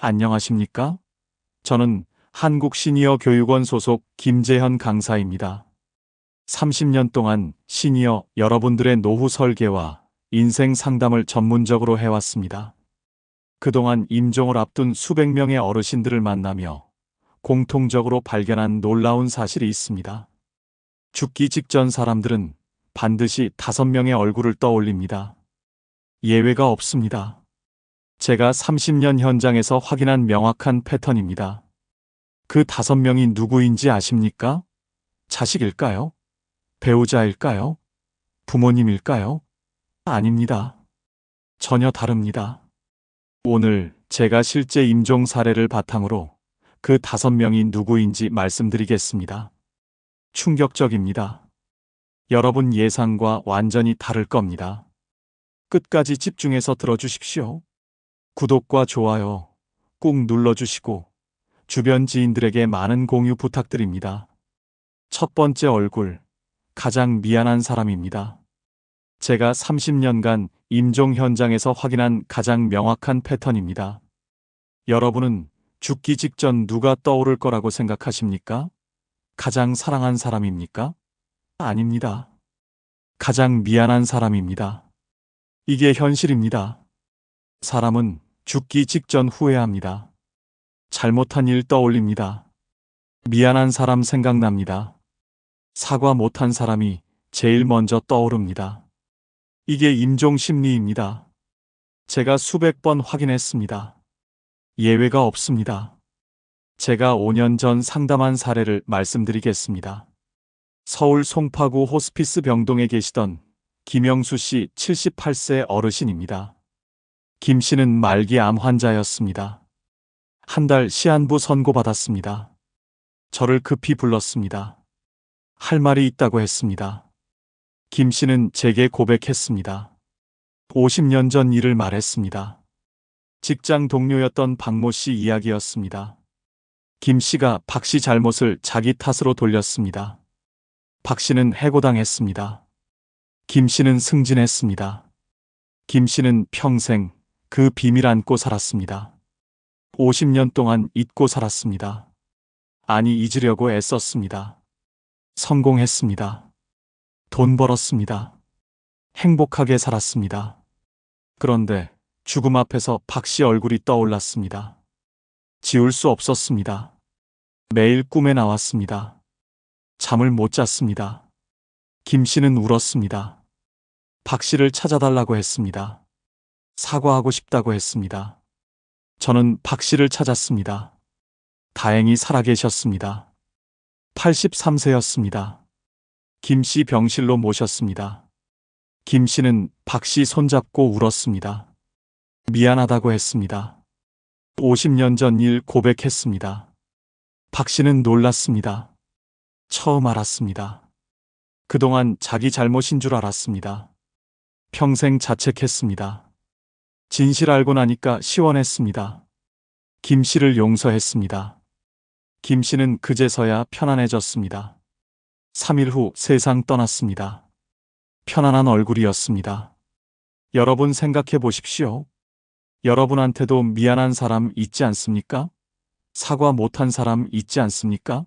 안녕하십니까? 저는 한국시니어교육원 소속 김재현 강사입니다. 30년 동안 시니어 여러분들의 노후 설계와 인생 상담을 전문적으로 해왔습니다. 그동안 임종을 앞둔 수백 명의 어르신들을 만나며 공통적으로 발견한 놀라운 사실이 있습니다. 죽기 직전 사람들은 반드시 5명의 얼굴을 떠올립니다. 예외가 없습니다. 제가 30년 현장에서 확인한 명확한 패턴입니다. 그 5명이 누구인지 아십니까? 자식일까요? 배우자일까요? 부모님일까요? 아닙니다. 전혀 다릅니다. 오늘 제가 실제 임종 사례를 바탕으로 그 5명이 누구인지 말씀드리겠습니다. 충격적입니다. 여러분 예상과 완전히 다를 겁니다. 끝까지 집중해서 들어주십시오. 구독과 좋아요 꾹 눌러주시고 주변 지인들에게 많은 공유 부탁드립니다. 첫 번째 얼굴, 가장 미안한 사람입니다. 제가 30년간 임종 현장에서 확인한 가장 명확한 패턴입니다. 여러분은 죽기 직전 누가 떠오를 거라고 생각하십니까? 가장 사랑한 사람입니까? 아닙니다. 가장 미안한 사람입니다. 이게 현실입니다. 사람은 죽기 직전 후회합니다. 잘못한 일 떠올립니다. 미안한 사람 생각납니다. 사과 못한 사람이 제일 먼저 떠오릅니다. 이게 임종 심리입니다. 제가 수백 번 확인했습니다. 예외가 없습니다. 제가 5년 전 상담한 사례를 말씀드리겠습니다. 서울 송파구 호스피스 병동에 계시던 김영수 씨 78세 어르신입니다. 김 씨는 말기 암 환자였습니다. 한 달 시한부 선고받았습니다. 저를 급히 불렀습니다. 할 말이 있다고 했습니다. 김 씨는 제게 고백했습니다. 50년 전 일을 말했습니다. 직장 동료였던 박모 씨 이야기였습니다. 김 씨가 박 씨 잘못을 자기 탓으로 돌렸습니다. 박 씨는 해고당했습니다. 김 씨는 승진했습니다. 김 씨는 평생 그 비밀 안고 살았습니다. 50년 동안 잊고 살았습니다. 아니, 잊으려고 애썼습니다. 성공했습니다. 돈 벌었습니다. 행복하게 살았습니다. 그런데 죽음 앞에서 박 씨 얼굴이 떠올랐습니다. 지울 수 없었습니다. 매일 꿈에 나왔습니다. 잠을 못 잤습니다. 김 씨는 울었습니다. 박 씨를 찾아달라고 했습니다. 사과하고 싶다고 했습니다. 저는 박 씨를 찾았습니다. 다행히 살아계셨습니다. 83세였습니다. 김 씨 병실로 모셨습니다. 김 씨는 박 씨 손잡고 울었습니다. 미안하다고 했습니다. 50년 전 일 고백했습니다. 박 씨는 놀랐습니다. 처음 알았습니다. 그동안 자기 잘못인 줄 알았습니다. 평생 자책했습니다. 진실 알고 나니까 시원했습니다. 김 씨를 용서했습니다. 김 씨는 그제서야 편안해졌습니다. 3일 후 세상 떠났습니다. 편안한 얼굴이었습니다. 여러분 생각해 보십시오. 여러분한테도 미안한 사람 있지 않습니까? 사과 못한 사람 있지 않습니까?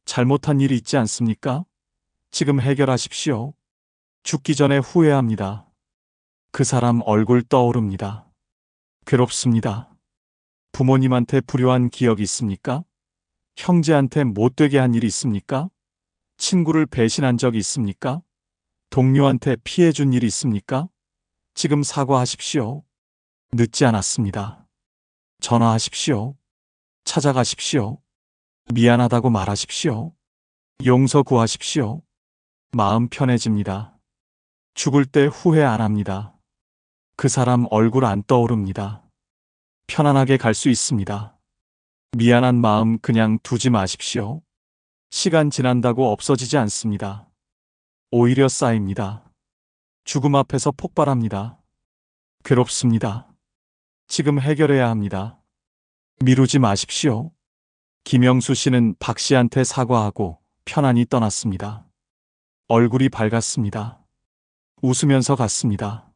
잘못한 일 있지 않습니까? 지금 해결하십시오. 죽기 전에 후회합니다. 그 사람 얼굴 떠오릅니다. 괴롭습니다. 부모님한테 불효한 기억 있습니까? 형제한테 못되게 한 일 있습니까? 친구를 배신한 적 있습니까? 동료한테 피해준 일 있습니까? 지금 사과하십시오. 늦지 않았습니다. 전화하십시오. 찾아가십시오. 미안하다고 말하십시오. 용서 구하십시오. 마음 편해집니다. 죽을 때 후회 안 합니다. 그 사람 얼굴 안 떠오릅니다. 편안하게 갈 수 있습니다. 미안한 마음 그냥 두지 마십시오. 시간 지난다고 없어지지 않습니다. 오히려 쌓입니다. 죽음 앞에서 폭발합니다. 괴롭습니다. 지금 해결해야 합니다. 미루지 마십시오. 김영수 씨는 박 씨한테 사과하고 편안히 떠났습니다. 얼굴이 밝았습니다. 웃으면서 갔습니다.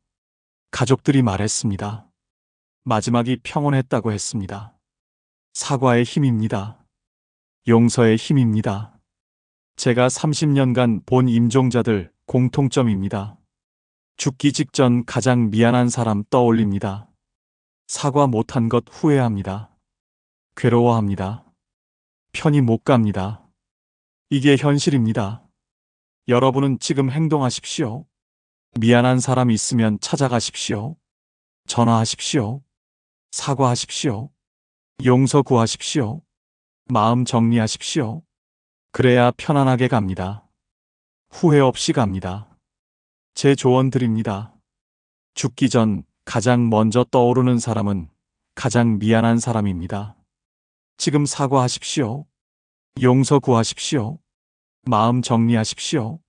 가족들이 말했습니다. 마지막이 평온했다고 했습니다. 사과의 힘입니다. 용서의 힘입니다. 제가 30년간 본 임종자들 공통점입니다. 죽기 직전 가장 미안한 사람 떠올립니다. 사과 못한 것 후회합니다. 괴로워합니다. 편히 못 갑니다. 이게 현실입니다. 여러분은 지금 행동하십시오. 미안한 사람 있으면 찾아가십시오. 전화하십시오. 사과하십시오. 용서 구하십시오. 마음 정리하십시오. 그래야 편안하게 갑니다. 후회 없이 갑니다. 제 조언 드립니다. 죽기 전 가장 먼저 떠오르는 사람은 가장 미안한 사람입니다. 지금 사과하십시오. 용서 구하십시오. 마음 정리하십시오.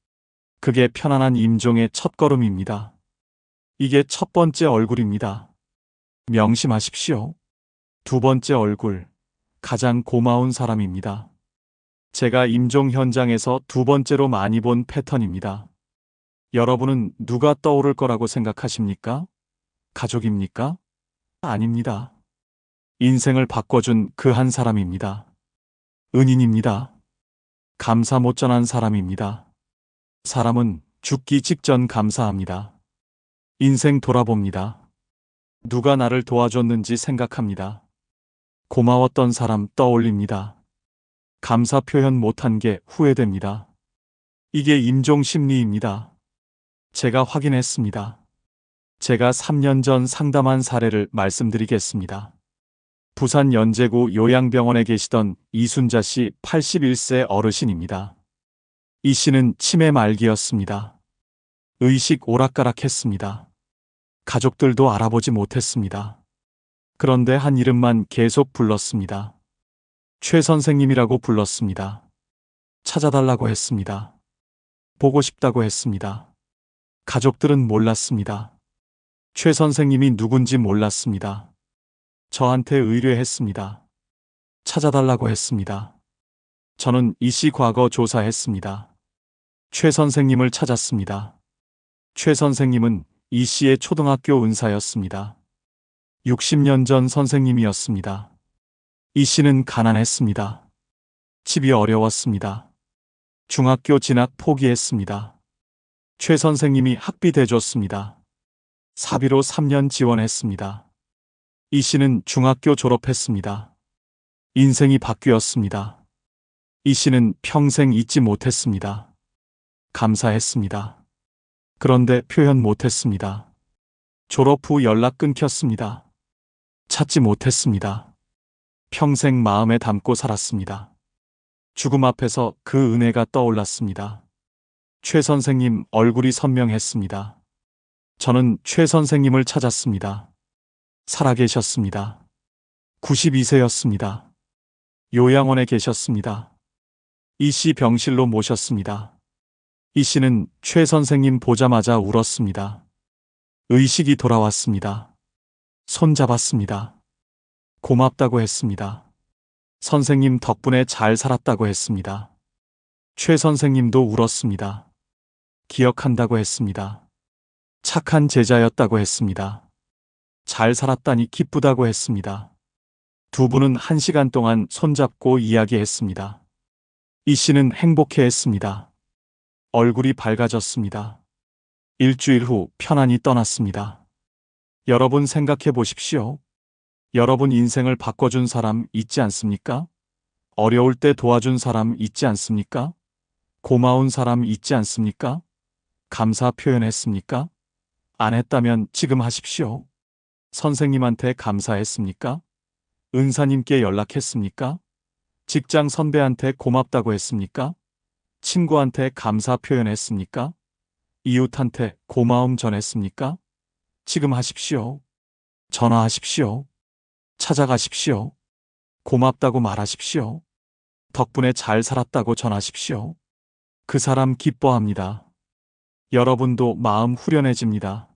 그게 편안한 임종의 첫걸음입니다. 이게 첫 번째 얼굴입니다. 명심하십시오. 두 번째 얼굴, 가장 고마운 사람입니다. 제가 임종 현장에서 두 번째로 많이 본 패턴입니다. 여러분은 누가 떠오를 거라고 생각하십니까? 가족입니까? 아닙니다. 인생을 바꿔준 그 한 사람입니다. 은인입니다. 감사 못 전한 사람입니다. 사람은 죽기 직전 감사합니다. 인생 돌아봅니다. 누가 나를 도와줬는지 생각합니다. 고마웠던 사람 떠올립니다. 감사 표현 못한 게 후회됩니다. 이게 임종 심리입니다. 제가 확인했습니다. 제가 3년 전 상담한 사례를 말씀드리겠습니다. 부산 연제구 요양병원에 계시던 이순자 씨 81세 어르신입니다. 이 씨는 치매 말기였습니다. 의식 오락가락했습니다. 가족들도 알아보지 못했습니다. 그런데 한 이름만 계속 불렀습니다. 최 선생님이라고 불렀습니다. 찾아달라고 했습니다. 보고 싶다고 했습니다. 가족들은 몰랐습니다. 최 선생님이 누군지 몰랐습니다. 저한테 의뢰했습니다. 찾아달라고 했습니다. 저는 이 씨 과거 조사했습니다. 최 선생님을 찾았습니다. 최 선생님은 이 씨의 초등학교 은사였습니다. 60년 전 선생님이었습니다. 이 씨는 가난했습니다. 집이 어려웠습니다. 중학교 진학 포기했습니다. 최 선생님이 학비 대줬습니다. 사비로 3년 지원했습니다. 이 씨는 중학교 졸업했습니다. 인생이 바뀌었습니다. 이 씨는 평생 잊지 못했습니다. 감사했습니다. 그런데 표현 못했습니다. 졸업 후 연락 끊겼습니다. 찾지 못했습니다. 평생 마음에 담고 살았습니다. 죽음 앞에서 그 은혜가 떠올랐습니다. 최 선생님 얼굴이 선명했습니다. 저는 최 선생님을 찾았습니다. 살아계셨습니다. 92세였습니다. 요양원에 계셨습니다. 이 씨 병실로 모셨습니다. 이 씨는 최 선생님 보자마자 울었습니다. 의식이 돌아왔습니다. 손 잡았습니다. 고맙다고 했습니다. 선생님 덕분에 잘 살았다고 했습니다. 최 선생님도 울었습니다. 기억한다고 했습니다. 착한 제자였다고 했습니다. 잘 살았다니 기쁘다고 했습니다. 두 분은 1시간 동안 손잡고 이야기했습니다. 이 씨는 행복해했습니다. 얼굴이 밝아졌습니다. 일주일 후 편안히 떠났습니다. 여러분 생각해 보십시오. 여러분 인생을 바꿔준 사람 있지 않습니까? 어려울 때 도와준 사람 있지 않습니까? 고마운 사람 있지 않습니까? 감사 표현했습니까? 안 했다면 지금 하십시오. 선생님한테 감사했습니까? 은사님께 연락했습니까? 직장 선배한테 고맙다고 했습니까? 친구한테 감사 표현했습니까? 이웃한테 고마움 전했습니까? 지금 하십시오. 전화하십시오. 찾아가십시오. 고맙다고 말하십시오. 덕분에 잘 살았다고 전하십시오. 그 사람 기뻐합니다. 여러분도 마음 후련해집니다.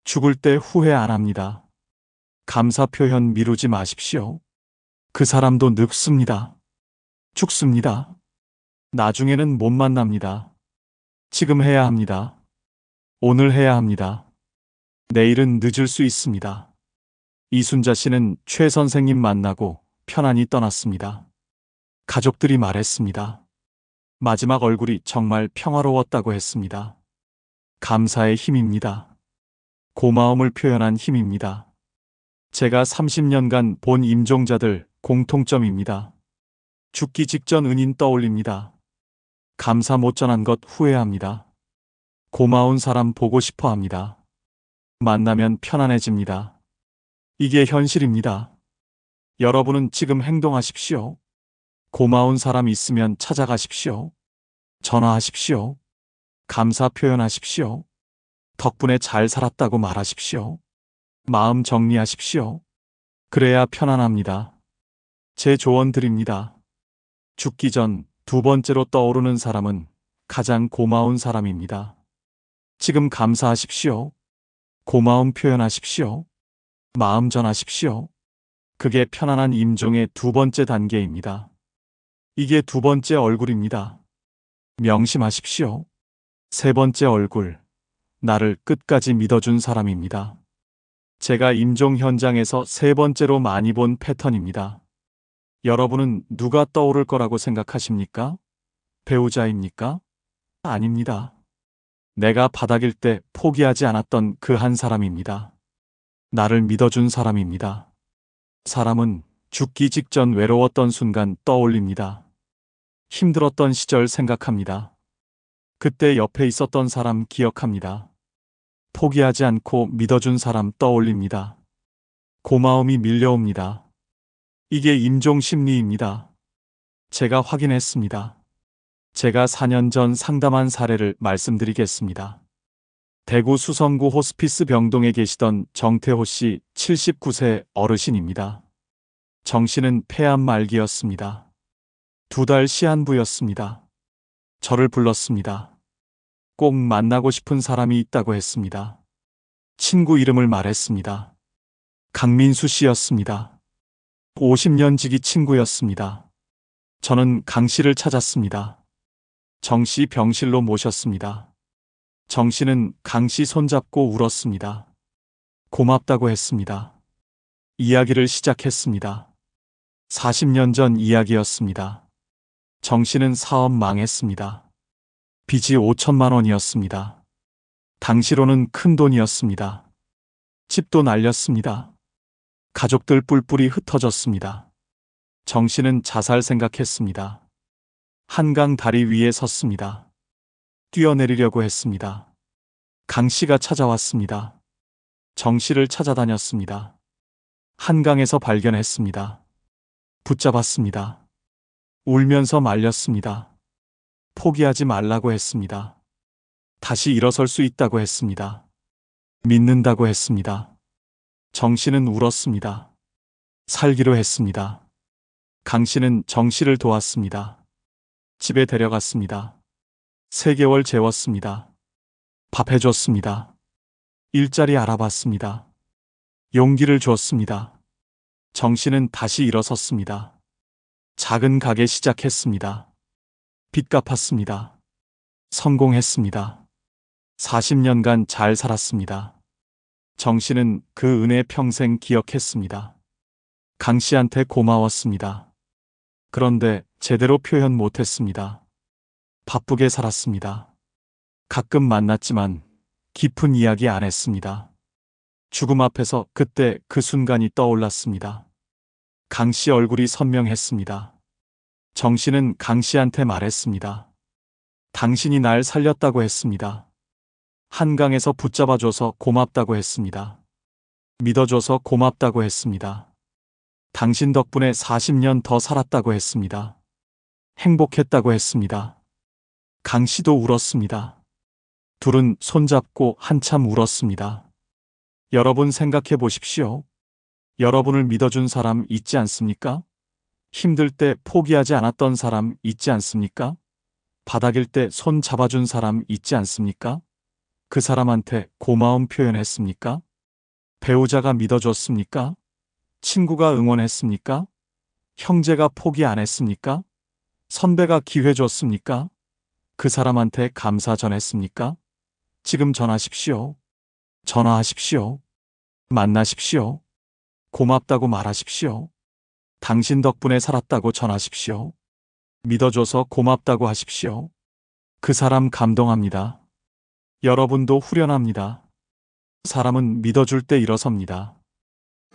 죽을 때 후회 안 합니다. 감사 표현 미루지 마십시오. 그 사람도 늙습니다. 죽습니다. 나중에는 못 만납니다. 지금 해야 합니다. 오늘 해야 합니다. 내일은 늦을 수 있습니다. 이순자 씨는 최 선생님 만나고 편안히 떠났습니다. 가족들이 말했습니다. 마지막 얼굴이 정말 평화로웠다고 했습니다. 감사의 힘입니다. 고마움을 표현한 힘입니다. 제가 30년간 본 임종자들 공통점입니다. 죽기 직전 은인 떠올립니다. 감사 못 전한 것 후회합니다. 고마운 사람 보고 싶어 합니다. 만나면 편안해집니다. 이게 현실입니다. 여러분은 지금 행동하십시오. 고마운 사람 있으면 찾아가십시오. 전화하십시오. 감사 표현하십시오. 덕분에 잘 살았다고 말하십시오. 마음 정리하십시오. 그래야 편안합니다. 제 조언 드립니다. 죽기 전 두 번째로 떠오르는 사람은 가장 고마운 사람입니다. 지금 감사하십시오. 고마움 표현하십시오. 마음 전하십시오. 그게 편안한 임종의 두 번째 단계입니다. 이게 두 번째 얼굴입니다. 명심하십시오. 세 번째 얼굴, 나를 끝까지 믿어준 사람입니다. 제가 임종 현장에서 세 번째로 많이 본 패턴입니다. 여러분은 누가 떠오를 거라고 생각하십니까? 배우자입니까? 아닙니다. 내가 바닥일 때 포기하지 않았던 그 한 사람입니다. 나를 믿어준 사람입니다. 사람은 죽기 직전 외로웠던 순간 떠올립니다. 힘들었던 시절 생각합니다. 그때 옆에 있었던 사람 기억합니다. 포기하지 않고 믿어준 사람 떠올립니다. 고마움이 밀려옵니다. 이게 임종 심리입니다. 제가 확인했습니다. 제가 4년 전 상담한 사례를 말씀드리겠습니다. 대구 수성구 호스피스 병동에 계시던 정태호 씨 79세 어르신입니다. 정 씨는 폐암 말기였습니다. 2달 시한부였습니다. 저를 불렀습니다. 꼭 만나고 싶은 사람이 있다고 했습니다. 친구 이름을 말했습니다. 강민수 씨였습니다. 50년 지기 친구였습니다. 저는 강 씨를 찾았습니다. 정 씨 병실로 모셨습니다. 정 씨는 강 씨 손잡고 울었습니다. 고맙다고 했습니다. 이야기를 시작했습니다. 40년 전 이야기였습니다. 정 씨는 사업 망했습니다. 빚이 5천만 원이었습니다. 당시로는 큰 돈이었습니다. 집도 날렸습니다. 가족들 뿔뿔이 흩어졌습니다. 정 씨는 자살 생각했습니다. 한강 다리 위에 섰습니다. 뛰어내리려고 했습니다. 강 씨가 찾아왔습니다. 정 씨를 찾아다녔습니다. 한강에서 발견했습니다. 붙잡았습니다. 울면서 말렸습니다. 포기하지 말라고 했습니다. 다시 일어설 수 있다고 했습니다. 믿는다고 했습니다. 정 씨는 울었습니다. 살기로 했습니다. 강 씨는 정 씨를 도왔습니다. 집에 데려갔습니다. 3개월 재웠습니다. 밥 해줬습니다. 일자리 알아봤습니다. 용기를 줬습니다. 정 씨는 다시 일어섰습니다. 작은 가게 시작했습니다. 빚 갚았습니다. 성공했습니다. 40년간 잘 살았습니다. 정 씨는 그 은혜 평생 기억했습니다. 강 씨한테 고마웠습니다. 그런데 제대로 표현 못했습니다. 바쁘게 살았습니다. 가끔 만났지만 깊은 이야기 안 했습니다. 죽음 앞에서 그때 그 순간이 떠올랐습니다. 강 씨 얼굴이 선명했습니다. 정 씨는 강 씨한테 말했습니다. 당신이 날 살렸다고 했습니다. 한강에서 붙잡아줘서 고맙다고 했습니다. 믿어줘서 고맙다고 했습니다. 당신 덕분에 40년 더 살았다고 했습니다. 행복했다고 했습니다. 강 씨도 울었습니다. 둘은 손잡고 한참 울었습니다. 여러분 생각해 보십시오. 여러분을 믿어준 사람 있지 않습니까? 힘들 때 포기하지 않았던 사람 있지 않습니까? 바닥일 때 손 잡아준 사람 있지 않습니까? 그 사람한테 고마움 표현했습니까? 배우자가 믿어줬습니까? 친구가 응원했습니까? 형제가 포기 안 했습니까? 선배가 기회 줬습니까? 그 사람한테 감사 전했습니까? 지금 전하십시오. 전화하십시오. 만나십시오. 고맙다고 말하십시오. 당신 덕분에 살았다고 전하십시오. 믿어줘서 고맙다고 하십시오. 그 사람 감동합니다. 여러분도 후련합니다. 사람은 믿어줄 때 일어섭니다.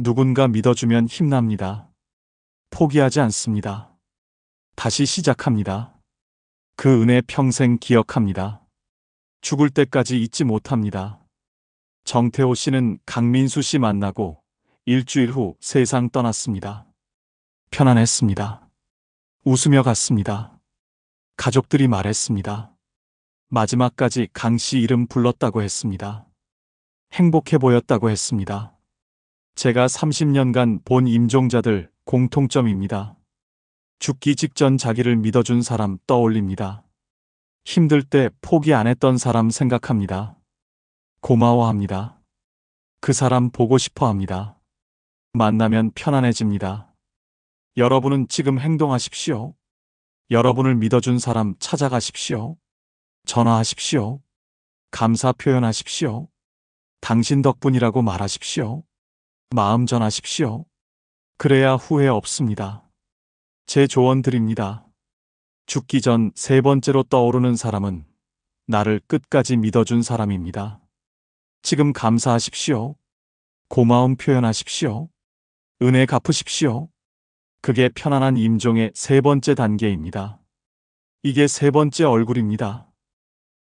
누군가 믿어주면 힘납니다. 포기하지 않습니다. 다시 시작합니다. 그 은혜 평생 기억합니다. 죽을 때까지 잊지 못합니다. 정태호 씨는 강민수 씨 만나고 일주일 후 세상 떠났습니다. 편안했습니다. 웃으며 갔습니다. 가족들이 말했습니다. 마지막까지 강 씨 이름 불렀다고 했습니다. 행복해 보였다고 했습니다. 제가 30년간 본 임종자들 공통점입니다. 죽기 직전 자기를 믿어준 사람 떠올립니다. 힘들 때 포기 안 했던 사람 생각합니다. 고마워합니다. 그 사람 보고 싶어 합니다. 만나면 편안해집니다. 여러분은 지금 행동하십시오. 여러분을 믿어준 사람 찾아가십시오. 전화하십시오. 감사 표현하십시오. 당신 덕분이라고 말하십시오. 마음 전하십시오. 그래야 후회 없습니다. 제 조언 드립니다. 죽기 전 세 번째로 떠오르는 사람은 나를 끝까지 믿어준 사람입니다. 지금 감사하십시오. 고마움 표현하십시오. 은혜 갚으십시오. 그게 편안한 임종의 세 번째 단계입니다. 이게 세 번째 얼굴입니다.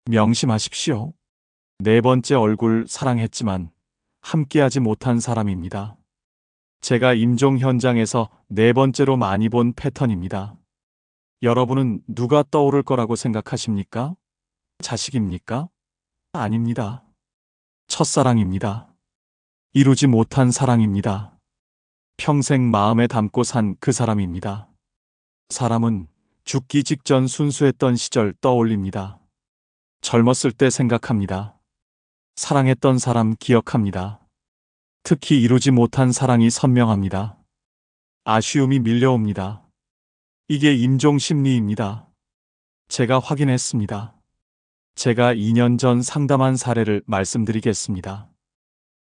명심하십시오. 네 번째 얼굴 사랑했지만 함께하지 못한 사람입니다. 제가 임종 현장에서 네 번째로 많이 본 패턴입니다. 여러분은 누가 떠오를 거라고 생각하십니까? 자식입니까? 아닙니다. 첫사랑입니다. 이루지 못한 사랑입니다. 평생 마음에 담고 산 그 사람입니다. 사람은 죽기 직전 순수했던 시절 떠올립니다. 젊었을 때 생각합니다. 사랑했던 사람 기억합니다. 특히 이루지 못한 사랑이 선명합니다. 아쉬움이 밀려옵니다. 이게 임종 심리입니다. 제가 확인했습니다. 제가 2년 전 상담한 사례를 말씀드리겠습니다.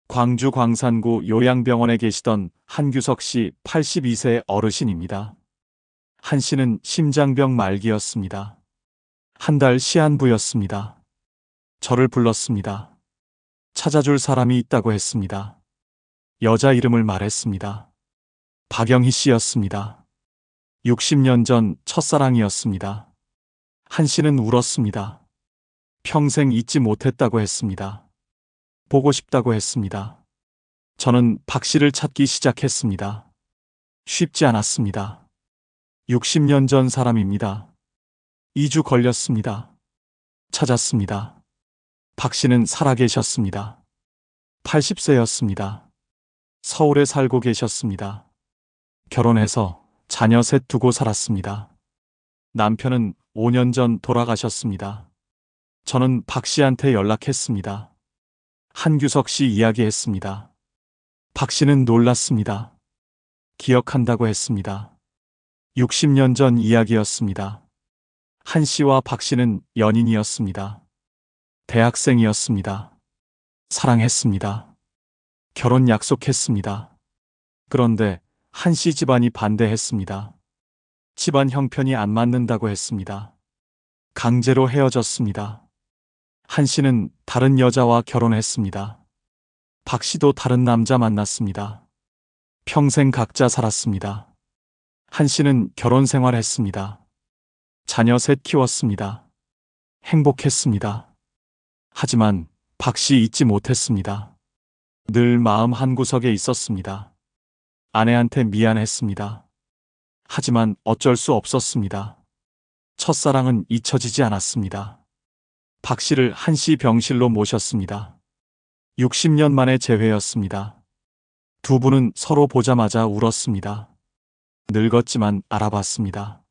광주 광산구 요양병원에 계시던 한규석 씨 82세 어르신입니다. 한 씨는 심장병 말기였습니다. 한 달 시한부였습니다. 저를 불렀습니다. 찾아줄 사람이 있다고 했습니다. 여자 이름을 말했습니다. 박영희 씨였습니다. 60년 전 첫사랑이었습니다. 한 씨는 울었습니다. 평생 잊지 못했다고 했습니다. 보고 싶다고 했습니다. 저는 박 씨를 찾기 시작했습니다. 쉽지 않았습니다. 60년 전 사람입니다. 2주 걸렸습니다. 찾았습니다. 박 씨는 살아계셨습니다. 80세였습니다. 서울에 살고 계셨습니다. 결혼해서 자녀 셋 두고 살았습니다. 남편은 5년 전 돌아가셨습니다. 저는 박 씨한테 연락했습니다. 한규석 씨 이야기했습니다. 박 씨는 놀랐습니다. 기억한다고 했습니다. 60년 전 이야기였습니다. 한 씨와 박 씨는 연인이었습니다. 대학생이었습니다. 사랑했습니다. 결혼 약속했습니다. 그런데 한 씨 집안이 반대했습니다. 집안 형편이 안 맞는다고 했습니다. 강제로 헤어졌습니다. 한 씨는 다른 여자와 결혼했습니다. 박 씨도 다른 남자 만났습니다. 평생 각자 살았습니다. 한 씨는 결혼 생활했습니다. 자녀 셋 키웠습니다. 행복했습니다. 하지만 박 씨 잊지 못했습니다. 늘 마음 한구석에 있었습니다. 아내한테 미안했습니다. 하지만 어쩔 수 없었습니다. 첫사랑은 잊혀지지 않았습니다. 박 씨를 한 씨 병실로 모셨습니다. 60년 만에 재회였습니다. 두 분은 서로 보자마자 울었습니다. 늙었지만 알아봤습니다.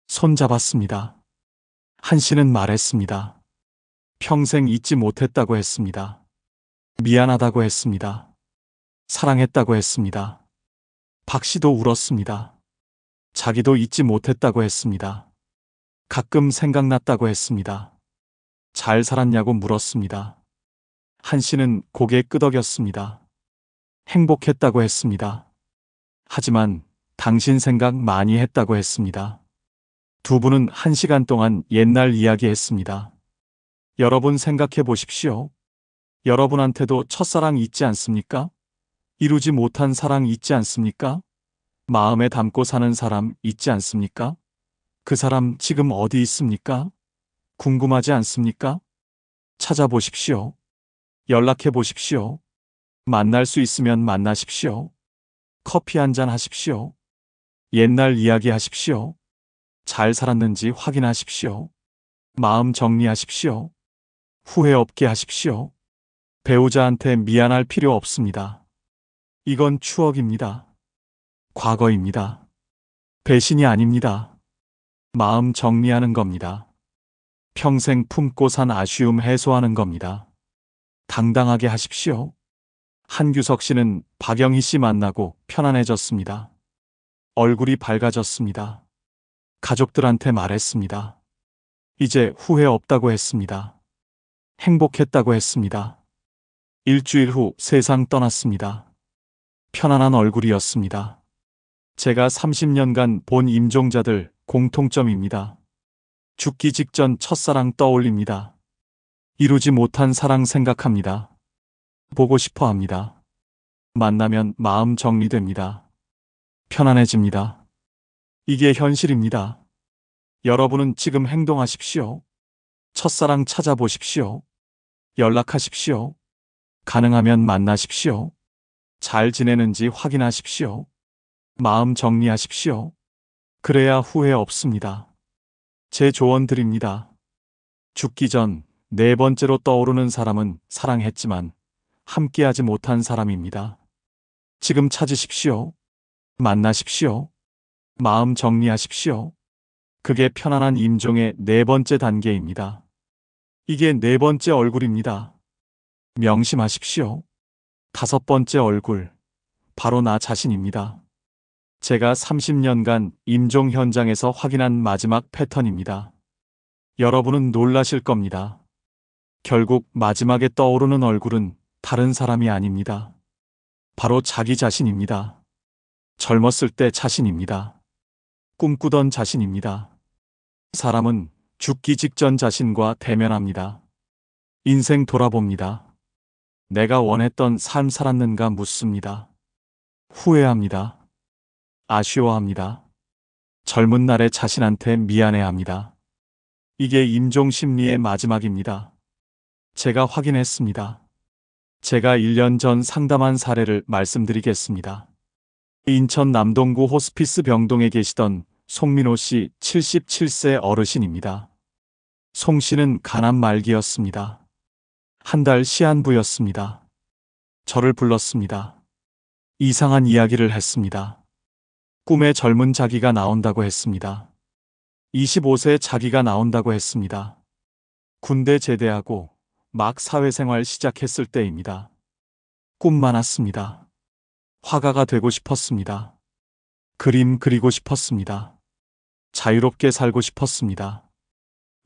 손잡았습니다. 한 씨는 말했습니다. 평생 잊지 못했다고 했습니다. 미안하다고 했습니다. 사랑했다고 했습니다. 박 씨도 울었습니다. 자기도 잊지 못했다고 했습니다. 가끔 생각났다고 했습니다. 잘 살았냐고 물었습니다. 한 씨는 고개 끄덕였습니다. 행복했다고 했습니다. 하지만 당신 생각 많이 했다고 했습니다. 두 분은 1시간 동안 옛날 이야기 했습니다. 여러분 생각해 보십시오. 여러분한테도 첫사랑 있지 않습니까? 이루지 못한 사랑 있지 않습니까? 마음에 담고 사는 사람 있지 않습니까? 그 사람 지금 어디 있습니까? 궁금하지 않습니까? 찾아보십시오. 연락해 보십시오. 만날 수 있으면 만나십시오. 커피 한잔 하십시오. 옛날 이야기 하십시오. 잘 살았는지 확인하십시오. 마음 정리하십시오. 후회 없게 하십시오. 배우자한테 미안할 필요 없습니다. 이건 추억입니다. 과거입니다. 배신이 아닙니다. 마음 정리하는 겁니다. 평생 품고 산 아쉬움 해소하는 겁니다. 당당하게 하십시오. 한규석 씨는 박영희 씨 만나고 편안해졌습니다. 얼굴이 밝아졌습니다. 가족들한테 말했습니다. 이제 후회 없다고 했습니다. 행복했다고 했습니다. 일주일 후 세상 떠났습니다. 편안한 얼굴이었습니다. 제가 30년간 본 임종자들 공통점입니다. 죽기 직전 첫사랑 떠올립니다. 이루지 못한 사랑 생각합니다. 보고 싶어 합니다. 만나면 마음 정리됩니다. 편안해집니다. 이게 현실입니다. 여러분은 지금 행동하십시오. 첫사랑 찾아보십시오. 연락하십시오. 가능하면 만나십시오. 잘 지내는지 확인하십시오. 마음 정리하십시오. 그래야 후회 없습니다. 제 조언 드립니다. 죽기 전 네 번째로 떠오르는 사람은 사랑했지만 함께하지 못한 사람입니다. 지금 찾으십시오. 만나십시오. 마음 정리하십시오. 그게 편안한 임종의 네 번째 단계입니다. 이게 네 번째 얼굴입니다. 명심하십시오. 다섯 번째 얼굴, 바로 나 자신입니다. 제가 30년간 임종 현장에서 확인한 마지막 패턴입니다. 여러분은 놀라실 겁니다. 결국 마지막에 떠오르는 얼굴은 다른 사람이 아닙니다. 바로 자기 자신입니다. 젊었을 때 자신입니다. 꿈꾸던 자신입니다. 사람은 죽기 직전 자신과 대면합니다. 인생 돌아봅니다. 내가 원했던 삶 살았는가 묻습니다. 후회합니다. 아쉬워합니다. 젊은 날의 자신한테 미안해합니다. 이게 임종 심리의 마지막입니다. 제가 확인했습니다. 제가 1년 전 상담한 사례를 말씀드리겠습니다. 인천 남동구 호스피스 병동에 계시던 송민호 씨 77세 어르신입니다. 송 씨는 간암 말기였습니다. 한 달 시한부였습니다. 저를 불렀습니다. 이상한 이야기를 했습니다. 꿈에 젊은 자기가 나온다고 했습니다. 25세 자기가 나온다고 했습니다. 군대 제대하고 막 사회생활 시작했을 때입니다. 꿈 많았습니다. 화가가 되고 싶었습니다. 그림 그리고 싶었습니다. 자유롭게 살고 싶었습니다.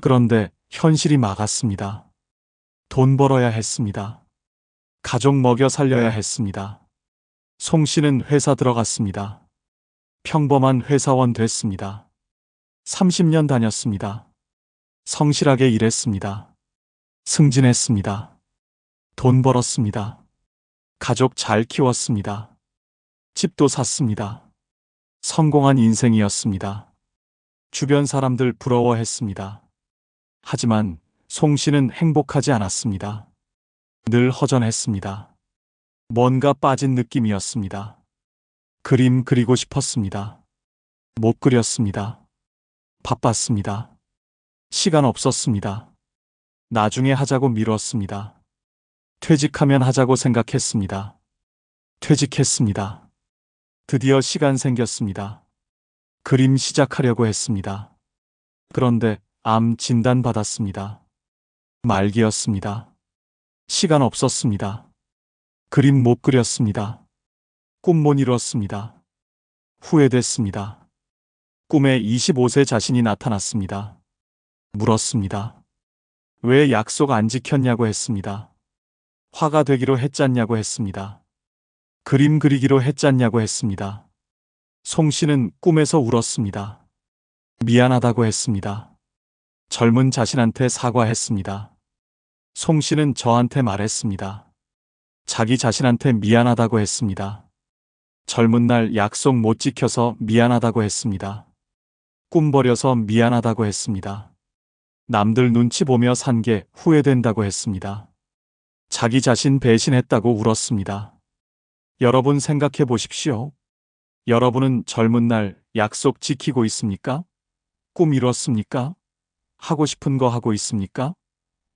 그런데 현실이 막았습니다. 돈 벌어야 했습니다. 가족 먹여 살려야 했습니다. 송 씨는 회사 들어갔습니다. 평범한 회사원 됐습니다. 30년 다녔습니다. 성실하게 일했습니다. 승진했습니다. 돈 벌었습니다. 가족 잘 키웠습니다. 집도 샀습니다. 성공한 인생이었습니다. 주변 사람들 부러워했습니다. 하지만 송 씨는 행복하지 않았습니다. 늘 허전했습니다. 뭔가 빠진 느낌이었습니다. 그림 그리고 싶었습니다. 못 그렸습니다. 바빴습니다. 시간 없었습니다. 나중에 하자고 미뤘습니다. 퇴직하면 하자고 생각했습니다. 퇴직했습니다. 드디어 시간 생겼습니다. 그림 시작하려고 했습니다. 그런데 암 진단 받았습니다. 말기였습니다. 시간 없었습니다. 그림 못 그렸습니다. 꿈 못 이뤘습니다. 후회됐습니다. 꿈에 25세 자신이 나타났습니다. 물었습니다. 왜 약속 안 지켰냐고 했습니다. 화가 되기로 했잖냐고 했습니다. 그림 그리기로 했잖냐고 했습니다. 송 씨는 꿈에서 울었습니다. 미안하다고 했습니다. 젊은 자신한테 사과했습니다. 송 씨는 저한테 말했습니다. 자기 자신한테 미안하다고 했습니다. 젊은 날 약속 못 지켜서 미안하다고 했습니다. 꿈 버려서 미안하다고 했습니다. 남들 눈치 보며 산 게 후회된다고 했습니다. 자기 자신 배신했다고 울었습니다. 여러분 생각해 보십시오. 여러분은 젊은 날 약속 지키고 있습니까? 꿈 이뤘습니까? 하고 싶은 거 하고 있습니까?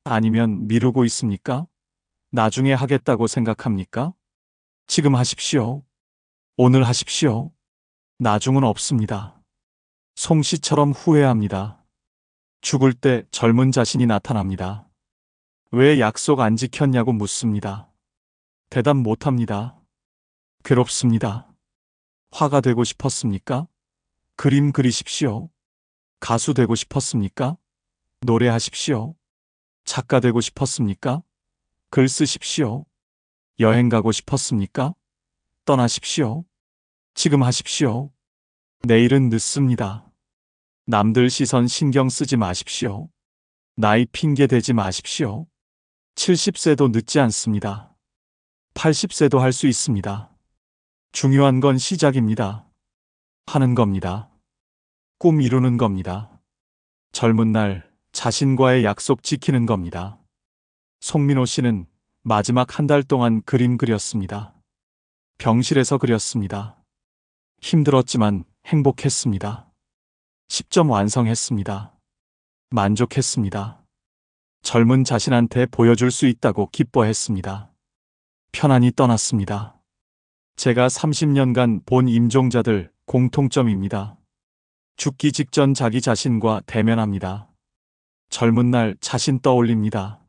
아니면 미루고 있습니까? 나중에 하겠다고 생각합니까? 지금 하십시오. 오늘 하십시오. 나중은 없습니다. 송 씨처럼 후회합니다. 죽을 때 젊은 자신이 나타납니다. 왜 약속 안 지켰냐고 묻습니다. 대답 못 합니다. 괴롭습니다. 화가 되고 싶었습니까? 그림 그리십시오. 가수 되고 싶었습니까? 노래하십시오. 작가 되고 싶었습니까? 글 쓰십시오. 여행 가고 싶었습니까? 떠나십시오. 지금 하십시오. 내일은 늦습니다. 남들 시선 신경 쓰지 마십시오. 나이 핑계 대지 마십시오. 70세도 늦지 않습니다. 80세도 할 수 있습니다. 중요한 건 시작입니다. 하는 겁니다. 꿈 이루는 겁니다. 젊은 날 자신과의 약속 지키는 겁니다. 송민호 씨는 마지막 한 달 동안 그림 그렸습니다. 병실에서 그렸습니다. 힘들었지만 행복했습니다. 10점 완성했습니다. 만족했습니다. 젊은 자신한테 보여줄 수 있다고 기뻐했습니다. 편안히 떠났습니다. 제가 30년간 본 임종자들 공통점입니다. 죽기 직전 자기 자신과 대면합니다. 젊은 날 자신 떠올립니다.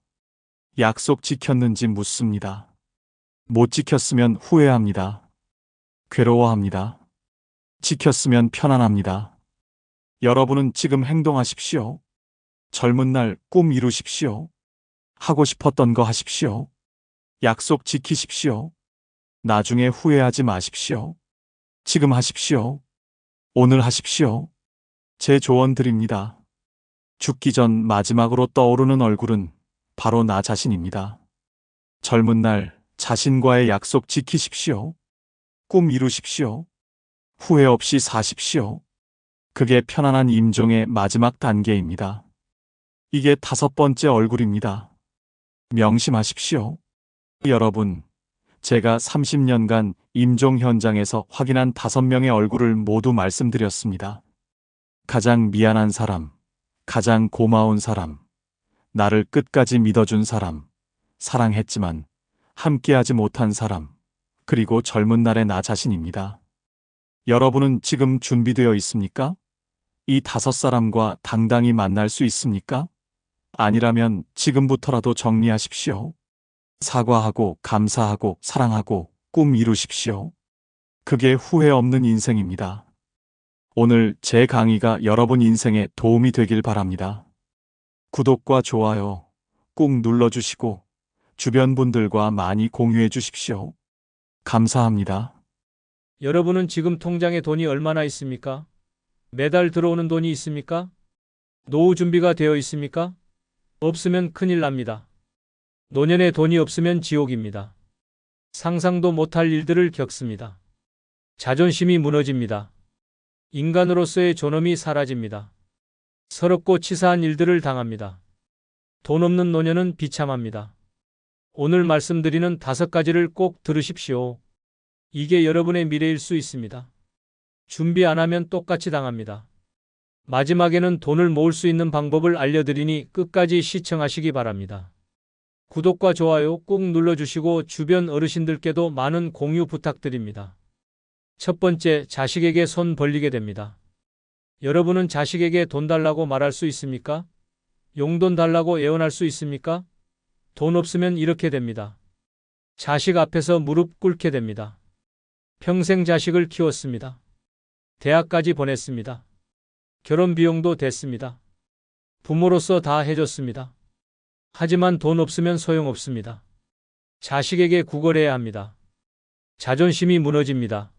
약속 지켰는지 묻습니다. 못 지켰으면 후회합니다. 괴로워합니다. 지켰으면 편안합니다. 여러분은 지금 행동하십시오. 젊은 날 꿈 이루십시오. 하고 싶었던 거 하십시오. 약속 지키십시오. 나중에 후회하지 마십시오. 지금 하십시오. 오늘 하십시오. 제 조언 드립니다. 죽기 전 마지막으로 떠오르는 얼굴은 바로 나 자신입니다. 젊은 날 자신과의 약속 지키십시오. 꿈 이루십시오. 후회 없이 사십시오. 그게 편안한 임종의 마지막 단계입니다. 이게 5번째 얼굴입니다. 명심하십시오. 여러분, 제가 30년간 임종 현장에서 확인한 5명의 얼굴을 모두 말씀드렸습니다. 가장 미안한 사람, 가장 고마운 사람, 나를 끝까지 믿어준 사람, 사랑했지만 함께하지 못한 사람, 그리고 젊은 날의 나 자신입니다. 여러분은 지금 준비되어 있습니까? 이 5사람과 당당히 만날 수 있습니까? 아니라면 지금부터라도 정리하십시오. 사과하고 감사하고 사랑하고 꿈 이루십시오. 그게 후회 없는 인생입니다. 오늘 제 강의가 여러분 인생에 도움이 되길 바랍니다. 구독과 좋아요 꾹 눌러주시고 주변 분들과 많이 공유해 주십시오. 감사합니다. 여러분은 지금 통장에 돈이 얼마나 있습니까? 매달 들어오는 돈이 있습니까? 노후 준비가 되어 있습니까? 없으면 큰일 납니다. 노년에 돈이 없으면 지옥입니다. 상상도 못할 일들을 겪습니다. 자존심이 무너집니다. 인간으로서의 존엄이 사라집니다. 서럽고 치사한 일들을 당합니다. 돈 없는 노년은 비참합니다. 오늘 말씀드리는 5가지를 꼭 들으십시오. 이게 여러분의 미래일 수 있습니다. 준비 안 하면 똑같이 당합니다. 마지막에는 돈을 모을 수 있는 방법을 알려드리니 끝까지 시청하시기 바랍니다. 구독과 좋아요 꾹 눌러주시고 주변 어르신들께도 많은 공유 부탁드립니다. 첫 번째, 자식에게 손 벌리게 됩니다. 여러분은 자식에게 돈 달라고 말할 수 있습니까? 용돈 달라고 애원할 수 있습니까? 돈 없으면 이렇게 됩니다. 자식 앞에서 무릎 꿇게 됩니다. 평생 자식을 키웠습니다. 대학까지 보냈습니다. 결혼 비용도 댔습니다. 부모로서 다 해줬습니다. 하지만 돈 없으면 소용없습니다. 자식에게 구걸해야 합니다. 자존심이 무너집니다.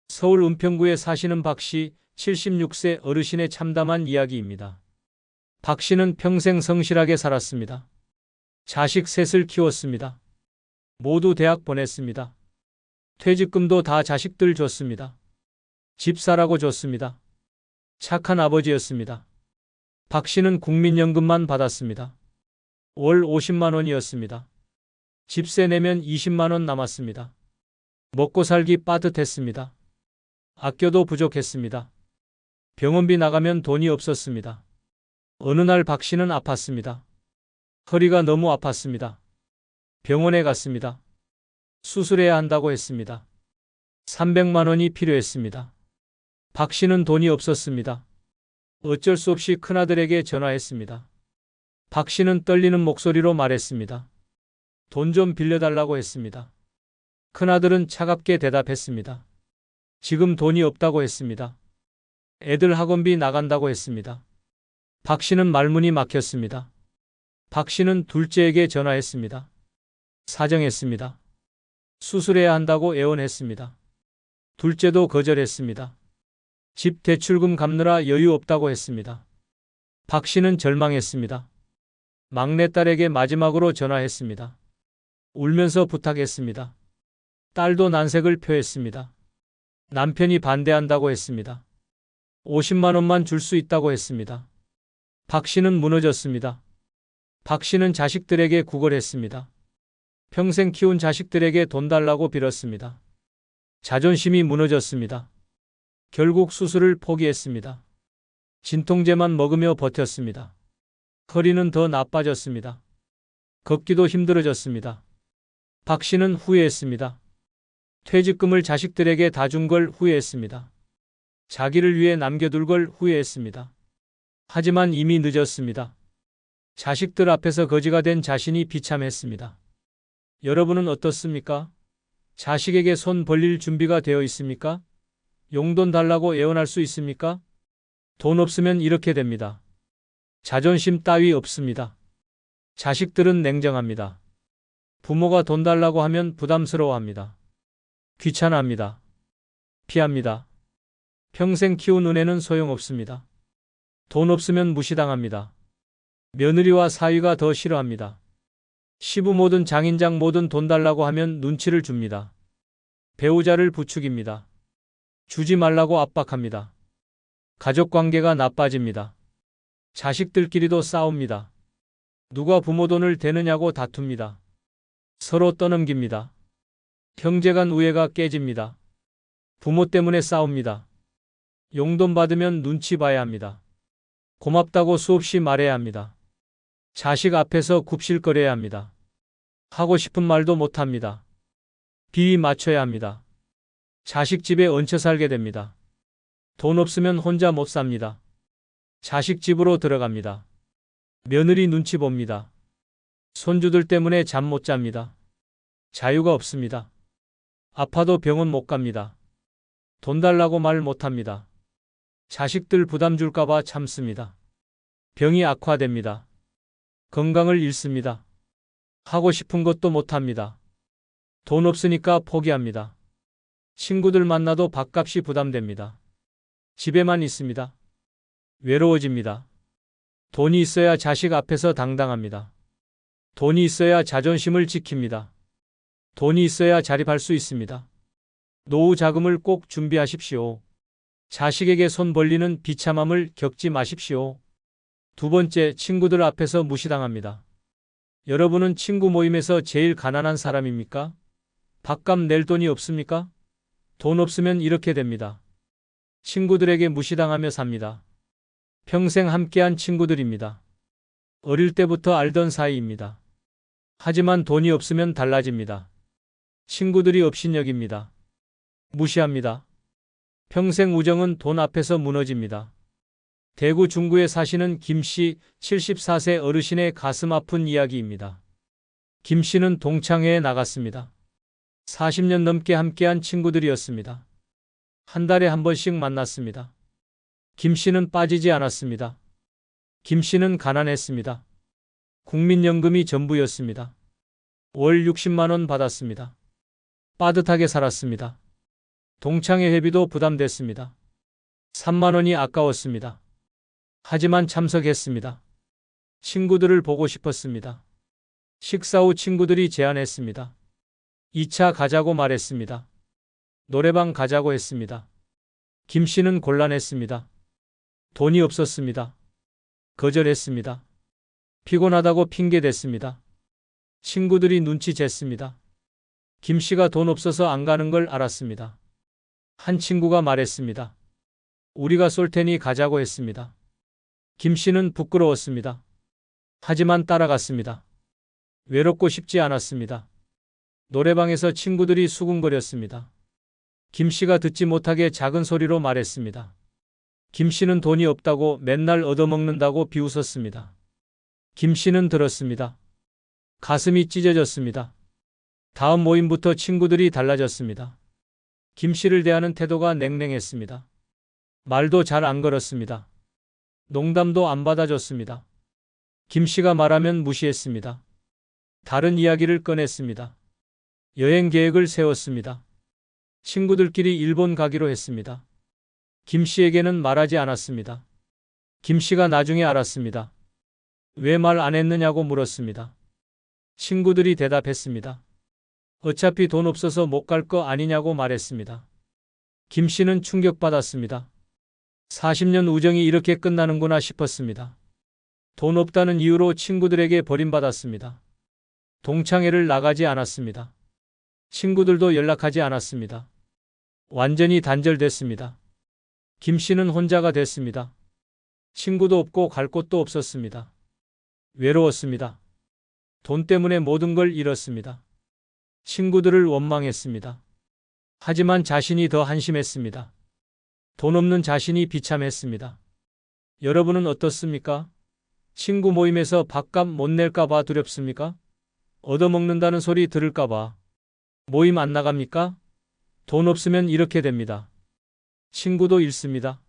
서울 은평구에 사시는 박 씨, 76세 어르신의 참담한 이야기입니다. 박 씨는 평생 성실하게 살았습니다. 자식 셋을 키웠습니다. 모두 대학 보냈습니다. 퇴직금도 다 자식들 줬습니다. 집 사라고 줬습니다. 착한 아버지였습니다. 박 씨는 국민연금만 받았습니다. 월 50만 원이었습니다. 집세 내면 20만 원 남았습니다. 먹고 살기 빠듯했습니다. 아껴도 부족했습니다. 병원비 나가면 돈이 없었습니다. 어느 날 박 씨는 아팠습니다. 허리가 너무 아팠습니다. 병원에 갔습니다. 수술해야 한다고 했습니다. 300만 원이 필요했습니다. 박 씨는 돈이 없었습니다. 어쩔 수 없이 큰아들에게 전화했습니다. 박 씨는 떨리는 목소리로 말했습니다. 돈 좀 빌려달라고 했습니다. 큰아들은 차갑게 대답했습니다. 지금 돈이 없다고 했습니다. 애들 학원비 나간다고 했습니다. 박 씨는 말문이 막혔습니다. 박 씨는 둘째에게 전화했습니다. 사정했습니다. 수술해야 한다고 애원했습니다. 둘째도 거절했습니다. 집 대출금 갚느라 여유 없다고 했습니다. 박 씨는 절망했습니다. 막내딸에게 마지막으로 전화했습니다. 울면서 부탁했습니다. 딸도 난색을 표했습니다. 남편이 반대한다고 했습니다. 50만 원만 줄 수 있다고 했습니다. 박 씨는 무너졌습니다. 박 씨는 자식들에게 구걸했습니다. 평생 키운 자식들에게 돈 달라고 빌었습니다. 자존심이 무너졌습니다. 결국 수술을 포기했습니다. 진통제만 먹으며 버텼습니다. 허리는 더 나빠졌습니다. 걷기도 힘들어졌습니다. 박 씨는 후회했습니다. 퇴직금을 자식들에게 다 준 걸 후회했습니다. 자기를 위해 남겨둘 걸 후회했습니다. 하지만 이미 늦었습니다. 자식들 앞에서 거지가 된 자신이 비참했습니다. 여러분은 어떻습니까? 자식에게 손 벌릴 준비가 되어 있습니까? 용돈 달라고 애원할 수 있습니까? 돈 없으면 이렇게 됩니다. 자존심 따위 없습니다. 자식들은 냉정합니다. 부모가 돈 달라고 하면 부담스러워합니다. 귀찮아합니다. 피합니다. 평생 키운 은혜는 소용없습니다. 돈 없으면 무시당합니다. 며느리와 사위가 더 싫어합니다. 시부모든 장인장 뭐든 돈 달라고 하면 눈치를 줍니다. 배우자를 부추깁니다. 주지 말라고 압박합니다. 가족관계가 나빠집니다. 자식들끼리도 싸웁니다. 누가 부모 돈을 대느냐고 다툽니다. 서로 떠넘깁니다. 형제간 우애가 깨집니다. 부모 때문에 싸웁니다. 용돈 받으면 눈치 봐야 합니다. 고맙다고 수없이 말해야 합니다. 자식 앞에서 굽실거려야 합니다. 하고 싶은 말도 못합니다. 비위 맞춰야 합니다. 자식 집에 얹혀 살게 됩니다. 돈 없으면 혼자 못 삽니다. 자식 집으로 들어갑니다. 며느리 눈치 봅니다. 손주들 때문에 잠 못 잡니다. 자유가 없습니다. 아파도 병원 못 갑니다. 돈 달라고 말 못합니다. 자식들 부담 줄까봐 참습니다. 병이 악화됩니다. 건강을 잃습니다. 하고 싶은 것도 못합니다. 돈 없으니까 포기합니다. 친구들 만나도 밥값이 부담됩니다. 집에만 있습니다. 외로워집니다. 돈이 있어야 자식 앞에서 당당합니다. 돈이 있어야 자존심을 지킵니다. 돈이 있어야 자립할 수 있습니다. 노후 자금을 꼭 준비하십시오. 자식에게 손 벌리는 비참함을 겪지 마십시오. 두 번째, 친구들 앞에서 무시당합니다. 여러분은 친구 모임에서 제일 가난한 사람입니까? 밥값 낼 돈이 없습니까? 돈 없으면 이렇게 됩니다. 친구들에게 무시당하며 삽니다. 평생 함께한 친구들입니다. 어릴 때부터 알던 사이입니다. 하지만 돈이 없으면 달라집니다. 친구들이 업신여깁니다. 무시합니다. 평생 우정은 돈 앞에서 무너집니다. 대구 중구에 사시는 김 씨, 74세 어르신의 가슴 아픈 이야기입니다. 김 씨는 동창회에 나갔습니다. 40년 넘게 함께한 친구들이었습니다. 한 달에 한 번씩 만났습니다. 김 씨는 빠지지 않았습니다. 김 씨는 가난했습니다. 국민연금이 전부였습니다. 월 60만 원 받았습니다. 빠듯하게 살았습니다. 동창회 회비도 부담됐습니다. 3만 원이 아까웠습니다. 하지만 참석했습니다. 친구들을 보고 싶었습니다. 식사 후 친구들이 제안했습니다. 2차 가자고 말했습니다. 노래방 가자고 했습니다. 김 씨는 곤란했습니다. 돈이 없었습니다. 거절했습니다. 피곤하다고 핑계댔습니다. 친구들이 눈치챘습니다. 김 씨가 돈 없어서 안 가는 걸 알았습니다. 한 친구가 말했습니다. 우리가 쏠 테니 가자고 했습니다. 김 씨는 부끄러웠습니다. 하지만 따라갔습니다. 외롭고 싶지 않았습니다. 노래방에서 친구들이 수군거렸습니다. 김 씨가 듣지 못하게 작은 소리로 말했습니다. 김 씨는 돈이 없다고 맨날 얻어먹는다고 비웃었습니다. 김 씨는 들었습니다. 가슴이 찢어졌습니다. 다음 모임부터 친구들이 달라졌습니다. 김 씨를 대하는 태도가 냉랭했습니다. 말도 잘 안 걸었습니다. 농담도 안 받아줬습니다. 김 씨가 말하면 무시했습니다. 다른 이야기를 꺼냈습니다. 여행 계획을 세웠습니다. 친구들끼리 일본 가기로 했습니다. 김 씨에게는 말하지 않았습니다. 김 씨가 나중에 알았습니다. 왜 말 안 했느냐고 물었습니다. 친구들이 대답했습니다. 어차피 돈 없어서 못 갈 거 아니냐고 말했습니다. 김 씨는 충격받았습니다. 40년 우정이 이렇게 끝나는구나 싶었습니다. 돈 없다는 이유로 친구들에게 버림받았습니다. 동창회를 나가지 않았습니다. 친구들도 연락하지 않았습니다. 완전히 단절됐습니다. 김 씨는 혼자가 됐습니다. 친구도 없고 갈 곳도 없었습니다. 외로웠습니다. 돈 때문에 모든 걸 잃었습니다. 친구들을 원망했습니다. 하지만 자신이 더 한심했습니다. 돈 없는 자신이 비참했습니다. 여러분은 어떻습니까? 친구 모임에서 밥값 못 낼까봐 두렵습니까? 얻어먹는다는 소리 들을까봐 모임 안 나갑니까? 돈 없으면 이렇게 됩니다. 친구도 잃습니다.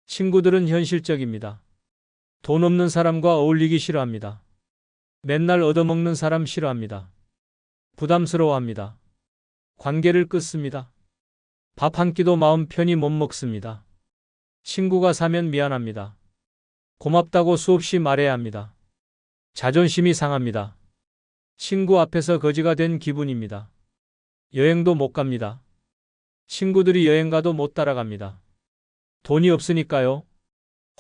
친구들은 현실적입니다. 돈 없는 사람과 어울리기 싫어합니다. 맨날 얻어먹는 사람 싫어합니다. 부담스러워합니다. 관계를 끊습니다. 밥 한 끼도 마음 편히 못 먹습니다. 친구가 사면 미안합니다. 고맙다고 수없이 말해야 합니다. 자존심이 상합니다. 친구 앞에서 거지가 된 기분입니다. 여행도 못 갑니다. 친구들이 여행 가도 못 따라갑니다. 돈이 없으니까요.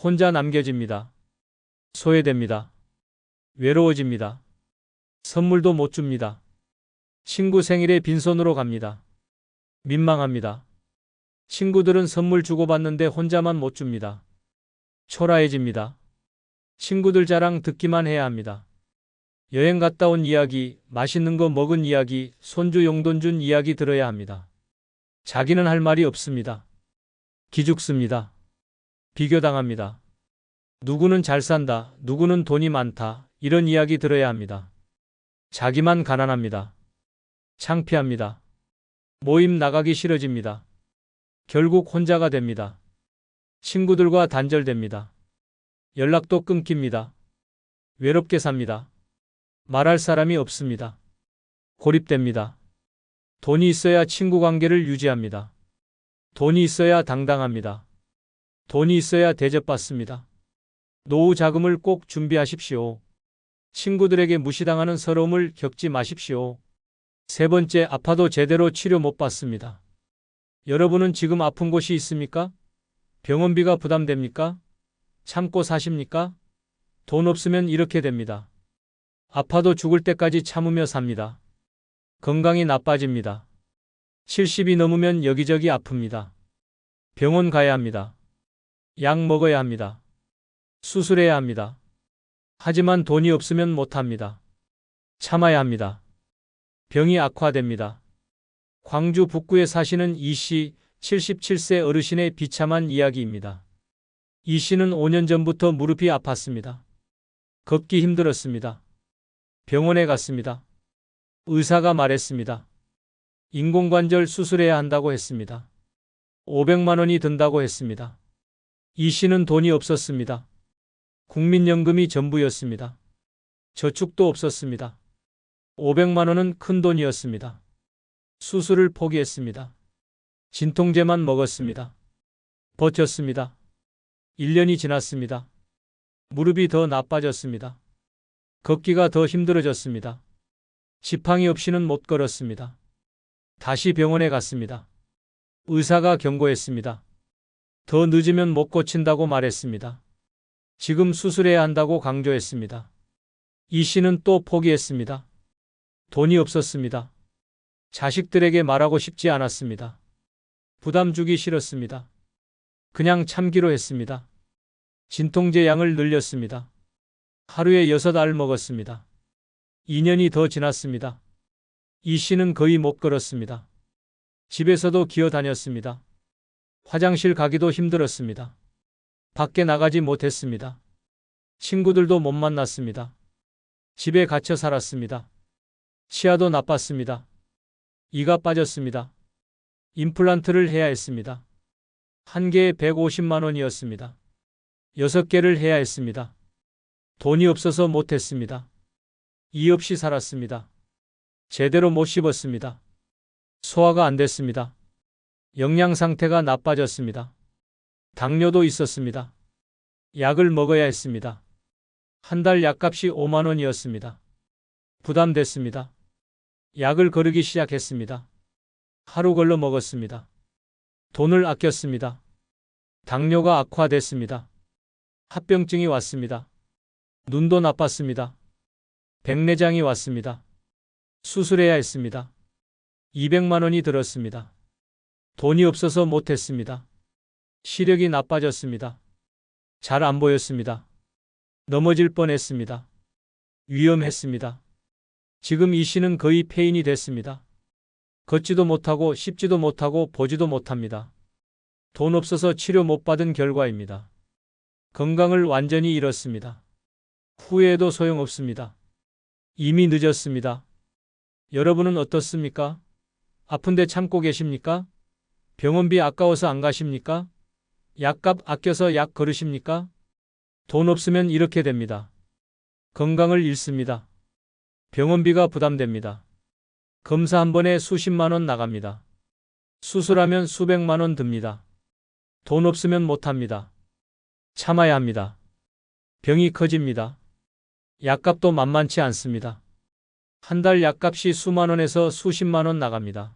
혼자 남겨집니다. 소외됩니다. 외로워집니다. 선물도 못 줍니다. 친구 생일에 빈손으로 갑니다. 민망합니다. 친구들은 선물 주고받는데 혼자만 못 줍니다. 초라해집니다. 친구들 자랑 듣기만 해야 합니다. 여행 갔다 온 이야기, 맛있는 거 먹은 이야기, 손주 용돈 준 이야기 들어야 합니다. 자기는 할 말이 없습니다. 기죽습니다. 비교당합니다. 누구는 잘 산다, 누구는 돈이 많다, 이런 이야기 들어야 합니다. 자기만 가난합니다. 창피합니다. 모임 나가기 싫어집니다. 결국 혼자가 됩니다. 친구들과 단절됩니다. 연락도 끊깁니다. 외롭게 삽니다. 말할 사람이 없습니다. 고립됩니다. 돈이 있어야 친구 관계를 유지합니다. 돈이 있어야 당당합니다. 돈이 있어야 대접받습니다. 노후 자금을 꼭 준비하십시오. 친구들에게 무시당하는 서러움을 겪지 마십시오. 세 번째, 아파도 제대로 치료 못 받습니다. 여러분은 지금 아픈 곳이 있습니까? 병원비가 부담됩니까? 참고 사십니까? 돈 없으면 이렇게 됩니다. 아파도 죽을 때까지 참으며 삽니다. 건강이 나빠집니다. 70이 넘으면 여기저기 아픕니다. 병원 가야 합니다. 약 먹어야 합니다. 수술해야 합니다. 하지만 돈이 없으면 못합니다. 참아야 합니다. 병이 악화됩니다. 광주 북구에 사시는 이 씨, 77세 어르신의 비참한 이야기입니다. 이 씨는 5년 전부터 무릎이 아팠습니다. 걷기 힘들었습니다. 병원에 갔습니다. 의사가 말했습니다. 인공관절 수술해야 한다고 했습니다. 500만 원이 든다고 했습니다. 이 씨는 돈이 없었습니다. 국민연금이 전부였습니다. 저축도 없었습니다. 500만 원은 큰 돈이었습니다. 수술을 포기했습니다. 진통제만 먹었습니다. 버텼습니다. 1년이 지났습니다. 무릎이 더 나빠졌습니다. 걷기가 더 힘들어졌습니다. 지팡이 없이는 못 걸었습니다. 다시 병원에 갔습니다. 의사가 경고했습니다. 더 늦으면 못 고친다고 말했습니다. 지금 수술해야 한다고 강조했습니다. 이 씨는 또 포기했습니다. 돈이 없었습니다. 자식들에게 말하고 싶지 않았습니다. 부담 주기 싫었습니다. 그냥 참기로 했습니다. 진통제 양을 늘렸습니다. 하루에 6알 먹었습니다. 2년이 더 지났습니다. 이 씨는 거의 못 걸었습니다. 집에서도 기어 다녔습니다. 화장실 가기도 힘들었습니다. 밖에 나가지 못했습니다. 친구들도 못 만났습니다. 집에 갇혀 살았습니다. 치아도 나빴습니다. 이가 빠졌습니다. 임플란트를 해야 했습니다. 한 개에 150만 원이었습니다. 6개를 해야 했습니다. 돈이 없어서 못했습니다. 이 없이 살았습니다. 제대로 못 씹었습니다. 소화가 안 됐습니다. 영양 상태가 나빠졌습니다. 당뇨도 있었습니다. 약을 먹어야 했습니다. 한 달 약값이 5만 원이었습니다. 부담됐습니다. 약을 거르기 시작했습니다. 하루 걸러 먹었습니다. 돈을 아꼈습니다. 당뇨가 악화됐습니다. 합병증이 왔습니다. 눈도 나빴습니다. 백내장이 왔습니다. 수술해야 했습니다. 200만 원이 들었습니다. 돈이 없어서 못했습니다. 시력이 나빠졌습니다. 잘 안 보였습니다. 넘어질 뻔했습니다. 위험했습니다. 지금 이 씨는 거의 폐인이 됐습니다. 걷지도 못하고 씹지도 못하고 보지도 못합니다. 돈 없어서 치료 못 받은 결과입니다. 건강을 완전히 잃었습니다. 후회해도 소용없습니다. 이미 늦었습니다. 여러분은 어떻습니까? 아픈데 참고 계십니까? 병원비 아까워서 안 가십니까? 약값 아껴서 약 거르십니까? 돈 없으면 이렇게 됩니다. 건강을 잃습니다. 병원비가 부담됩니다. 검사 한 번에 수십만 원 나갑니다. 수술하면 수백만 원 듭니다. 돈 없으면 못합니다. 참아야 합니다. 병이 커집니다. 약값도 만만치 않습니다. 한 달 약값이 수만 원에서 수십만 원 나갑니다.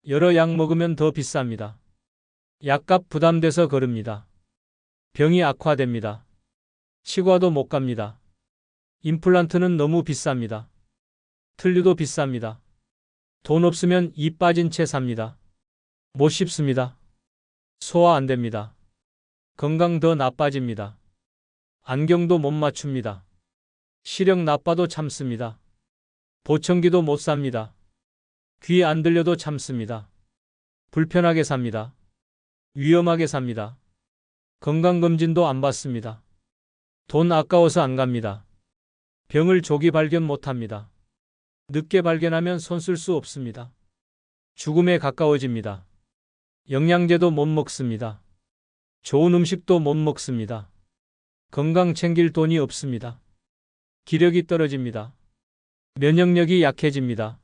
여러 약 먹으면 더 비쌉니다. 약값 부담돼서 거릅니다. 병이 악화됩니다. 치과도 못 갑니다. 임플란트는 너무 비쌉니다. 틀니도 비쌉니다. 돈 없으면 이 빠진 채 삽니다. 못 씹습니다. 소화 안 됩니다. 건강 더 나빠집니다. 안경도 못 맞춥니다. 시력 나빠도 참습니다. 보청기도 못 삽니다. 귀 안 들려도 참습니다. 불편하게 삽니다. 위험하게 삽니다. 건강검진도 안 받습니다. 돈 아까워서 안 갑니다. 병을 조기 발견 못합니다. 늦게 발견하면 손 쓸 수 없습니다. 죽음에 가까워집니다. 영양제도 못 먹습니다. 좋은 음식도 못 먹습니다. 건강 챙길 돈이 없습니다. 기력이 떨어집니다. 면역력이 약해집니다.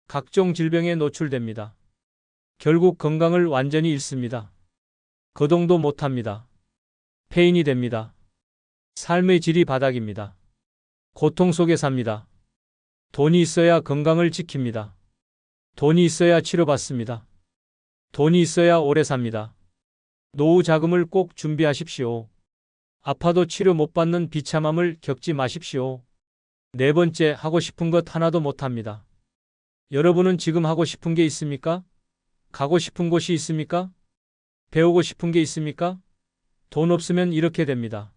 각종 질병에 노출됩니다. 결국 건강을 완전히 잃습니다. 거동도 못합니다. 폐인이 됩니다. 삶의 질이 바닥입니다. 고통 속에 삽니다. 돈이 있어야 건강을 지킵니다. 돈이 있어야 치료받습니다. 돈이 있어야 오래 삽니다. 노후 자금을 꼭 준비하십시오. 아파도 치료 못 받는 비참함을 겪지 마십시오. 네 번째, 하고 싶은 것 하나도 못합니다. 여러분은 지금 하고 싶은 게 있습니까? 가고 싶은 곳이 있습니까? 배우고 싶은 게 있습니까? 돈 없으면 이렇게 됩니다.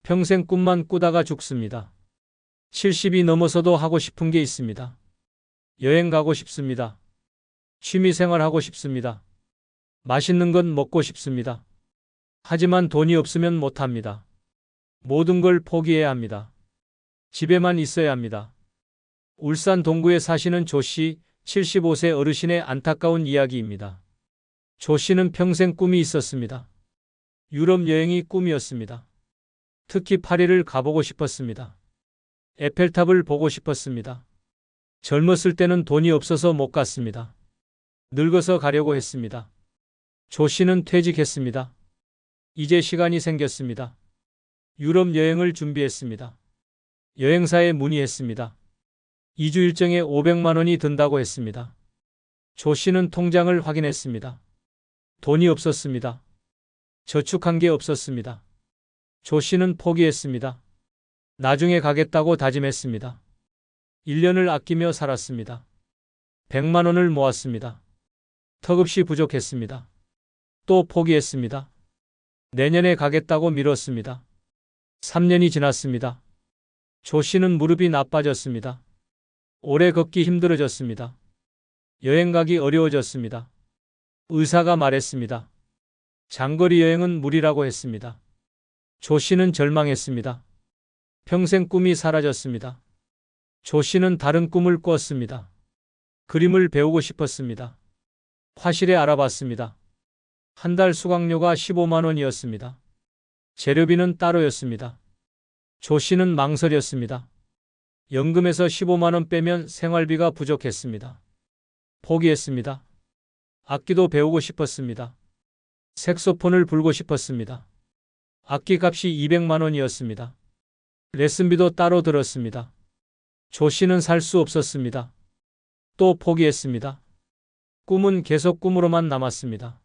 평생 꿈만 꾸다가 죽습니다. 70이 넘어서도 하고 싶은 게 있습니다. 여행 가고 싶습니다. 취미생활 하고 싶습니다. 맛있는 건 먹고 싶습니다. 하지만 돈이 없으면 못합니다. 모든 걸 포기해야 합니다. 집에만 있어야 합니다. 울산 동구에 사시는 조 씨, 75세 어르신의 안타까운 이야기입니다. 조 씨는 평생 꿈이 있었습니다. 유럽 여행이 꿈이었습니다. 특히 파리를 가보고 싶었습니다. 에펠탑을 보고 싶었습니다. 젊었을 때는 돈이 없어서 못 갔습니다. 늙어서 가려고 했습니다. 조 씨는 퇴직했습니다. 이제 시간이 생겼습니다. 유럽 여행을 준비했습니다. 여행사에 문의했습니다. 2주 일정에 500만 원이 든다고 했습니다. 조 씨는 통장을 확인했습니다. 돈이 없었습니다. 저축한 게 없었습니다. 조 씨는 포기했습니다. 나중에 가겠다고 다짐했습니다. 1년을 아끼며 살았습니다. 100만 원을 모았습니다. 턱없이 부족했습니다. 또 포기했습니다. 내년에 가겠다고 미뤘습니다. 3년이 지났습니다. 조 씨는 무릎이 나빠졌습니다. 오래 걷기 힘들어졌습니다. 여행 가기 어려워졌습니다. 의사가 말했습니다. 장거리 여행은 무리라고 했습니다. 조 씨는 절망했습니다. 평생 꿈이 사라졌습니다. 조 씨는 다른 꿈을 꿨습니다. 그림을 배우고 싶었습니다. 화실에 알아봤습니다. 한 달 수강료가 15만 원이었습니다. 재료비는 따로였습니다. 조 씨는 망설였습니다. 연금에서 15만 원 빼면 생활비가 부족했습니다. 포기했습니다. 악기도 배우고 싶었습니다. 색소폰을 불고 싶었습니다. 악기 값이 200만 원이었습니다. 레슨비도 따로 들었습니다. 조 씨는 살 수 없었습니다. 또 포기했습니다. 꿈은 계속 꿈으로만 남았습니다.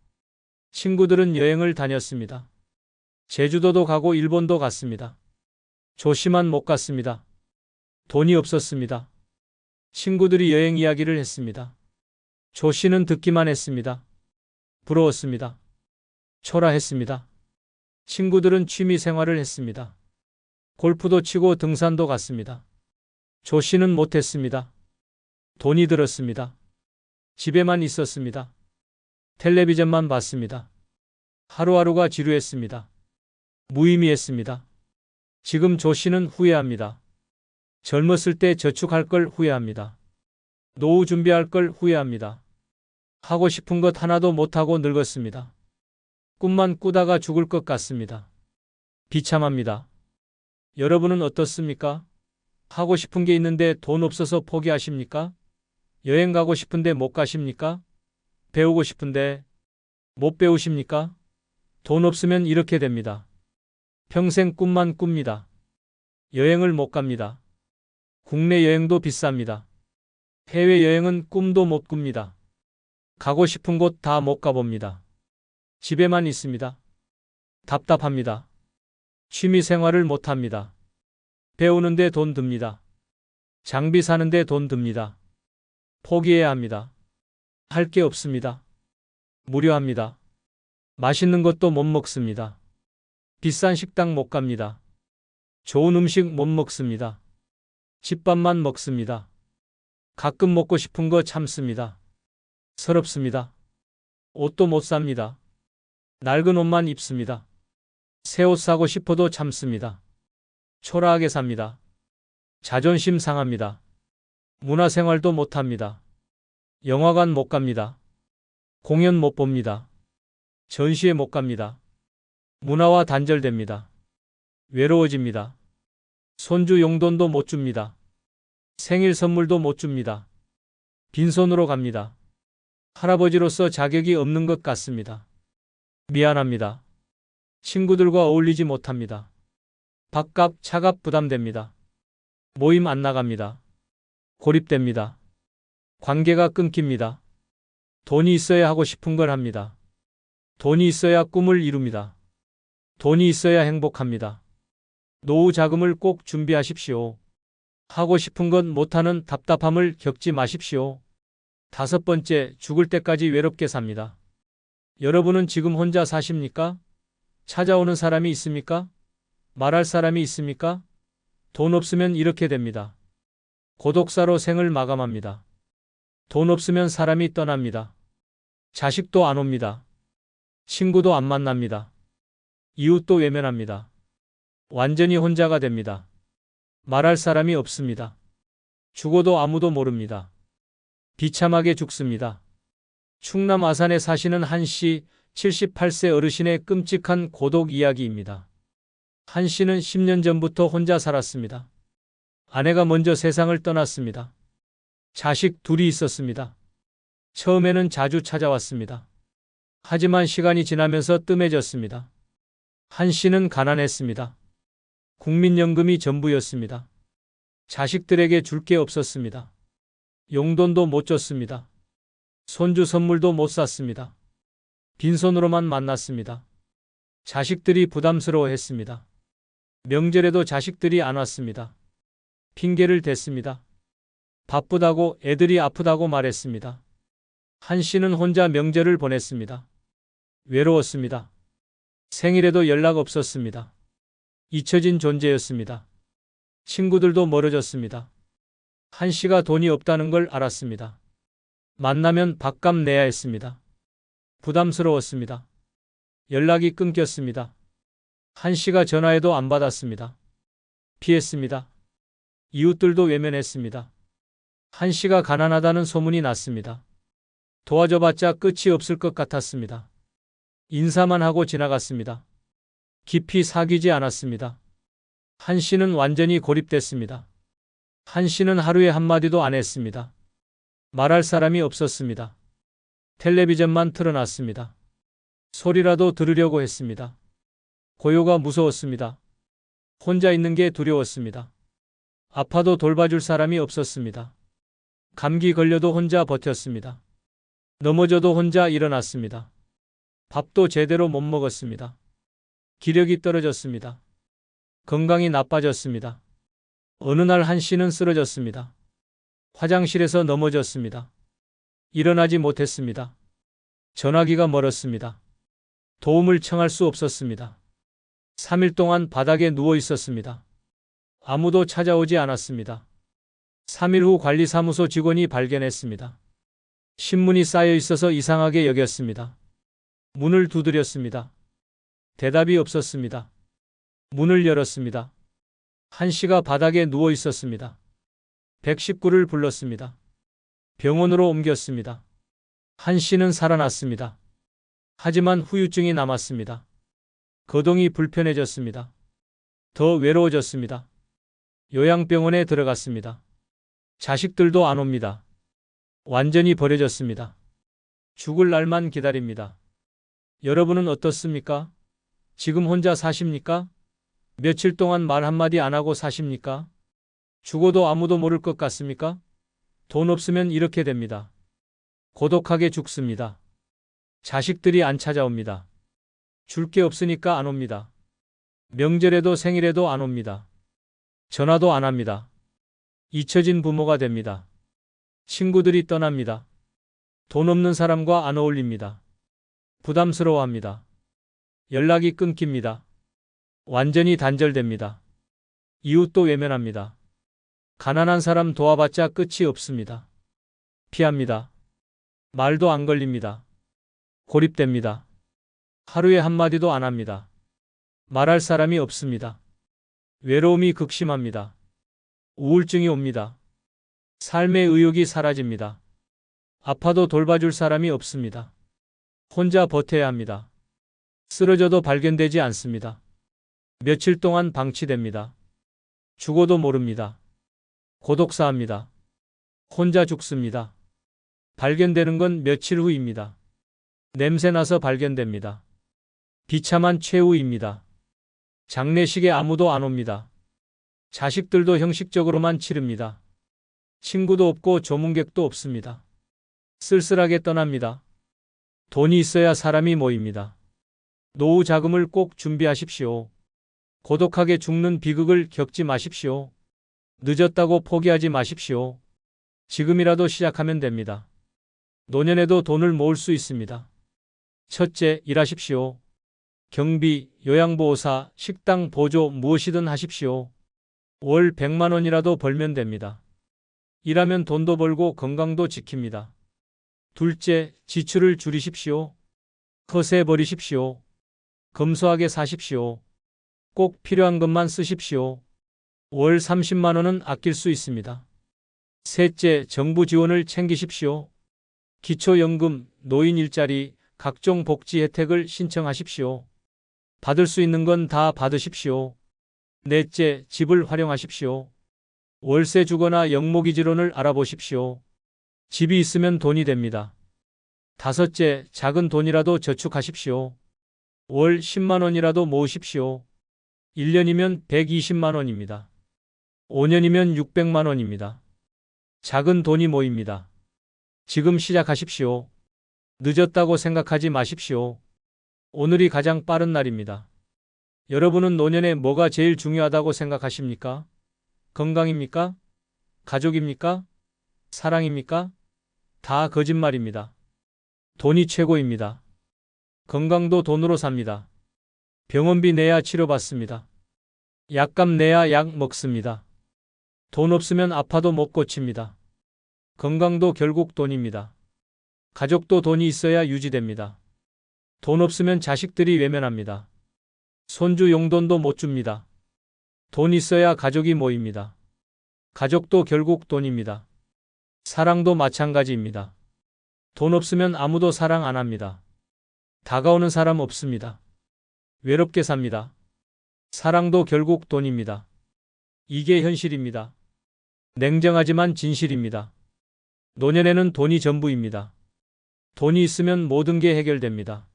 친구들은 여행을 다녔습니다. 제주도도 가고 일본도 갔습니다. 조 씨만 못 갔습니다. 돈이 없었습니다. 친구들이 여행 이야기를 했습니다. 조 씨는 듣기만 했습니다. 부러웠습니다. 초라했습니다. 친구들은 취미 생활을 했습니다. 골프도 치고 등산도 갔습니다. 조 씨는 못했습니다. 돈이 들었습니다. 집에만 있었습니다. 텔레비전만 봤습니다. 하루하루가 지루했습니다. 무의미했습니다. 지금 조 씨는 후회합니다. 젊었을 때 저축할 걸 후회합니다. 노후 준비할 걸 후회합니다. 하고 싶은 것 하나도 못하고 늙었습니다. 꿈만 꾸다가 죽을 것 같습니다. 비참합니다. 여러분은 어떻습니까? 하고 싶은 게 있는데 돈 없어서 포기하십니까? 여행 가고 싶은데 못 가십니까? 배우고 싶은데 못 배우십니까? 돈 없으면 이렇게 됩니다. 평생 꿈만 꿉니다. 여행을 못 갑니다. 국내 여행도 비쌉니다. 해외여행은 꿈도 못 꿉니다. 가고 싶은 곳 다 못 가봅니다. 집에만 있습니다. 답답합니다. 취미 생활을 못 합니다. 배우는데 돈 듭니다. 장비 사는데 돈 듭니다. 포기해야 합니다. 할 게 없습니다. 무료합니다. 맛있는 것도 못 먹습니다. 비싼 식당 못 갑니다. 좋은 음식 못 먹습니다. 집밥만 먹습니다. 가끔 먹고 싶은 거 참습니다. 서럽습니다. 옷도 못 삽니다. 낡은 옷만 입습니다. 새 옷 사고 싶어도 참습니다. 초라하게 삽니다. 자존심 상합니다. 문화생활도 못합니다. 영화관 못 갑니다. 공연 못 봅니다. 전시회 못 갑니다. 문화와 단절됩니다. 외로워집니다. 손주 용돈도 못 줍니다. 생일 선물도 못 줍니다. 빈손으로 갑니다. 할아버지로서 자격이 없는 것 같습니다. 미안합니다. 친구들과 어울리지 못합니다. 밥값, 차값 부담됩니다. 모임 안 나갑니다. 고립됩니다. 관계가 끊깁니다. 돈이 있어야 하고 싶은 걸 합니다. 돈이 있어야 꿈을 이룹니다. 돈이 있어야 행복합니다. 노후 자금을 꼭 준비하십시오. 하고 싶은 건 못하는 답답함을 겪지 마십시오. 5번째, 죽을 때까지 외롭게 삽니다. 여러분은 지금 혼자 사십니까? 찾아오는 사람이 있습니까? 말할 사람이 있습니까? 돈 없으면 이렇게 됩니다. 고독사로 생을 마감합니다. 돈 없으면 사람이 떠납니다. 자식도 안 옵니다. 친구도 안 만납니다. 이웃도 외면합니다. 완전히 혼자가 됩니다. 말할 사람이 없습니다. 죽어도 아무도 모릅니다. 비참하게 죽습니다. 충남 아산에 사시는 한 씨, 78세 어르신의 끔찍한 고독 이야기입니다. 한 씨는 10년 전부터 혼자 살았습니다. 아내가 먼저 세상을 떠났습니다. 자식 둘이 있었습니다. 처음에는 자주 찾아왔습니다. 하지만 시간이 지나면서 뜸해졌습니다. 한 씨는 가난했습니다. 국민연금이 전부였습니다. 자식들에게 줄 게 없었습니다. 용돈도 못 줬습니다. 손주 선물도 못 샀습니다. 빈손으로만 만났습니다. 자식들이 부담스러워했습니다. 명절에도 자식들이 안 왔습니다. 핑계를 댔습니다. 바쁘다고, 애들이 아프다고 말했습니다. 한 씨는 혼자 명절을 보냈습니다. 외로웠습니다. 생일에도 연락 없었습니다. 잊혀진 존재였습니다. 친구들도 멀어졌습니다. 한 씨가 돈이 없다는 걸 알았습니다. 만나면 밥값 내야 했습니다. 부담스러웠습니다. 연락이 끊겼습니다. 한 씨가 전화해도 안 받았습니다. 피했습니다. 이웃들도 외면했습니다. 한 씨가 가난하다는 소문이 났습니다. 도와줘봤자 끝이 없을 것 같았습니다. 인사만 하고 지나갔습니다. 깊이 사귀지 않았습니다. 한 씨는 완전히 고립됐습니다. 한 씨는 하루에 한마디도 안 했습니다. 말할 사람이 없었습니다. 텔레비전만 틀어놨습니다. 소리라도 들으려고 했습니다. 고요가 무서웠습니다. 혼자 있는 게 두려웠습니다. 아파도 돌봐줄 사람이 없었습니다. 감기 걸려도 혼자 버텼습니다. 넘어져도 혼자 일어났습니다. 밥도 제대로 못 먹었습니다. 기력이 떨어졌습니다. 건강이 나빠졌습니다. 어느 날 한 씨는 쓰러졌습니다. 화장실에서 넘어졌습니다. 일어나지 못했습니다. 전화기가 멀었습니다. 도움을 청할 수 없었습니다. 3일 동안 바닥에 누워 있었습니다. 아무도 찾아오지 않았습니다. 3일 후 관리사무소 직원이 발견했습니다. 신문이 쌓여 있어서 이상하게 여겼습니다. 문을 두드렸습니다. 대답이 없었습니다. 문을 열었습니다. 한 씨가 바닥에 누워 있었습니다. 119를 불렀습니다. 병원으로 옮겼습니다. 한 씨는 살아났습니다. 하지만 후유증이 남았습니다. 거동이 불편해졌습니다. 더 외로워졌습니다. 요양병원에 들어갔습니다. 자식들도 안 옵니다. 완전히 버려졌습니다. 죽을 날만 기다립니다. 여러분은 어떻습니까? 지금 혼자 사십니까? 며칠 동안 말 한마디 안 하고 사십니까? 죽어도 아무도 모를 것 같습니까? 돈 없으면 이렇게 됩니다. 고독하게 죽습니다. 자식들이 안 찾아옵니다. 줄 게 없으니까 안 옵니다. 명절에도 생일에도 안 옵니다. 전화도 안 합니다. 잊혀진 부모가 됩니다. 친구들이 떠납니다. 돈 없는 사람과 안 어울립니다. 부담스러워합니다. 연락이 끊깁니다. 완전히 단절됩니다. 이웃도 외면합니다. 가난한 사람 도와봤자 끝이 없습니다. 피합니다. 말도 안 걸립니다. 고립됩니다. 하루에 한마디도 안 합니다. 말할 사람이 없습니다. 외로움이 극심합니다. 우울증이 옵니다. 삶의 의욕이 사라집니다. 아파도 돌봐줄 사람이 없습니다. 혼자 버텨야 합니다. 쓰러져도 발견되지 않습니다. 며칠 동안 방치됩니다. 죽어도 모릅니다. 고독사합니다. 혼자 죽습니다. 발견되는 건 며칠 후입니다. 냄새나서 발견됩니다. 비참한 최후입니다. 장례식에 아무도 안 옵니다. 자식들도 형식적으로만 치릅니다. 친구도 없고 조문객도 없습니다. 쓸쓸하게 떠납니다. 돈이 있어야 사람이 모입니다. 노후 자금을 꼭 준비하십시오. 고독하게 죽는 비극을 겪지 마십시오. 늦었다고 포기하지 마십시오. 지금이라도 시작하면 됩니다. 노년에도 돈을 모을 수 있습니다. 첫째, 일하십시오. 경비, 요양보호사, 식당 보조 무엇이든 하십시오. 월 100만 원이라도 벌면 됩니다. 일하면 돈도 벌고 건강도 지킵니다. 둘째, 지출을 줄이십시오. 허세 버리십시오. 검소하게 사십시오. 꼭 필요한 것만 쓰십시오. 월 30만 원은 아낄 수 있습니다. 셋째, 정부 지원을 챙기십시오. 기초연금, 노인 일자리, 각종 복지 혜택을 신청하십시오. 받을 수 있는 건 다 받으십시오. 넷째, 집을 활용하십시오. 월세 주거나 영목이지론을 알아보십시오. 집이 있으면 돈이 됩니다. 다섯째, 작은 돈이라도 저축하십시오. 월 10만 원이라도 모으십시오. 1년이면 120만 원입니다. 5년이면 600만 원입니다. 작은 돈이 모입니다. 지금 시작하십시오. 늦었다고 생각하지 마십시오. 오늘이 가장 빠른 날입니다. 여러분은 노년에 뭐가 제일 중요하다고 생각하십니까? 건강입니까? 가족입니까? 사랑입니까? 다 거짓말입니다. 돈이 최고입니다. 건강도 돈으로 삽니다. 병원비 내야 치료받습니다. 약값 내야 약 먹습니다. 돈 없으면 아파도 못 고칩니다. 건강도 결국 돈입니다. 가족도 돈이 있어야 유지됩니다. 돈 없으면 자식들이 외면합니다. 손주 용돈도 못 줍니다. 돈 있어야 가족이 모입니다. 가족도 결국 돈입니다. 사랑도 마찬가지입니다. 돈 없으면 아무도 사랑 안 합니다. 다가오는 사람 없습니다. 외롭게 삽니다. 사랑도 결국 돈입니다. 이게 현실입니다. 냉정하지만 진실입니다. 노년에는 돈이 전부입니다. 돈이 있으면 모든 게 해결됩니다.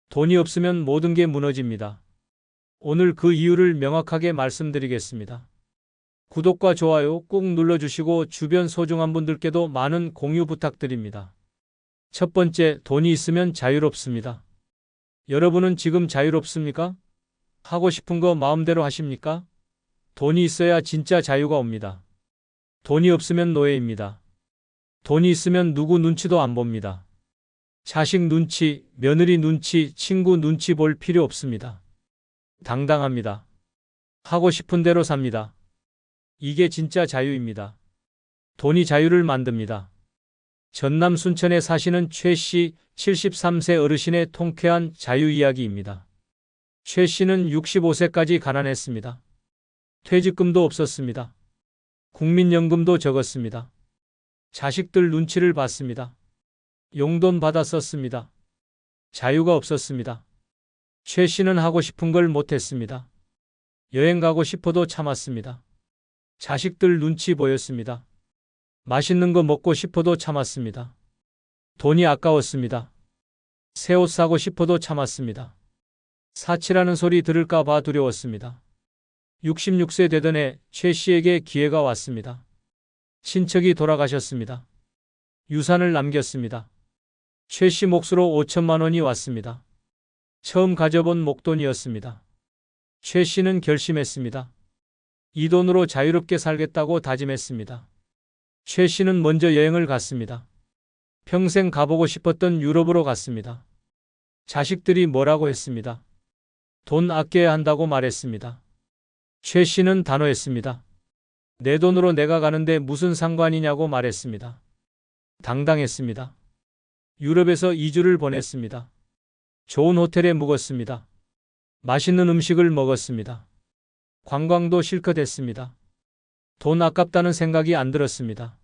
돈이 없으면 모든 게 무너집니다. 오늘 그 이유를 명확하게 말씀드리겠습니다. 구독과 좋아요 꾹 눌러주시고 주변 소중한 분들께도 많은 공유 부탁드립니다. 첫 번째, 돈이 있으면 자유롭습니다. 여러분은 지금 자유롭습니까? 하고 싶은 거 마음대로 하십니까? 돈이 있어야 진짜 자유가 옵니다. 돈이 없으면 노예입니다. 돈이 있으면 누구 눈치도 안 봅니다. 자식 눈치, 며느리 눈치, 친구 눈치 볼 필요 없습니다. 당당합니다. 하고 싶은 대로 삽니다. 이게 진짜 자유입니다. 돈이 자유를 만듭니다. 전남 순천에 사시는 최 씨 73세 어르신의 통쾌한 자유 이야기입니다. 최 씨는 65세까지 가난했습니다. 퇴직금도 없었습니다. 국민연금도 적었습니다. 자식들 눈치를 봤습니다. 용돈 받아 썼습니다. 자유가 없었습니다. 최 씨는 하고 싶은 걸 못했습니다. 여행 가고 싶어도 참았습니다. 자식들 눈치 보였습니다. 맛있는 거 먹고 싶어도 참았습니다. 돈이 아까웠습니다. 새 옷 사고 싶어도 참았습니다. 사치라는 소리 들을까 봐 두려웠습니다. 66세 되던 해 최 씨에게 기회가 왔습니다. 친척이 돌아가셨습니다. 유산을 남겼습니다. 최 씨 몫으로 5천만 원이 왔습니다. 처음 가져본 목돈이었습니다. 최 씨는 결심했습니다. 이 돈으로 자유롭게 살겠다고 다짐했습니다. 최 씨는 먼저 여행을 갔습니다. 평생 가보고 싶었던 유럽으로 갔습니다. 자식들이 뭐라고 했습니다. 돈 아껴야 한다고 말했습니다. 최 씨는 단호했습니다. 내 돈으로 내가 가는데 무슨 상관이냐고 말했습니다. 당당했습니다. 유럽에서 2주를 보냈습니다. 좋은 호텔에 묵었습니다. 맛있는 음식을 먹었습니다. 관광도 실컷 했습니다. 돈 아깝다는 생각이 안 들었습니다.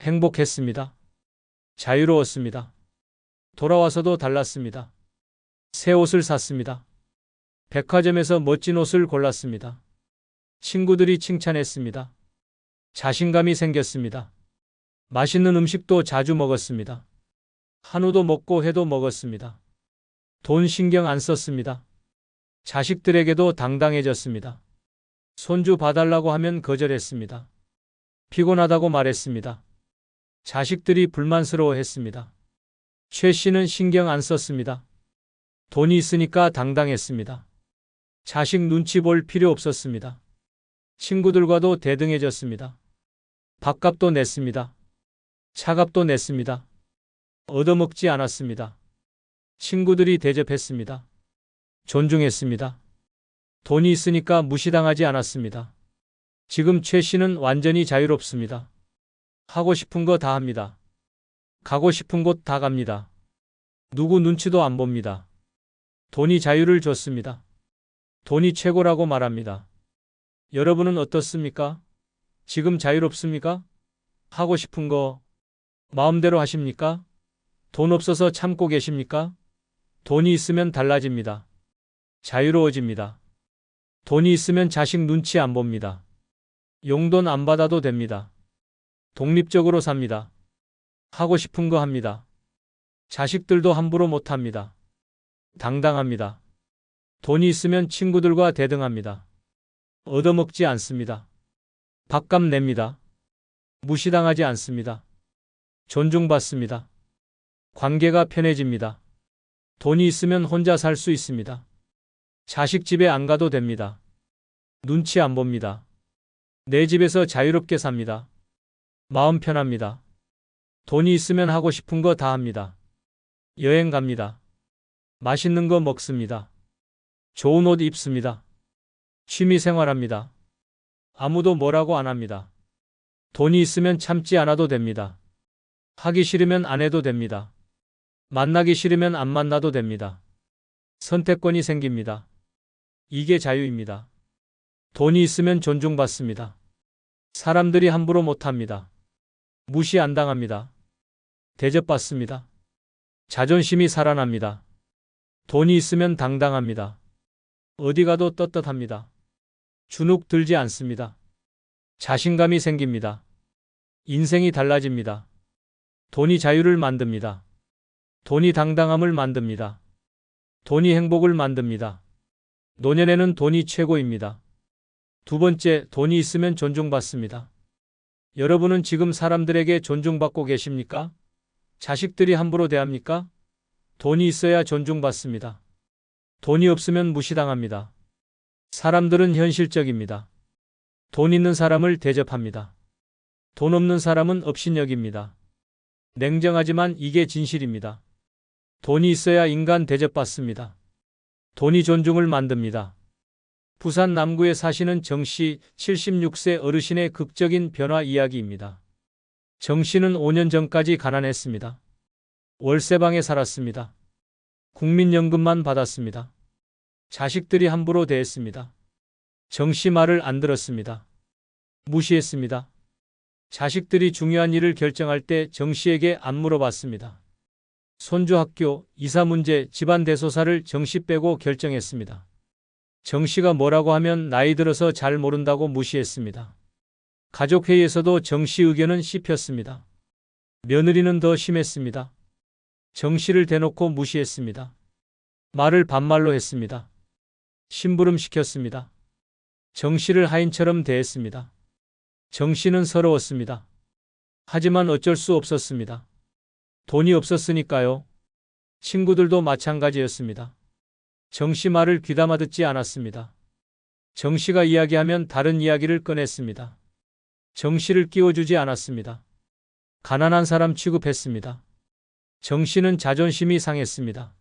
행복했습니다. 자유로웠습니다. 돌아와서도 달랐습니다. 새 옷을 샀습니다. 백화점에서 멋진 옷을 골랐습니다. 친구들이 칭찬했습니다. 자신감이 생겼습니다. 맛있는 음식도 자주 먹었습니다. 한우도 먹고 회도 먹었습니다. 돈 신경 안 썼습니다. 자식들에게도 당당해졌습니다. 손주 봐달라고 하면 거절했습니다. 피곤하다고 말했습니다. 자식들이 불만스러워했습니다. 최 씨는 신경 안 썼습니다. 돈이 있으니까 당당했습니다. 자식 눈치 볼 필요 없었습니다. 친구들과도 대등해졌습니다. 밥값도 냈습니다. 차값도 냈습니다. 얻어먹지 않았습니다. 친구들이 대접했습니다. 존중했습니다. 돈이 있으니까 무시당하지 않았습니다. 지금 최 씨는 완전히 자유롭습니다. 하고 싶은 거 다 합니다. 가고 싶은 곳 다 갑니다. 누구 눈치도 안 봅니다. 돈이 자유를 줬습니다. 돈이 최고라고 말합니다. 여러분은 어떻습니까? 지금 자유롭습니까? 하고 싶은 거 마음대로 하십니까? 돈 없어서 참고 계십니까? 돈이 있으면 달라집니다. 자유로워집니다. 돈이 있으면 자식 눈치 안 봅니다. 용돈 안 받아도 됩니다. 독립적으로 삽니다. 하고 싶은 거 합니다. 자식들도 함부로 못합니다. 당당합니다. 돈이 있으면 친구들과 대등합니다. 얻어먹지 않습니다. 밥값 냅니다. 무시당하지 않습니다. 존중받습니다. 관계가 편해집니다. 돈이 있으면 혼자 살 수 있습니다. 자식 집에 안 가도 됩니다. 눈치 안 봅니다. 내 집에서 자유롭게 삽니다. 마음 편합니다. 돈이 있으면 하고 싶은 거 다 합니다. 여행 갑니다. 맛있는 거 먹습니다. 좋은 옷 입습니다. 취미 생활합니다. 아무도 뭐라고 안 합니다. 돈이 있으면 참지 않아도 됩니다. 하기 싫으면 안 해도 됩니다. 만나기 싫으면 안 만나도 됩니다. 선택권이 생깁니다. 이게 자유입니다. 돈이 있으면 존중받습니다. 사람들이 함부로 못합니다. 무시 안 당합니다. 대접받습니다. 자존심이 살아납니다. 돈이 있으면 당당합니다. 어디 가도 떳떳합니다. 주눅 들지 않습니다. 자신감이 생깁니다. 인생이 달라집니다. 돈이 자유를 만듭니다. 돈이 당당함을 만듭니다. 돈이 행복을 만듭니다. 노년에는 돈이 최고입니다. 두 번째, 돈이 있으면 존중받습니다. 여러분은 지금 사람들에게 존중받고 계십니까? 자식들이 함부로 대합니까? 돈이 있어야 존중받습니다. 돈이 없으면 무시당합니다. 사람들은 현실적입니다. 돈 있는 사람을 대접합니다. 돈 없는 사람은 업신여깁니다. 냉정하지만 이게 진실입니다. 돈이 있어야 인간 대접받습니다. 돈이 존중을 만듭니다. 부산 남구에 사시는 정 씨 76세 어르신의 극적인 변화 이야기입니다. 정 씨는 5년 전까지 가난했습니다. 월세방에 살았습니다. 국민연금만 받았습니다. 자식들이 함부로 대했습니다. 정 씨 말을 안 들었습니다. 무시했습니다. 자식들이 중요한 일을 결정할 때 정 씨에게 안 물어봤습니다. 손주 학교, 이사 문제, 집안 대소사를 정 씨 빼고 결정했습니다. 정 씨가 뭐라고 하면 나이 들어서 잘 모른다고 무시했습니다. 가족회의에서도 정 씨 의견은 씹혔습니다. 며느리는 더 심했습니다. 정 씨를 대놓고 무시했습니다. 말을 반말로 했습니다. 심부름 시켰습니다. 정 씨를 하인처럼 대했습니다. 정 씨는 서러웠습니다. 하지만 어쩔 수 없었습니다. 돈이 없었으니까요. 친구들도 마찬가지였습니다. 정 씨 말을 귀담아 듣지 않았습니다. 정 씨가 이야기하면 다른 이야기를 꺼냈습니다. 정 씨를 끼워주지 않았습니다. 가난한 사람 취급했습니다. 정 씨는 자존심이 상했습니다.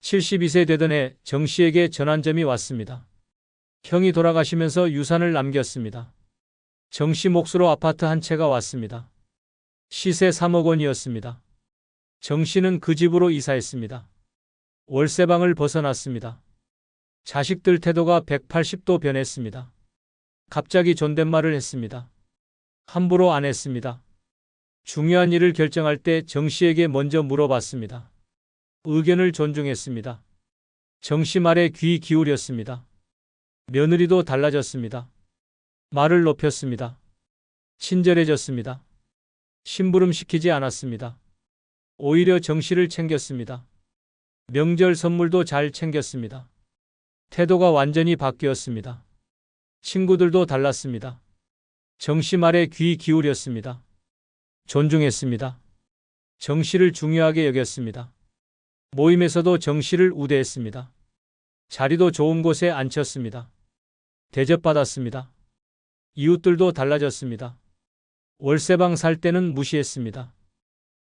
72세 되던 해 정 씨에게 전환점이 왔습니다. 형이 돌아가시면서 유산을 남겼습니다. 정 씨 몫으로 아파트 한 채가 왔습니다. 시세 3억 원이었습니다. 정 씨는 그 집으로 이사했습니다. 월세방을 벗어났습니다. 자식들 태도가 180도 변했습니다. 갑자기 존댓말을 했습니다. 함부로 안 했습니다. 중요한 일을 결정할 때 정 씨에게 먼저 물어봤습니다. 의견을 존중했습니다. 정 씨 말에 귀 기울였습니다. 며느리도 달라졌습니다. 말을 높였습니다. 친절해졌습니다. 심부름 시키지 않았습니다. 오히려 정 씨를 챙겼습니다. 명절 선물도 잘 챙겼습니다. 태도가 완전히 바뀌었습니다. 친구들도 달랐습니다. 정 씨 말에 귀 기울였습니다. 존중했습니다. 정 씨를 중요하게 여겼습니다. 모임에서도 정 씨를 우대했습니다. 자리도 좋은 곳에 앉혔습니다. 대접받았습니다. 이웃들도 달라졌습니다. 월세방 살 때는 무시했습니다.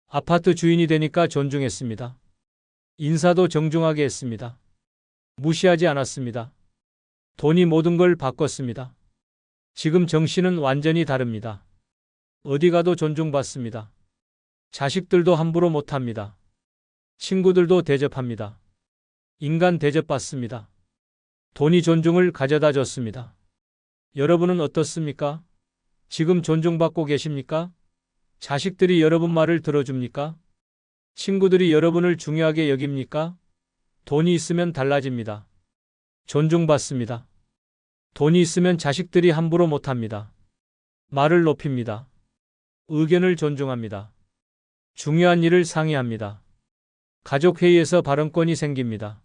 아파트 주인이 되니까 존중했습니다. 인사도 정중하게 했습니다. 무시하지 않았습니다. 돈이 모든 걸 바꿨습니다. 지금 정 씨는 완전히 다릅니다. 어디 가도 존중받습니다. 자식들도 함부로 못합니다. 친구들도 대접합니다. 인간 대접받습니다. 돈이 존중을 가져다 줬습니다. 여러분은 어떻습니까? 지금 존중받고 계십니까? 자식들이 여러분 말을 들어줍니까? 친구들이 여러분을 중요하게 여깁니까? 돈이 있으면 달라집니다. 존중받습니다. 돈이 있으면 자식들이 함부로 못합니다. 말을 높입니다. 의견을 존중합니다. 중요한 일을 상의합니다. 가족회의에서 발언권이 생깁니다.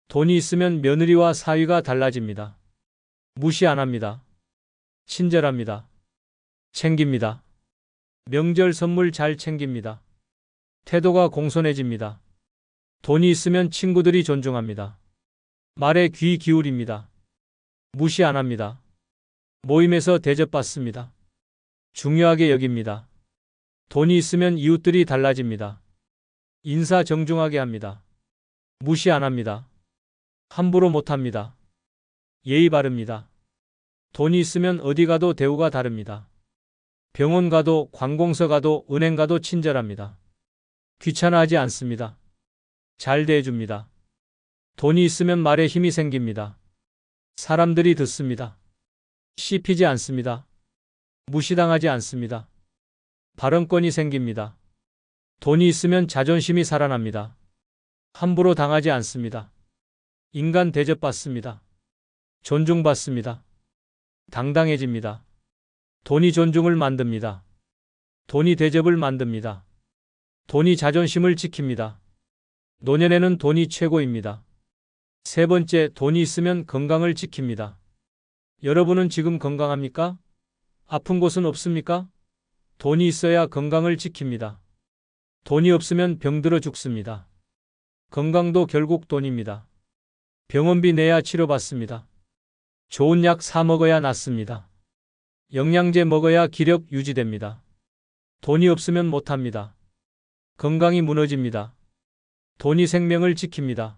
돈이 있으면 며느리와 사위가 달라집니다. 무시 안 합니다. 친절합니다. 챙깁니다. 명절 선물 잘 챙깁니다. 태도가 공손해집니다. 돈이 있으면 친구들이 존중합니다. 말에 귀 기울입니다. 무시 안 합니다. 모임에서 대접받습니다. 중요하게 여깁니다. 돈이 있으면 이웃들이 달라집니다. 인사 정중하게 합니다. 무시 안 합니다. 함부로 못 합니다. 예의 바릅니다. 돈이 있으면 어디 가도 대우가 다릅니다. 병원 가도 관공서 가도 은행 가도 친절합니다. 귀찮아하지 않습니다. 잘 대해줍니다. 돈이 있으면 말에 힘이 생깁니다. 사람들이 듣습니다. 씹히지 않습니다. 무시당하지 않습니다. 발언권이 생깁니다. 돈이 있으면 자존심이 살아납니다. 함부로 당하지 않습니다. 인간 대접받습니다. 존중받습니다. 당당해집니다. 돈이 존중을 만듭니다. 돈이 대접을 만듭니다. 돈이 자존심을 지킵니다. 노년에는 돈이 최고입니다. 세 번째, 돈이 있으면 건강을 지킵니다. 여러분은 지금 건강합니까? 아픈 곳은 없습니까? 돈이 있어야 건강을 지킵니다. 돈이 없으면 병들어 죽습니다. 건강도 결국 돈입니다. 병원비 내야 치료받습니다. 좋은 약 사 먹어야 낫습니다. 영양제 먹어야 기력 유지됩니다. 돈이 없으면 못합니다. 건강이 무너집니다. 돈이 생명을 지킵니다.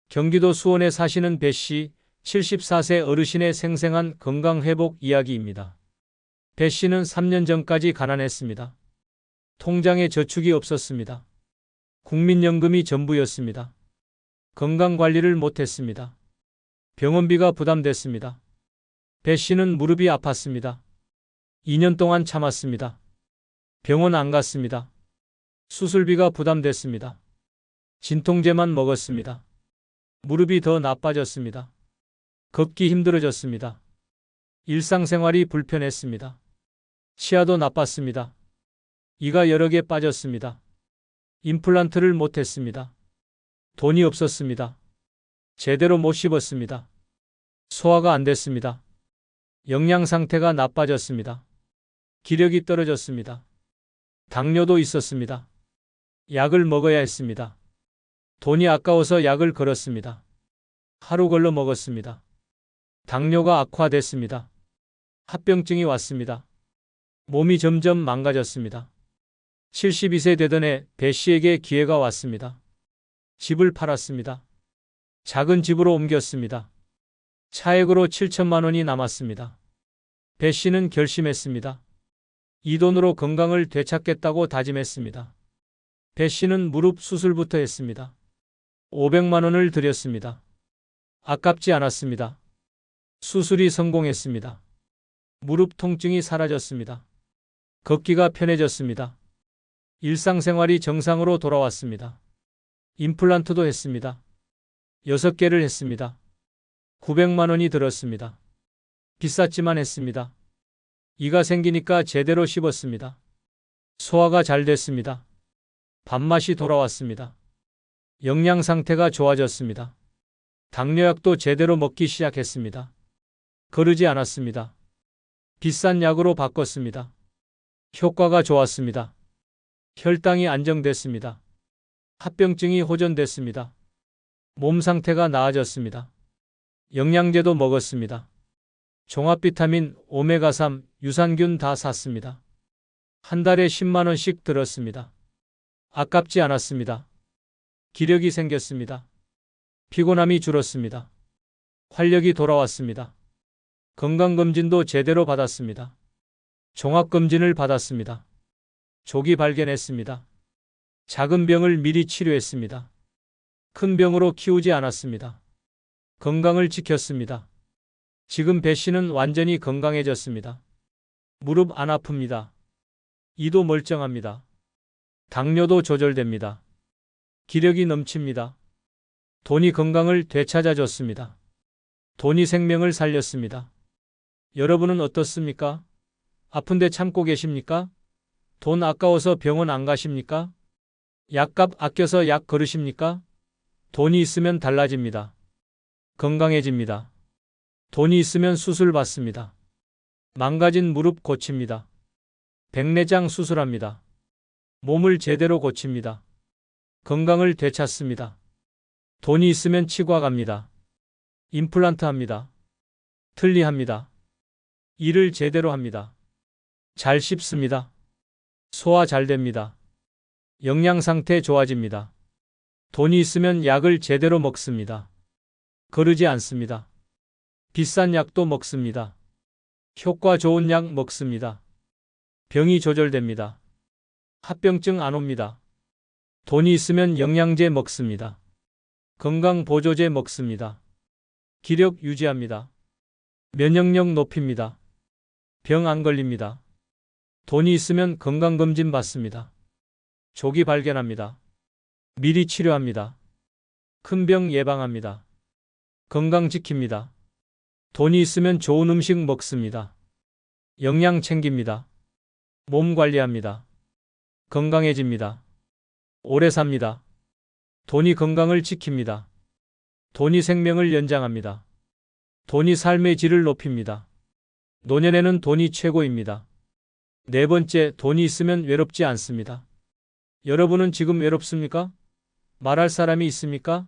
경기도 수원에 사시는 배 씨, 74세 어르신의 생생한 건강회복 이야기입니다. 배 씨는 3년 전까지 가난했습니다. 통장에 저축이 없었습니다. 국민연금이 전부였습니다. 건강관리를 못했습니다. 병원비가 부담됐습니다. 배 씨는 무릎이 아팠습니다. 2년 동안 참았습니다. 병원 안 갔습니다. 수술비가 부담됐습니다. 진통제만 먹었습니다. 무릎이 더 나빠졌습니다. 걷기 힘들어졌습니다. 일상생활이 불편했습니다. 치아도 나빴습니다. 이가 여러 개 빠졌습니다. 임플란트를 못했습니다. 돈이 없었습니다. 제대로 못 씹었습니다. 소화가 안 됐습니다. 영양 상태가 나빠졌습니다. 기력이 떨어졌습니다. 당뇨도 있었습니다. 약을 먹어야 했습니다. 돈이 아까워서 약을 걸었습니다. 하루 걸러 먹었습니다. 당뇨가 악화됐습니다. 합병증이 왔습니다. 몸이 점점 망가졌습니다. 72세 되던 해 배 씨에게 기회가 왔습니다. 집을 팔았습니다. 작은 집으로 옮겼습니다. 차액으로 7천만 원이 남았습니다. 배 씨는 결심했습니다. 이 돈으로 건강을 되찾겠다고 다짐했습니다. 배 씨는 무릎 수술부터 했습니다. 500만 원을 들였습니다. 아깝지 않았습니다. 수술이 성공했습니다. 무릎 통증이 사라졌습니다. 걷기가 편해졌습니다. 일상생활이 정상으로 돌아왔습니다. 임플란트도 했습니다. 6개를 했습니다. 900만 원이 들었습니다. 비쌌지만 했습니다. 이가 생기니까 제대로 씹었습니다. 소화가 잘 됐습니다. 밥맛이 돌아왔습니다. 영양 상태가 좋아졌습니다. 당뇨약도 제대로 먹기 시작했습니다. 거르지 않았습니다. 비싼 약으로 바꿨습니다. 효과가 좋았습니다. 혈당이 안정됐습니다. 합병증이 호전됐습니다. 몸 상태가 나아졌습니다. 영양제도 먹었습니다. 종합비타민, 오메가3, 유산균 다 샀습니다. 한 달에 10만 원씩 들었습니다. 아깝지 않았습니다. 기력이 생겼습니다. 피곤함이 줄었습니다. 활력이 돌아왔습니다. 건강검진도 제대로 받았습니다. 종합검진을 받았습니다. 조기 발견했습니다. 작은 병을 미리 치료했습니다. 큰 병으로 키우지 않았습니다. 건강을 지켰습니다. 지금 배 씨는 완전히 건강해졌습니다. 무릎 안 아픕니다. 이도 멀쩡합니다. 당뇨도 조절됩니다. 기력이 넘칩니다. 돈이 건강을 되찾아줬습니다. 돈이 생명을 살렸습니다. 여러분은 어떻습니까? 아픈데 참고 계십니까? 돈 아까워서 병원 안 가십니까? 약값 아껴서 약 걸으십니까? 돈이 있으면 달라집니다. 건강해집니다. 돈이 있으면 수술 받습니다. 망가진 무릎 고칩니다. 백내장 수술합니다. 몸을 제대로 고칩니다. 건강을 되찾습니다. 돈이 있으면 치과 갑니다. 임플란트 합니다. 틀니합니다. 일을 제대로 합니다. 잘 씹습니다. 소화 잘 됩니다. 영양 상태 좋아집니다. 돈이 있으면 약을 제대로 먹습니다. 거르지 않습니다. 비싼 약도 먹습니다. 효과 좋은 약 먹습니다. 병이 조절됩니다. 합병증 안 옵니다. 돈이 있으면 영양제 먹습니다. 건강보조제 먹습니다. 기력 유지합니다. 면역력 높입니다. 병 안 걸립니다. 돈이 있으면 건강검진 받습니다. 조기 발견합니다. 미리 치료합니다. 큰 병 예방합니다. 건강 지킵니다. 돈이 있으면 좋은 음식 먹습니다. 영양 챙깁니다. 몸 관리합니다. 건강해집니다. 오래 삽니다. 돈이 건강을 지킵니다. 돈이 생명을 연장합니다. 돈이 삶의 질을 높입니다. 노년에는 돈이 최고입니다. 네 번째, 돈이 있으면 외롭지 않습니다. 여러분은 지금 외롭습니까? 말할 사람이 있습니까?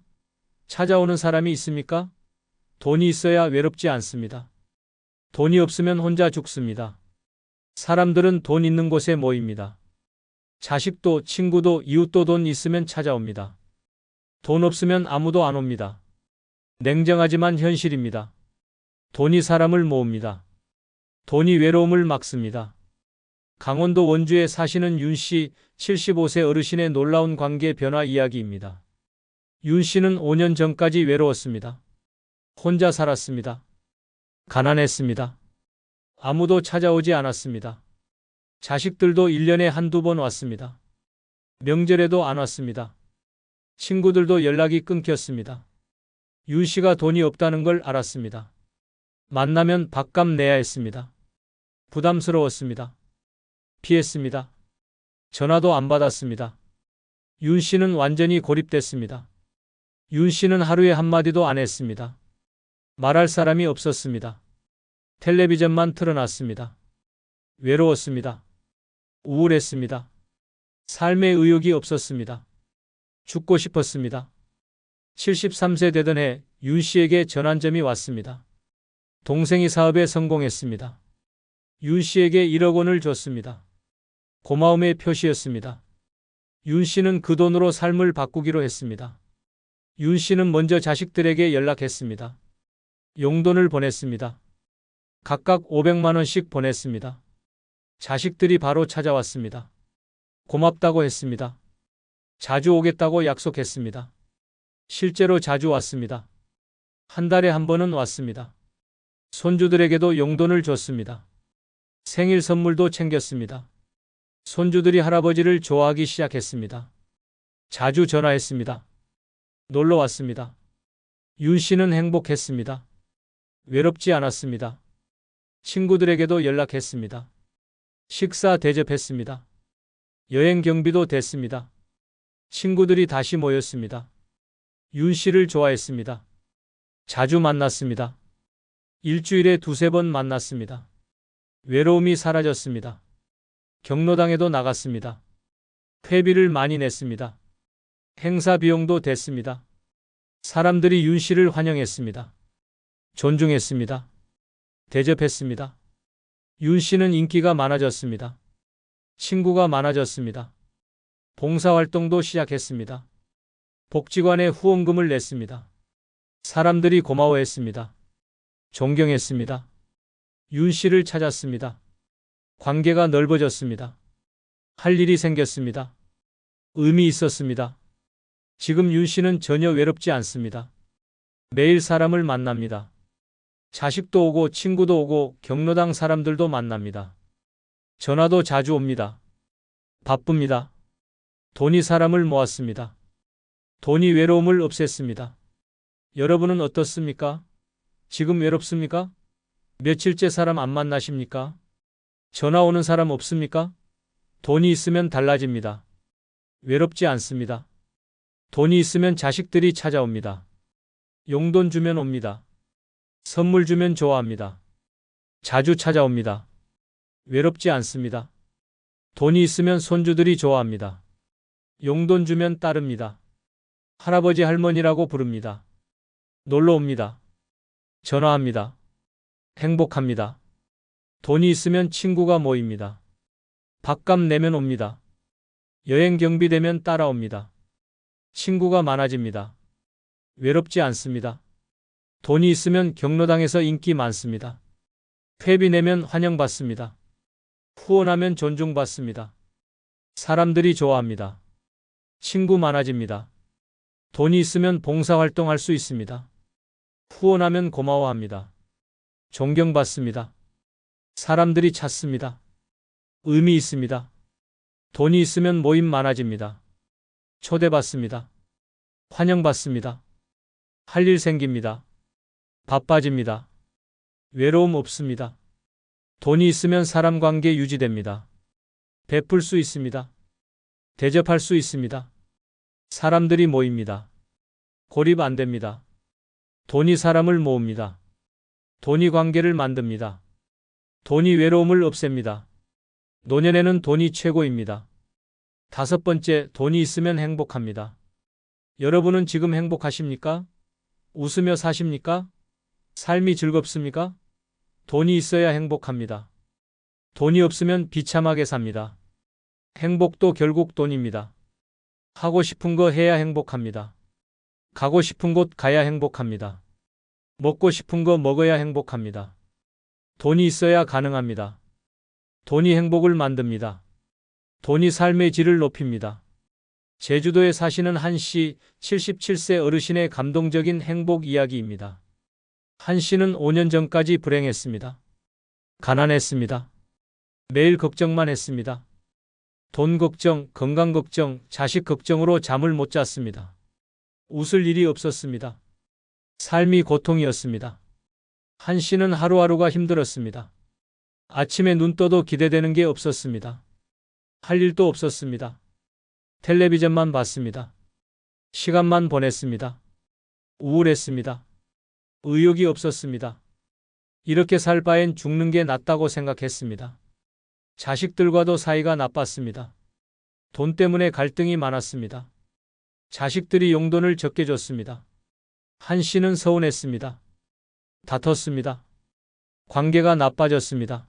찾아오는 사람이 있습니까? 돈이 있어야 외롭지 않습니다. 돈이 없으면 혼자 죽습니다. 사람들은 돈 있는 곳에 모입니다. 자식도 친구도 이웃도 돈 있으면 찾아옵니다. 돈 없으면 아무도 안 옵니다. 냉정하지만 현실입니다. 돈이 사람을 모읍니다. 돈이 외로움을 막습니다. 강원도 원주에 사시는 윤 씨, 75세 어르신의 놀라운 관계 변화 이야기입니다. 윤 씨는 5년 전까지 외로웠습니다. 혼자 살았습니다. 가난했습니다. 아무도 찾아오지 않았습니다. 자식들도 1년에 한두 번 왔습니다. 명절에도 안 왔습니다. 친구들도 연락이 끊겼습니다. 윤 씨가 돈이 없다는 걸 알았습니다. 만나면 밥값 내야 했습니다. 부담스러웠습니다. 피했습니다. 전화도 안 받았습니다. 윤 씨는 완전히 고립됐습니다. 윤 씨는 하루에 한마디도 안 했습니다. 말할 사람이 없었습니다. 텔레비전만 틀어놨습니다. 외로웠습니다. 우울했습니다. 삶의 의욕이 없었습니다. 죽고 싶었습니다. 73세 되던 해 윤 씨에게 전환점이 왔습니다. 동생이 사업에 성공했습니다. 윤 씨에게 1억 원을 줬습니다. 고마움의 표시였습니다. 윤 씨는 그 돈으로 삶을 바꾸기로 했습니다. 윤 씨는 먼저 자식들에게 연락했습니다. 용돈을 보냈습니다. 각각 500만 원씩 보냈습니다. 자식들이 바로 찾아왔습니다. 고맙다고 했습니다. 자주 오겠다고 약속했습니다. 실제로 자주 왔습니다. 한 달에 한 번은 왔습니다. 손주들에게도 용돈을 줬습니다. 생일 선물도 챙겼습니다. 손주들이 할아버지를 좋아하기 시작했습니다. 자주 전화했습니다. 놀러 왔습니다. 윤 씨는 행복했습니다. 외롭지 않았습니다. 친구들에게도 연락했습니다. 식사 대접했습니다. 여행 경비도 됐습니다. 친구들이 다시 모였습니다. 윤 씨를 좋아했습니다. 자주 만났습니다. 일주일에 2~3번 만났습니다. 외로움이 사라졌습니다. 경로당에도 나갔습니다. 회비를 많이 냈습니다. 행사 비용도 됐습니다. 사람들이 윤 씨를 환영했습니다. 존중했습니다. 대접했습니다. 윤 씨는 인기가 많아졌습니다. 친구가 많아졌습니다. 봉사활동도 시작했습니다. 복지관에 후원금을 냈습니다. 사람들이 고마워했습니다. 존경했습니다. 윤 씨를 찾았습니다. 관계가 넓어졌습니다. 할 일이 생겼습니다. 의미 있었습니다. 지금 윤 씨는 전혀 외롭지 않습니다. 매일 사람을 만납니다. 자식도 오고 친구도 오고 경로당 사람들도 만납니다. 전화도 자주 옵니다. 바쁩니다. 돈이 사람을 모았습니다. 돈이 외로움을 없앴습니다. 여러분은 어떻습니까? 지금 외롭습니까? 며칠째 사람 안 만나십니까? 전화 오는 사람 없습니까? 돈이 있으면 달라집니다. 외롭지 않습니다. 돈이 있으면 자식들이 찾아옵니다. 용돈 주면 옵니다. 선물 주면 좋아합니다. 자주 찾아옵니다. 외롭지 않습니다. 돈이 있으면 손주들이 좋아합니다. 용돈 주면 따릅니다. 할아버지 할머니라고 부릅니다. 놀러 옵니다. 전화합니다. 행복합니다. 돈이 있으면 친구가 모입니다. 밥값 내면 옵니다. 여행 경비 되면 따라옵니다. 친구가 많아집니다. 외롭지 않습니다. 돈이 있으면 경로당에서 인기 많습니다. 회비 내면 환영받습니다. 후원하면 존중받습니다. 사람들이 좋아합니다. 친구 많아집니다. 돈이 있으면 봉사활동할 수 있습니다. 후원하면 고마워합니다. 존경받습니다. 사람들이 찾습니다. 의미 있습니다. 돈이 있으면 모임 많아집니다. 초대받습니다. 환영받습니다. 할 일 생깁니다. 바빠집니다. 외로움 없습니다. 돈이 있으면 사람 관계 유지됩니다. 베풀 수 있습니다. 대접할 수 있습니다. 사람들이 모입니다. 고립 안 됩니다. 돈이 사람을 모읍니다. 돈이 관계를 만듭니다. 돈이 외로움을 없앱니다. 노년에는 돈이 최고입니다. 5번째, 돈이 있으면 행복합니다. 여러분은 지금 행복하십니까? 웃으며 사십니까? 삶이 즐겁습니까? 돈이 있어야 행복합니다. 돈이 없으면 비참하게 삽니다. 행복도 결국 돈입니다. 하고 싶은 거 해야 행복합니다. 가고 싶은 곳 가야 행복합니다. 먹고 싶은 거 먹어야 행복합니다. 돈이 있어야 가능합니다. 돈이 행복을 만듭니다. 돈이 삶의 질을 높입니다. 제주도에 사시는 한 씨, 77세 어르신의 감동적인 행복 이야기입니다. 한 씨는 5년 전까지 불행했습니다. 가난했습니다. 매일 걱정만 했습니다. 돈 걱정, 건강 걱정, 자식 걱정으로 잠을 못 잤습니다. 웃을 일이 없었습니다. 삶이 고통이었습니다. 한 씨는 하루하루가 힘들었습니다. 아침에 눈 떠도 기대되는 게 없었습니다. 할 일도 없었습니다. 텔레비전만 봤습니다. 시간만 보냈습니다. 우울했습니다. 의욕이 없었습니다. 이렇게 살 바엔 죽는 게 낫다고 생각했습니다. 자식들과도 사이가 나빴습니다. 돈 때문에 갈등이 많았습니다. 자식들이 용돈을 적게 줬습니다. 한 씨는 서운했습니다. 다퉜습니다. 관계가 나빠졌습니다.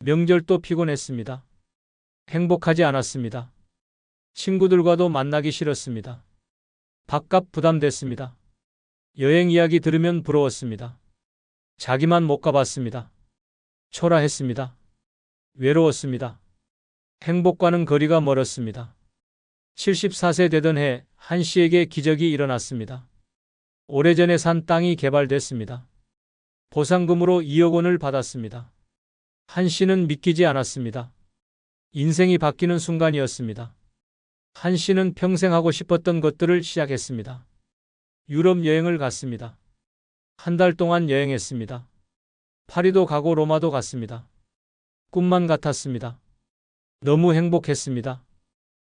명절도 피곤했습니다. 행복하지 않았습니다. 친구들과도 만나기 싫었습니다. 밥값 부담됐습니다. 여행 이야기 들으면 부러웠습니다. 자기만 못 가봤습니다. 초라했습니다. 외로웠습니다. 행복과는 거리가 멀었습니다. 74세 되던 해 한 씨에게 기적이 일어났습니다. 오래전에 산 땅이 개발됐습니다. 보상금으로 2억 원을 받았습니다. 한 씨는 믿기지 않았습니다. 인생이 바뀌는 순간이었습니다. 한 씨는 평생 하고 싶었던 것들을 시작했습니다. 유럽 여행을 갔습니다. 한 달 동안 여행했습니다. 파리도 가고 로마도 갔습니다. 꿈만 같았습니다. 너무 행복했습니다.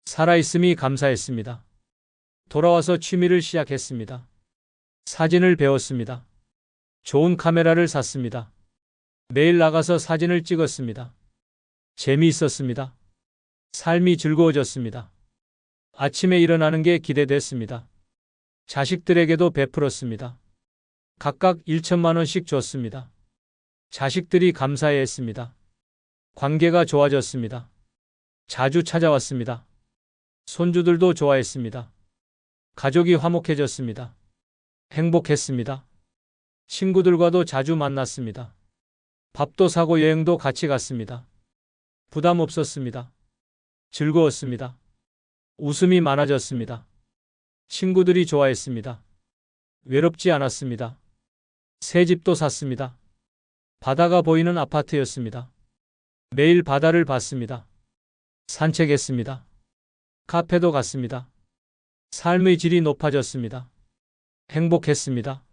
살아있음이 감사했습니다. 돌아와서 취미를 시작했습니다. 사진을 배웠습니다. 좋은 카메라를 샀습니다. 매일 나가서 사진을 찍었습니다. 재미있었습니다. 삶이 즐거워졌습니다. 아침에 일어나는 게 기대됐습니다. 자식들에게도 베풀었습니다. 각각 1천만 원씩 줬습니다. 자식들이 감사해했습니다. 관계가 좋아졌습니다. 자주 찾아왔습니다. 손주들도 좋아했습니다. 가족이 화목해졌습니다. 행복했습니다. 친구들과도 자주 만났습니다. 밥도 사고 여행도 같이 갔습니다. 부담 없었습니다. 즐거웠습니다. 웃음이 많아졌습니다. 친구들이 좋아했습니다. 외롭지 않았습니다. 새 집도 샀습니다. 바다가 보이는 아파트였습니다. 매일 바다를 봤습니다. 산책했습니다. 카페도 갔습니다. 삶의 질이 높아졌습니다. 행복했습니다.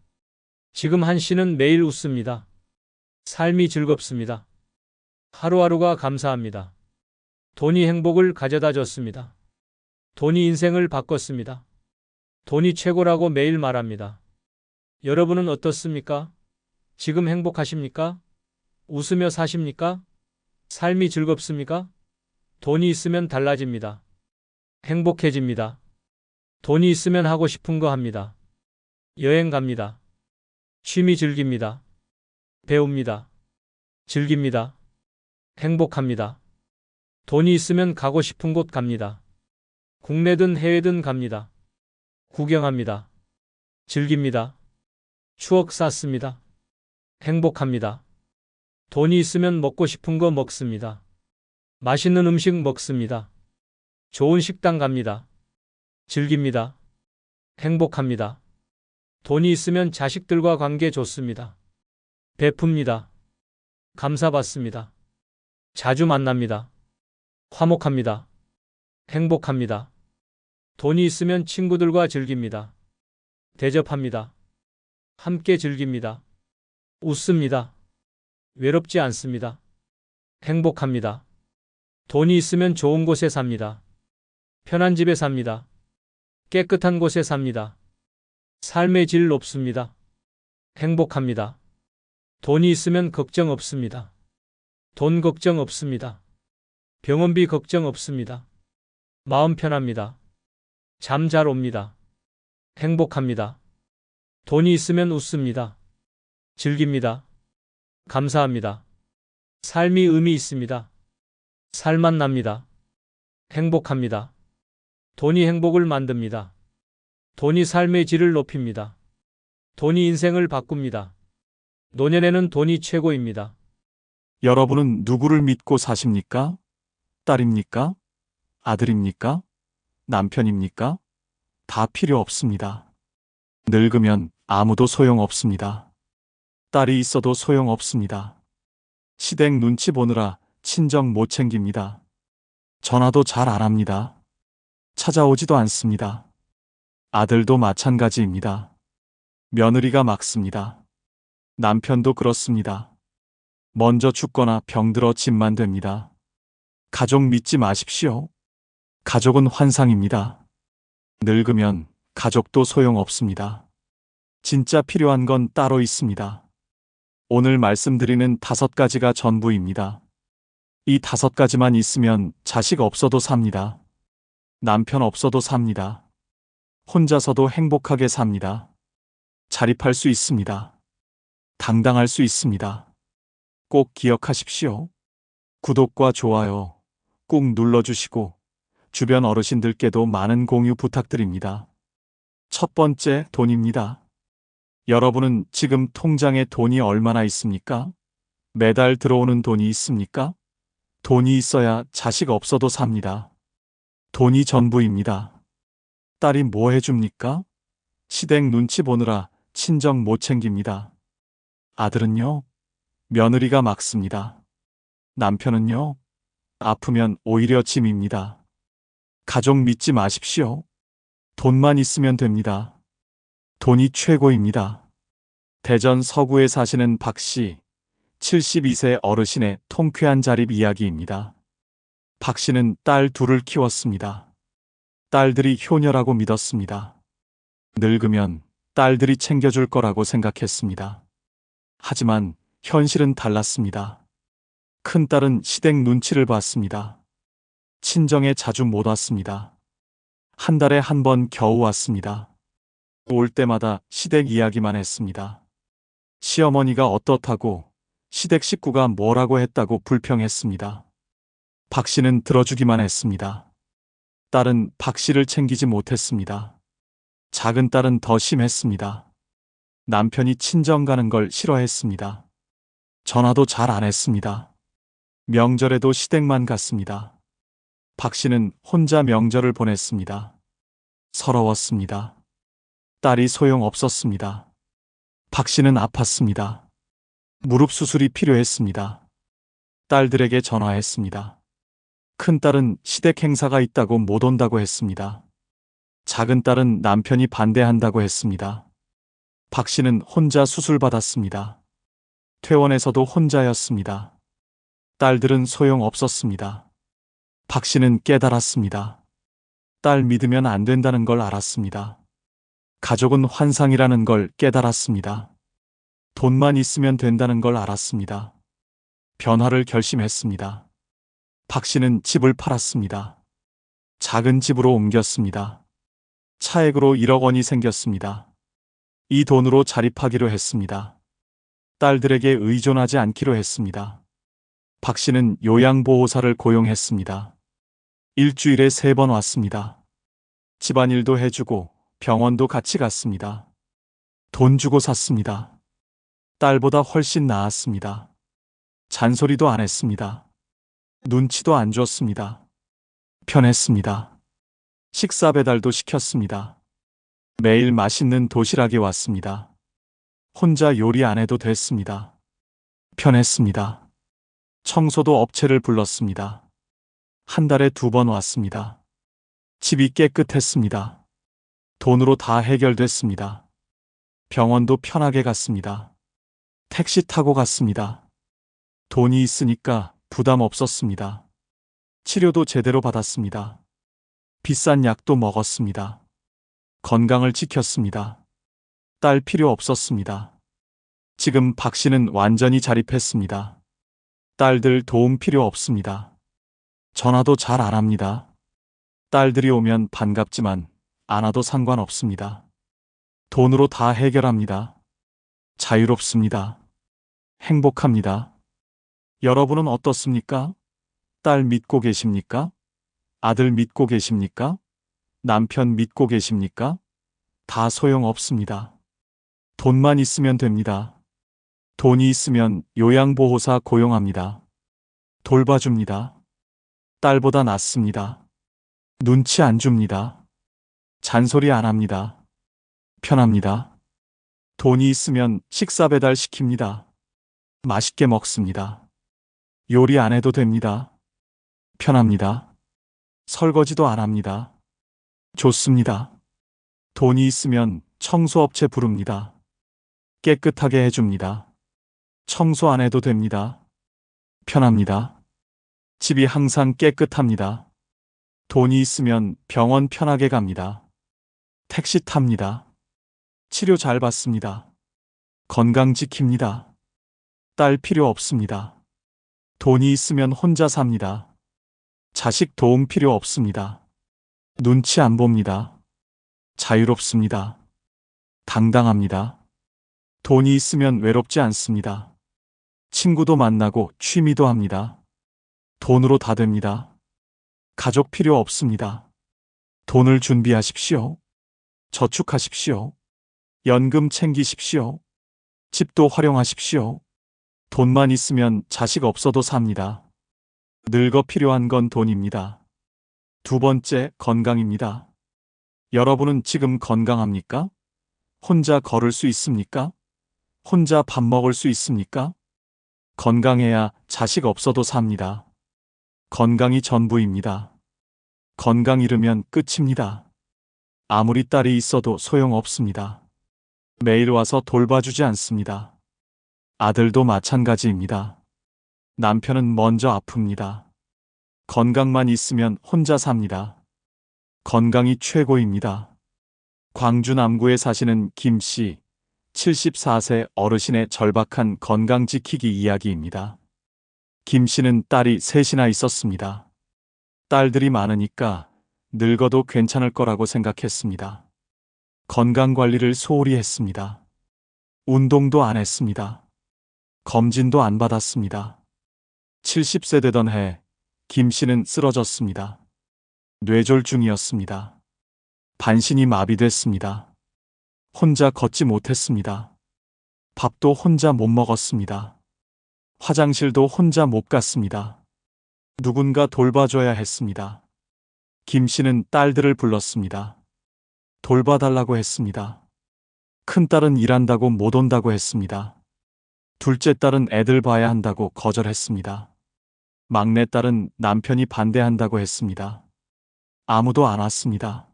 지금 한 씨는 매일 웃습니다. 삶이 즐겁습니다. 하루하루가 감사합니다. 돈이 행복을 가져다 줬습니다. 돈이 인생을 바꿨습니다. 돈이 최고라고 매일 말합니다. 여러분은 어떻습니까? 지금 행복하십니까? 웃으며 사십니까? 삶이 즐겁습니까? 돈이 있으면 달라집니다. 행복해집니다. 돈이 있으면 하고 싶은 거 합니다. 여행 갑니다. 취미 즐깁니다. 배웁니다. 즐깁니다. 행복합니다. 돈이 있으면 가고 싶은 곳 갑니다. 국내든 해외든 갑니다. 구경합니다. 즐깁니다. 추억 쌓습니다. 행복합니다. 돈이 있으면 먹고 싶은 거 먹습니다. 맛있는 음식 먹습니다. 좋은 식당 갑니다. 즐깁니다. 행복합니다. 돈이 있으면 자식들과 관계 좋습니다. 베풉니다. 감사받습니다. 자주 만납니다. 화목합니다. 행복합니다. 돈이 있으면 친구들과 즐깁니다. 대접합니다. 함께 즐깁니다. 웃습니다. 외롭지 않습니다. 행복합니다. 돈이 있으면 좋은 곳에 삽니다. 편한 집에 삽니다. 깨끗한 곳에 삽니다. 삶의 질 높습니다. 행복합니다. 돈이 있으면 걱정 없습니다. 돈 걱정 없습니다. 병원비 걱정 없습니다. 마음 편합니다. 잠 잘 옵니다. 행복합니다. 돈이 있으면 웃습니다. 즐깁니다. 감사합니다. 삶이 의미 있습니다. 살맛 납니다. 행복합니다. 돈이 행복을 만듭니다. 돈이 삶의 질을 높입니다. 돈이 인생을 바꿉니다. 노년에는 돈이 최고입니다. 여러분은 누구를 믿고 사십니까? 딸입니까? 아들입니까? 남편입니까? 다 필요 없습니다. 늙으면 아무도 소용없습니다. 딸이 있어도 소용없습니다. 시댁 눈치 보느라 친정 못 챙깁니다. 전화도 잘 안 합니다. 찾아오지도 않습니다. 아들도 마찬가지입니다. 며느리가 막습니다. 남편도 그렇습니다. 먼저 죽거나 병들어 집만 됩니다. 가족 믿지 마십시오. 가족은 환상입니다. 늙으면 가족도 소용없습니다. 진짜 필요한 건 따로 있습니다. 오늘 말씀드리는 5가지가 전부입니다. 이 5가지만 있으면 자식 없어도 삽니다. 남편 없어도 삽니다. 혼자서도 행복하게 삽니다. 자립할 수 있습니다. 당당할 수 있습니다. 꼭 기억하십시오. 구독과 좋아요 꾹 눌러주시고 주변 어르신들께도 많은 공유 부탁드립니다. 첫 번째, 돈입니다. 여러분은 지금 통장에 돈이 얼마나 있습니까? 매달 들어오는 돈이 있습니까? 돈이 있어야 자식 없어도 삽니다. 돈이 전부입니다. 딸이 뭐 해줍니까? 시댁 눈치 보느라 친정 못 챙깁니다. 아들은요? 며느리가 막습니다. 남편은요? 아프면 오히려 짐입니다. 가족 믿지 마십시오. 돈만 있으면 됩니다. 돈이 최고입니다. 대전 서구에 사시는 박씨, 72세 어르신의 통쾌한 자립 이야기입니다. 박씨는 딸 둘을 키웠습니다. 딸들이 효녀라고 믿었습니다. 늙으면 딸들이 챙겨줄 거라고 생각했습니다. 하지만 현실은 달랐습니다. 큰딸은 시댁 눈치를 봤습니다. 친정에 자주 못 왔습니다. 한 달에 한 번 겨우 왔습니다. 올 때마다 시댁 이야기만 했습니다. 시어머니가 어떻다고, 시댁 식구가 뭐라고 했다고 불평했습니다. 박 씨는 들어주기만 했습니다. 딸은 박 씨를 챙기지 못했습니다. 작은 딸은 더 심했습니다. 남편이 친정 가는 걸 싫어했습니다. 전화도 잘 안 했습니다. 명절에도 시댁만 갔습니다. 박 씨는 혼자 명절을 보냈습니다. 서러웠습니다. 딸이 소용없었습니다. 박 씨는 아팠습니다. 무릎 수술이 필요했습니다. 딸들에게 전화했습니다. 큰딸은 시댁 행사가 있다고 못 온다고 했습니다. 작은 딸은 남편이 반대한다고 했습니다. 박 씨는 혼자 수술받았습니다. 퇴원에서도 혼자였습니다. 딸들은 소용없었습니다. 박 씨는 깨달았습니다. 딸 믿으면 안 된다는 걸 알았습니다. 가족은 환상이라는 걸 깨달았습니다. 돈만 있으면 된다는 걸 알았습니다. 변화를 결심했습니다. 박 씨는 집을 팔았습니다. 작은 집으로 옮겼습니다. 차액으로 1억 원이 생겼습니다. 이 돈으로 자립하기로 했습니다. 딸들에게 의존하지 않기로 했습니다. 박 씨는 요양보호사를 고용했습니다. 일주일에 3번 왔습니다. 집안일도 해주고 병원도 같이 갔습니다. 돈 주고 샀습니다. 딸보다 훨씬 나았습니다. 잔소리도 안 했습니다. 눈치도 안 줬습니다. 편했습니다. 식사 배달도 시켰습니다. 매일 맛있는 도시락이 왔습니다. 혼자 요리 안 해도 됐습니다. 편했습니다. 청소도 업체를 불렀습니다. 한 달에 2번 왔습니다. 집이 깨끗했습니다. 돈으로 다 해결됐습니다. 병원도 편하게 갔습니다. 택시 타고 갔습니다. 돈이 있으니까 부담 없었습니다. 치료도 제대로 받았습니다. 비싼 약도 먹었습니다. 건강을 지켰습니다. 딸 필요 없었습니다. 지금 박 씨는 완전히 자립했습니다. 딸들 도움 필요 없습니다. 전화도 잘 안 합니다. 딸들이 오면 반갑지만 안 와도 상관없습니다. 돈으로 다 해결합니다. 자유롭습니다. 행복합니다. 여러분은 어떻습니까? 딸 믿고 계십니까? 아들 믿고 계십니까? 남편 믿고 계십니까? 다 소용없습니다. 돈만 있으면 됩니다. 돈이 있으면 요양보호사 고용합니다. 돌봐줍니다. 딸보다 낫습니다. 눈치 안 줍니다. 잔소리 안 합니다. 편합니다. 돈이 있으면 식사 배달 시킵니다. 맛있게 먹습니다. 요리 안 해도 됩니다. 편합니다. 설거지도 안 합니다. 좋습니다. 돈이 있으면 청소업체 부릅니다. 깨끗하게 해줍니다. 청소 안 해도 됩니다. 편합니다. 집이 항상 깨끗합니다. 돈이 있으면 병원 편하게 갑니다. 택시 탑니다. 치료 잘 받습니다. 건강 지킵니다. 딸 필요 없습니다. 돈이 있으면 혼자 삽니다. 자식 도움 필요 없습니다. 눈치 안 봅니다. 자유롭습니다. 당당합니다. 돈이 있으면 외롭지 않습니다. 친구도 만나고 취미도 합니다. 돈으로 다 됩니다. 가족 필요 없습니다. 돈을 준비하십시오. 저축하십시오. 연금 챙기십시오. 집도 활용하십시오. 돈만 있으면 자식 없어도 삽니다. 늙어 필요한 건 돈입니다. 2번째, 건강입니다. 여러분은 지금 건강합니까? 혼자 걸을 수 있습니까? 혼자 밥 먹을 수 있습니까? 건강해야 자식 없어도 삽니다. 건강이 전부입니다. 건강 잃으면 끝입니다. 아무리 딸이 있어도 소용없습니다. 매일 와서 돌봐주지 않습니다. 아들도 마찬가지입니다. 남편은 먼저 아픕니다. 건강만 있으면 혼자 삽니다. 건강이 최고입니다. 광주 남구에 사시는 김 씨, 74세 어르신의 절박한 건강 지키기 이야기입니다. 김 씨는 딸이 3이나 있었습니다. 딸들이 많으니까 늙어도 괜찮을 거라고 생각했습니다. 건강 관리를 소홀히 했습니다. 운동도 안 했습니다. 검진도 안 받았습니다. 70세 되던 해, 김 씨는 쓰러졌습니다. 뇌졸중이었습니다. 반신이 마비됐습니다. 혼자 걷지 못했습니다. 밥도 혼자 못 먹었습니다. 화장실도 혼자 못 갔습니다. 누군가 돌봐줘야 했습니다. 김 씨는 딸들을 불렀습니다. 돌봐달라고 했습니다. 큰딸은 일한다고 못 온다고 했습니다. 둘째 딸은 애들 봐야 한다고 거절했습니다. 막내딸은 남편이 반대한다고 했습니다. 아무도 안 왔습니다.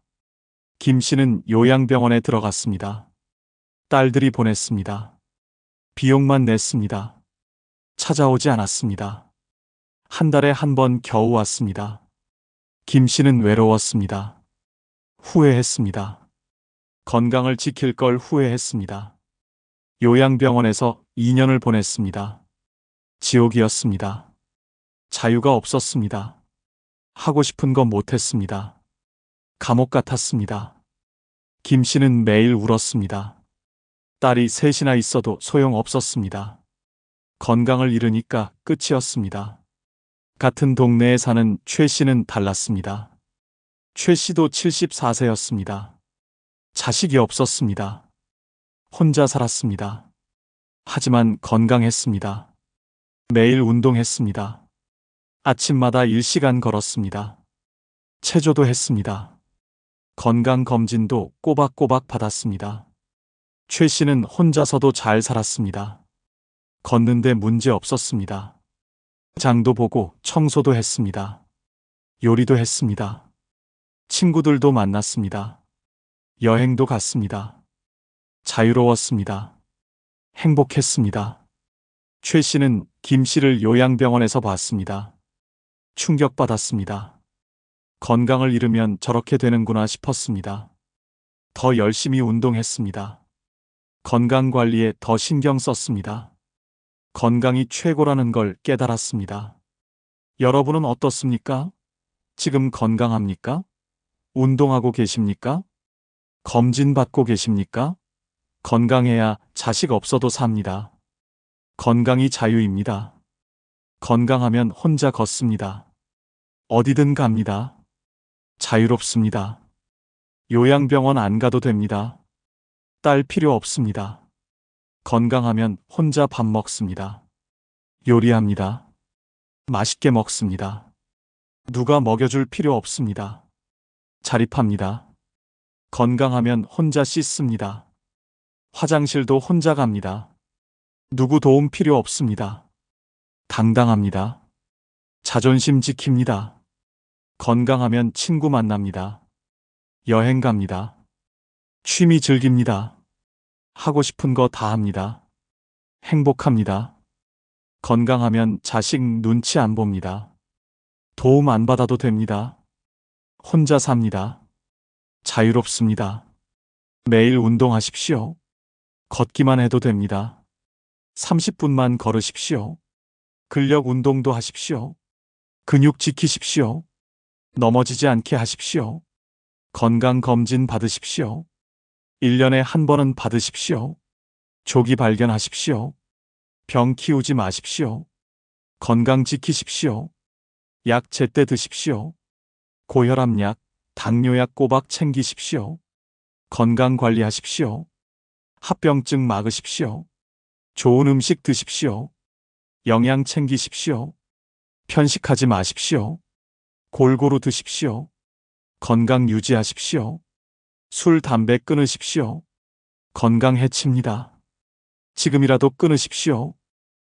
김 씨는 요양병원에 들어갔습니다. 딸들이 보냈습니다. 비용만 냈습니다. 찾아오지 않았습니다. 한 달에 1번 겨우 왔습니다. 김 씨는 외로웠습니다. 후회했습니다. 건강을 지킬 걸 후회했습니다. 요양병원에서 2년을 보냈습니다. 지옥이었습니다. 자유가 없었습니다. 하고 싶은 거 못했습니다. 감옥 같았습니다. 김 씨는 매일 울었습니다. 딸이 셋이나 있어도 소용없었습니다. 건강을 잃으니까 끝이었습니다. 같은 동네에 사는 최 씨는 달랐습니다. 최 씨도 74세였습니다. 자식이 없었습니다. 혼자 살았습니다. 하지만 건강했습니다. 매일 운동했습니다. 아침마다 1시간 걸었습니다. 체조도 했습니다. 건강검진도 꼬박꼬박 받았습니다. 최 씨는 혼자서도 잘 살았습니다. 걷는데 문제 없었습니다. 장도 보고 청소도 했습니다. 요리도 했습니다. 친구들도 만났습니다. 여행도 갔습니다. 자유로웠습니다. 행복했습니다. 최 씨는 김 씨를 요양병원에서 봤습니다. 충격받았습니다. 건강을 잃으면 저렇게 되는구나 싶었습니다. 더 열심히 운동했습니다. 건강 관리에 더 신경 썼습니다. 건강이 최고라는 걸 깨달았습니다. 여러분은 어떻습니까? 지금 건강합니까? 운동하고 계십니까? 검진 받고 계십니까? 건강해야 자식 없어도 삽니다. 건강이 자유입니다. 건강하면 혼자 걷습니다. 어디든 갑니다. 자유롭습니다. 요양병원 안 가도 됩니다. 딸 필요 없습니다. 건강하면 혼자 밥 먹습니다. 요리합니다. 맛있게 먹습니다. 누가 먹여줄 필요 없습니다. 자립합니다. 건강하면 혼자 씻습니다. 화장실도 혼자 갑니다. 누구 도움 필요 없습니다. 당당합니다. 자존심 지킵니다. 건강하면 친구 만납니다. 여행 갑니다. 취미 즐깁니다. 하고 싶은 거 다 합니다. 행복합니다. 건강하면 자식 눈치 안 봅니다. 도움 안 받아도 됩니다. 혼자 삽니다. 자유롭습니다. 매일 운동하십시오. 걷기만 해도 됩니다. 30분만 걸으십시오. 근력 운동도 하십시오. 근육 지키십시오. 넘어지지 않게 하십시오. 건강검진 받으십시오. 1년에 한 번은 받으십시오. 조기 발견하십시오. 병 키우지 마십시오. 건강 지키십시오. 약 제때 드십시오. 고혈압약, 당뇨약 꼬박 챙기십시오. 건강 관리하십시오. 합병증 막으십시오. 좋은 음식 드십시오. 영양 챙기십시오. 편식하지 마십시오. 골고루 드십시오. 건강 유지하십시오. 술, 담배 끊으십시오. 건강 해칩니다. 지금이라도 끊으십시오.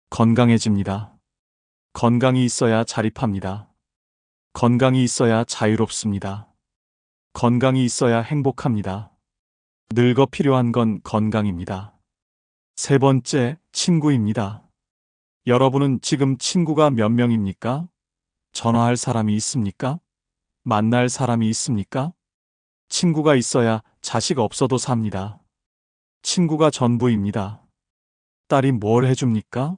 건강해집니다. 건강이 있어야 자립합니다. 건강이 있어야 자유롭습니다. 건강이 있어야 행복합니다. 늙어 필요한 건 건강입니다. 세 번째, 친구입니다. 여러분은 지금 친구가 몇 명입니까? 전화할 사람이 있습니까? 만날 사람이 있습니까? 친구가 있어야 자식 없어도 삽니다. 친구가 전부입니다. 딸이 뭘 해줍니까?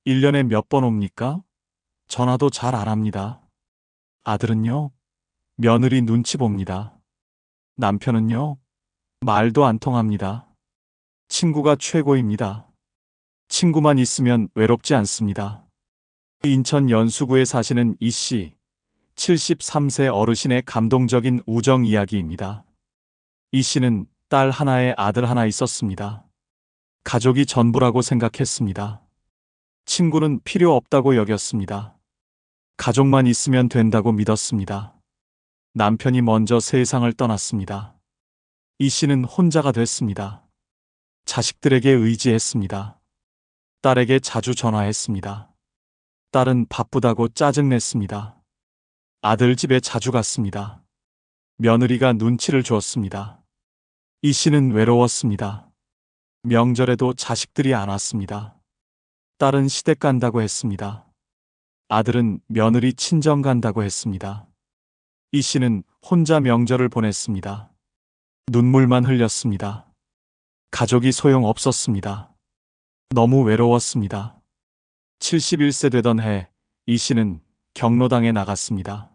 1년에 몇 번 옵니까? 전화도 잘 안 합니다. 아들은요? 며느리 눈치 봅니다. 남편은요? 말도 안 통합니다. 친구가 최고입니다. 친구만 있으면 외롭지 않습니다. 인천 연수구에 사시는 이 씨, 73세 어르신의 감동적인 우정 이야기입니다. 이 씨는 딸 하나에 아들 하나 있었습니다. 가족이 전부라고 생각했습니다. 친구는 필요 없다고 여겼습니다. 가족만 있으면 된다고 믿었습니다. 남편이 먼저 세상을 떠났습니다. 이 씨는 혼자가 됐습니다. 자식들에게 의지했습니다. 딸에게 자주 전화했습니다. 딸은 바쁘다고 짜증냈습니다. 아들 집에 자주 갔습니다. 며느리가 눈치를 주었습니다. 이 씨는 외로웠습니다. 명절에도 자식들이 안 왔습니다. 딸은 시댁 간다고 했습니다. 아들은 며느리 친정 간다고 했습니다. 이 씨는 혼자 명절을 보냈습니다. 눈물만 흘렸습니다. 가족이 소용없었습니다. 너무 외로웠습니다. 71세 되던 해, 이 씨는 경로당에 나갔습니다.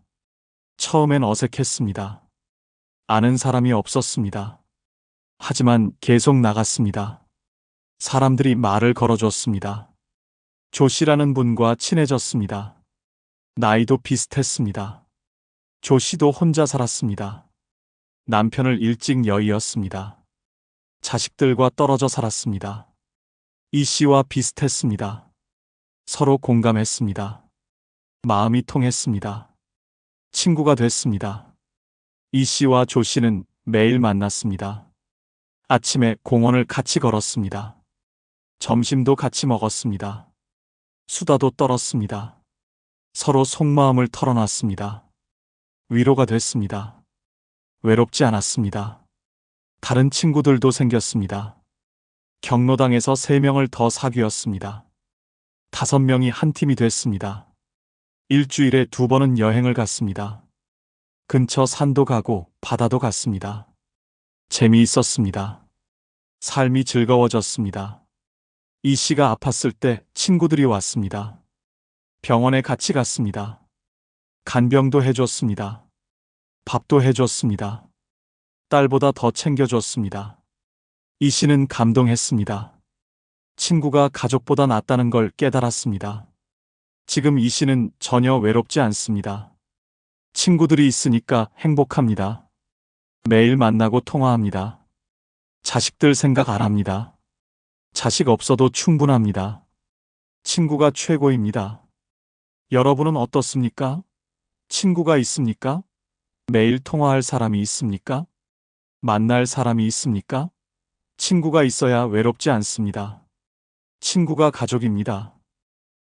처음엔 어색했습니다. 아는 사람이 없었습니다. 하지만 계속 나갔습니다. 사람들이 말을 걸어줬습니다. 조 씨라는 분과 친해졌습니다. 나이도 비슷했습니다. 조 씨도 혼자 살았습니다. 남편을 일찍 여의었습니다. 자식들과 떨어져 살았습니다. 이 씨와 비슷했습니다. 서로 공감했습니다. 마음이 통했습니다. 친구가 됐습니다. 이 씨와 조 씨는 매일 만났습니다. 아침에 공원을 같이 걸었습니다. 점심도 같이 먹었습니다. 수다도 떨었습니다. 서로 속마음을 털어놨습니다. 위로가 됐습니다. 외롭지 않았습니다. 다른 친구들도 생겼습니다. 경로당에서 3명을 더 사귀었습니다. 5명이 한 팀이 됐습니다. 일주일에 2번은 여행을 갔습니다. 근처 산도 가고 바다도 갔습니다. 재미있었습니다. 삶이 즐거워졌습니다. 이 씨가 아팠을 때 친구들이 왔습니다. 병원에 같이 갔습니다. 간병도 해줬습니다. 밥도 해줬습니다. 딸보다 더 챙겨줬습니다. 이 씨는 감동했습니다. 친구가 가족보다 낫다는 걸 깨달았습니다. 지금 이 씨는 전혀 외롭지 않습니다. 친구들이 있으니까 행복합니다. 매일 만나고 통화합니다. 자식들 생각 안 합니다. 자식 없어도 충분합니다. 친구가 최고입니다. 여러분은 어떻습니까? 친구가 있습니까? 매일 통화할 사람이 있습니까? 만날 사람이 있습니까? 친구가 있어야 외롭지 않습니다. 친구가 가족입니다.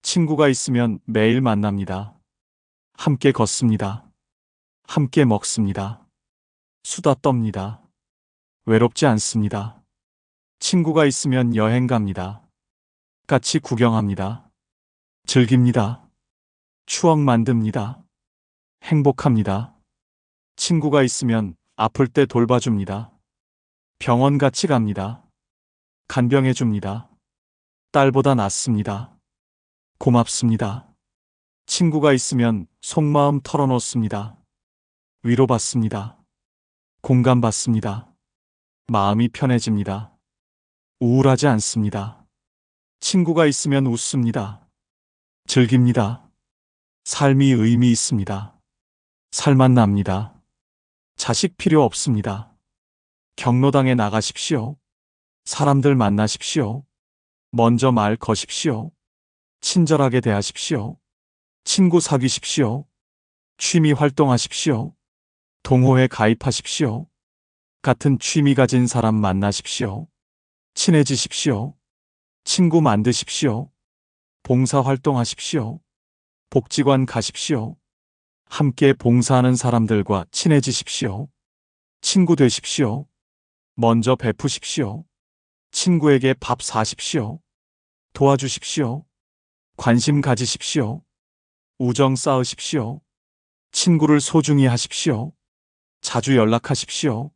친구가 있으면 매일 만납니다. 함께 걷습니다. 함께 먹습니다. 수다 떱니다. 외롭지 않습니다. 친구가 있으면 여행 갑니다. 같이 구경합니다. 즐깁니다. 추억 만듭니다. 행복합니다. 친구가 있으면 아플 때 돌봐줍니다. 병원 같이 갑니다. 간병해줍니다. 딸보다 낫습니다. 고맙습니다. 친구가 있으면 속마음 털어놓습니다. 위로받습니다. 공감받습니다. 마음이 편해집니다. 우울하지 않습니다. 친구가 있으면 웃습니다. 즐깁니다. 삶이 의미 있습니다. 살맛 납니다. 자식 필요 없습니다. 경로당에 나가십시오. 사람들 만나십시오. 먼저 말 거십시오. 친절하게 대하십시오. 친구 사귀십시오. 취미 활동하십시오. 동호회 가입하십시오. 같은 취미 가진 사람 만나십시오. 친해지십시오. 친구 만드십시오. 봉사 활동하십시오. 복지관 가십시오. 함께 봉사하는 사람들과 친해지십시오. 친구 되십시오. 먼저 베푸십시오. 친구에게 밥 사십시오. 도와주십시오. 관심 가지십시오. 우정 쌓으십시오. 친구를 소중히 하십시오. 자주 연락하십시오.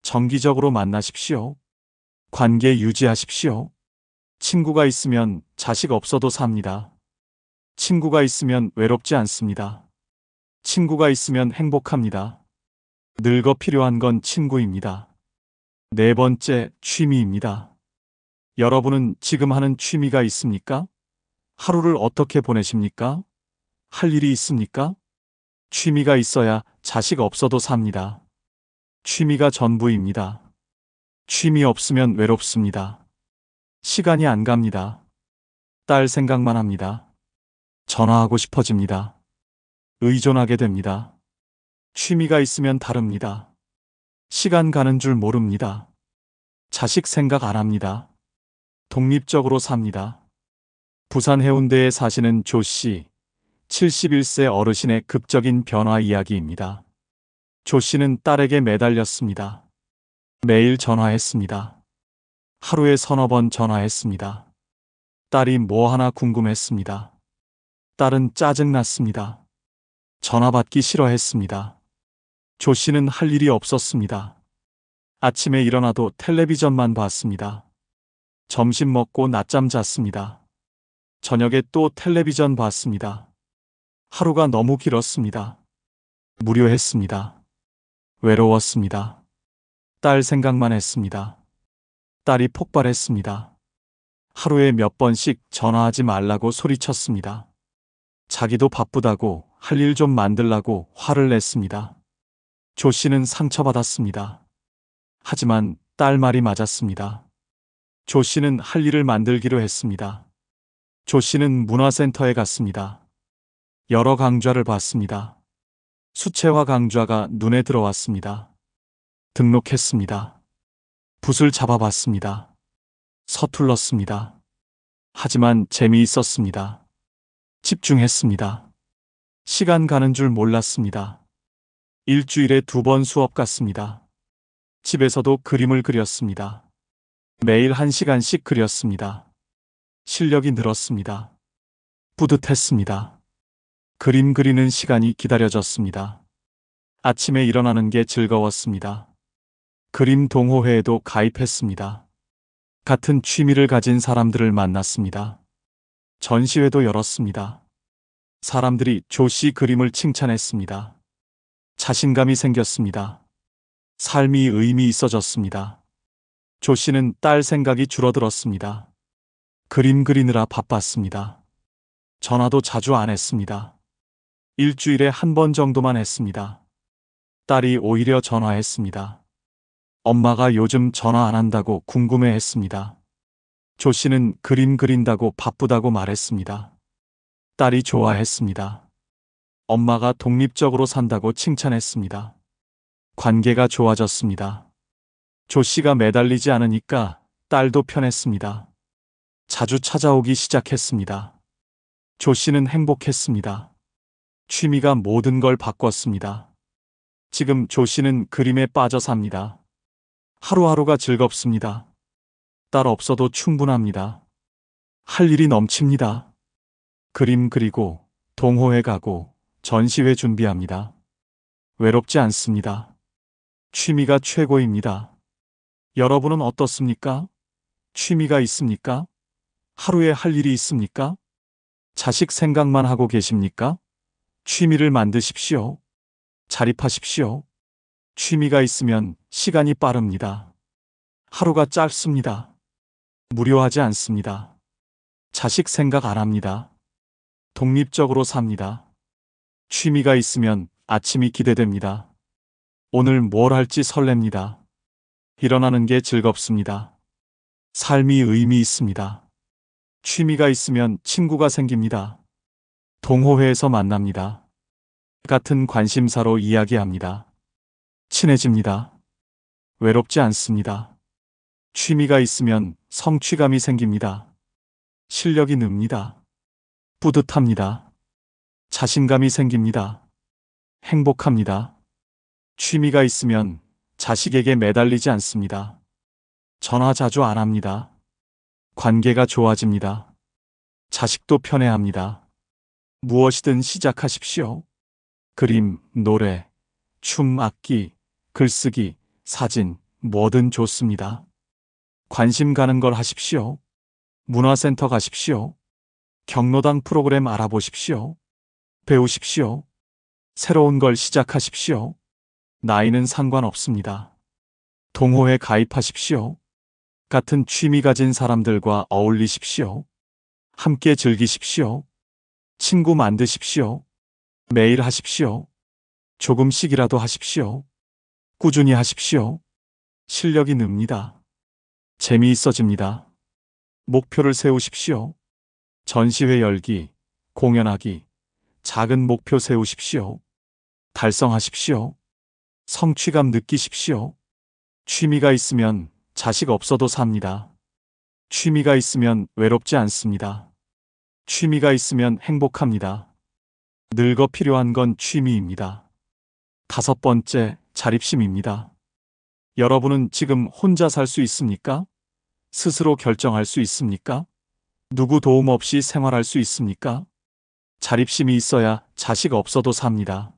정기적으로 만나십시오. 관계 유지하십시오. 친구가 있으면 자식 없어도 삽니다. 친구가 있으면 외롭지 않습니다. 친구가 있으면 행복합니다. 늙어 필요한 건 친구입니다. 4번째, 취미입니다. 여러분은 지금 하는 취미가 있습니까? 하루를 어떻게 보내십니까? 할 일이 있습니까? 취미가 있어야 자식 없어도 삽니다. 취미가 전부입니다. 취미 없으면 외롭습니다. 시간이 안 갑니다. 딸 생각만 합니다. 전화하고 싶어집니다. 의존하게 됩니다. 취미가 있으면 다릅니다. 시간 가는 줄 모릅니다. 자식 생각 안 합니다. 독립적으로 삽니다. 부산 해운대에 사시는 조 씨, 71세 어르신의 극적인 변화 이야기입니다. 조 씨는 딸에게 매달렸습니다. 매일 전화했습니다. 하루에 3-4번 전화했습니다. 딸이 뭐 하나 궁금했습니다. 딸은 짜증났습니다. 전화 받기 싫어했습니다. 조 씨는 할 일이 없었습니다. 아침에 일어나도 텔레비전만 봤습니다. 점심 먹고 낮잠 잤습니다. 저녁에 또 텔레비전 봤습니다. 하루가 너무 길었습니다. 무료했습니다. 외로웠습니다. 딸 생각만 했습니다. 딸이 폭발했습니다. 하루에 몇 번씩 전화하지 말라고 소리쳤습니다. 자기도 바쁘다고 할 일 좀 만들라고 화를 냈습니다. 조 씨는 상처받았습니다. 하지만 딸 말이 맞았습니다. 조 씨는 할 일을 만들기로 했습니다. 조 씨는 문화센터에 갔습니다. 여러 강좌를 봤습니다. 수채화 강좌가 눈에 들어왔습니다. 등록했습니다. 붓을 잡아봤습니다. 서툴렀습니다. 하지만 재미있었습니다. 집중했습니다. 시간 가는 줄 몰랐습니다. 일주일에 2번 수업 갔습니다. 집에서도 그림을 그렸습니다. 매일 1시간씩 그렸습니다. 실력이 늘었습니다. 뿌듯했습니다. 그림 그리는 시간이 기다려졌습니다. 아침에 일어나는 게 즐거웠습니다. 그림 동호회에도 가입했습니다. 같은 취미를 가진 사람들을 만났습니다. 전시회도 열었습니다. 사람들이 조 씨 그림을 칭찬했습니다. 자신감이 생겼습니다. 삶이 의미 있어졌습니다. 조 씨는 딸 생각이 줄어들었습니다. 그림 그리느라 바빴습니다. 전화도 자주 안 했습니다. 일주일에 1번 정도만 했습니다. 딸이 오히려 전화했습니다. 엄마가 요즘 전화 안 한다고 궁금해 했습니다. 조 씨는 그림 그린다고 바쁘다고 말했습니다. 딸이 좋아했습니다. 엄마가 독립적으로 산다고 칭찬했습니다. 관계가 좋아졌습니다. 조 씨가 매달리지 않으니까 딸도 편했습니다. 자주 찾아오기 시작했습니다. 조 씨는 행복했습니다. 취미가 모든 걸 바꿨습니다. 지금 조 씨는 그림에 빠져 삽니다. 하루하루가 즐겁습니다. 딸 없어도 충분합니다. 할 일이 넘칩니다. 그림 그리고 동호회 가고 전시회 준비합니다. 외롭지 않습니다. 취미가 최고입니다. 여러분은 어떻습니까? 취미가 있습니까? 하루에 할 일이 있습니까? 자식 생각만 하고 계십니까? 취미를 만드십시오. 자립하십시오. 취미가 있으면 시간이 빠릅니다. 하루가 짧습니다. 무료하지 않습니다. 자식 생각 안 합니다. 독립적으로 삽니다. 취미가 있으면 아침이 기대됩니다. 오늘 뭘 할지 설렙니다. 일어나는 게 즐겁습니다. 삶이 의미 있습니다. 취미가 있으면 친구가 생깁니다. 동호회에서 만납니다. 같은 관심사로 이야기합니다. 친해집니다. 외롭지 않습니다. 취미가 있으면 성취감이 생깁니다. 실력이 늡니다. 뿌듯합니다. 자신감이 생깁니다. 행복합니다. 취미가 있으면 자식에게 매달리지 않습니다. 전화 자주 안 합니다. 관계가 좋아집니다. 자식도 편해합니다. 무엇이든 시작하십시오. 그림, 노래, 춤, 악기, 글쓰기, 사진, 뭐든 좋습니다. 관심 가는 걸 하십시오. 문화센터 가십시오. 경로당 프로그램 알아보십시오. 배우십시오. 새로운 걸 시작하십시오. 나이는 상관없습니다. 동호회 가입하십시오. 같은 취미 가진 사람들과 어울리십시오. 함께 즐기십시오. 친구 만드십시오. 매일 하십시오. 조금씩이라도 하십시오. 꾸준히 하십시오. 실력이 늡니다. 재미있어집니다. 목표를 세우십시오. 전시회 열기, 공연하기, 작은 목표 세우십시오. 달성하십시오. 성취감 느끼십시오. 취미가 있으면 자식 없어도 삽니다. 취미가 있으면 외롭지 않습니다. 취미가 있으면 행복합니다. 늙어 필요한 건 취미입니다. 5번째, 자립심입니다. 여러분은 지금 혼자 살 수 있습니까? 스스로 결정할 수 있습니까? 누구 도움 없이 생활할 수 있습니까? 자립심이 있어야 자식 없어도 삽니다.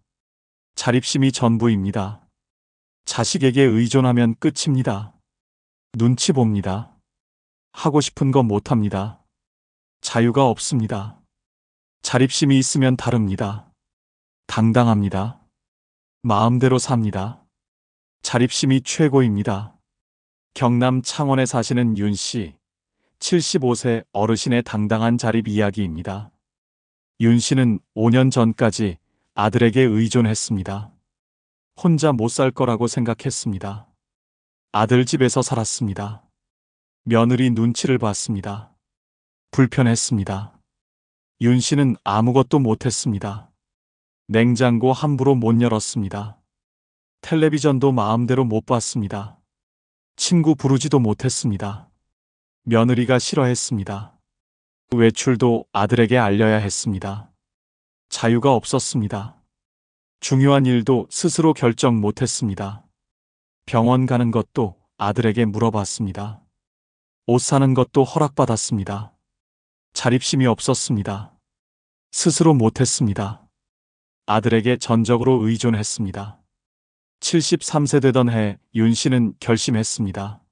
자립심이 전부입니다. 자식에게 의존하면 끝입니다. 눈치 봅니다. 하고 싶은 거 못합니다. 자유가 없습니다. 자립심이 있으면 다릅니다. 당당합니다. 마음대로 삽니다. 자립심이 최고입니다. 경남 창원에 사시는 윤 씨, 75세 어르신의 당당한 자립 이야기입니다. 윤 씨는 5년 전까지 아들에게 의존했습니다. 혼자 못 살 거라고 생각했습니다. 아들 집에서 살았습니다. 며느리 눈치를 봤습니다. 불편했습니다. 윤 씨는 아무것도 못했습니다. 냉장고 함부로 못 열었습니다. 텔레비전도 마음대로 못 봤습니다. 친구 부르지도 못했습니다. 며느리가 싫어했습니다. 외출도 아들에게 알려야 했습니다. 자유가 없었습니다. 중요한 일도 스스로 결정 못했습니다. 병원 가는 것도 아들에게 물어봤습니다. 옷 사는 것도 허락받았습니다. 자립심이 없었습니다. 스스로 못했습니다. 아들에게 전적으로 의존했습니다. 73세 되던 해 윤 씨는 결심했습니다.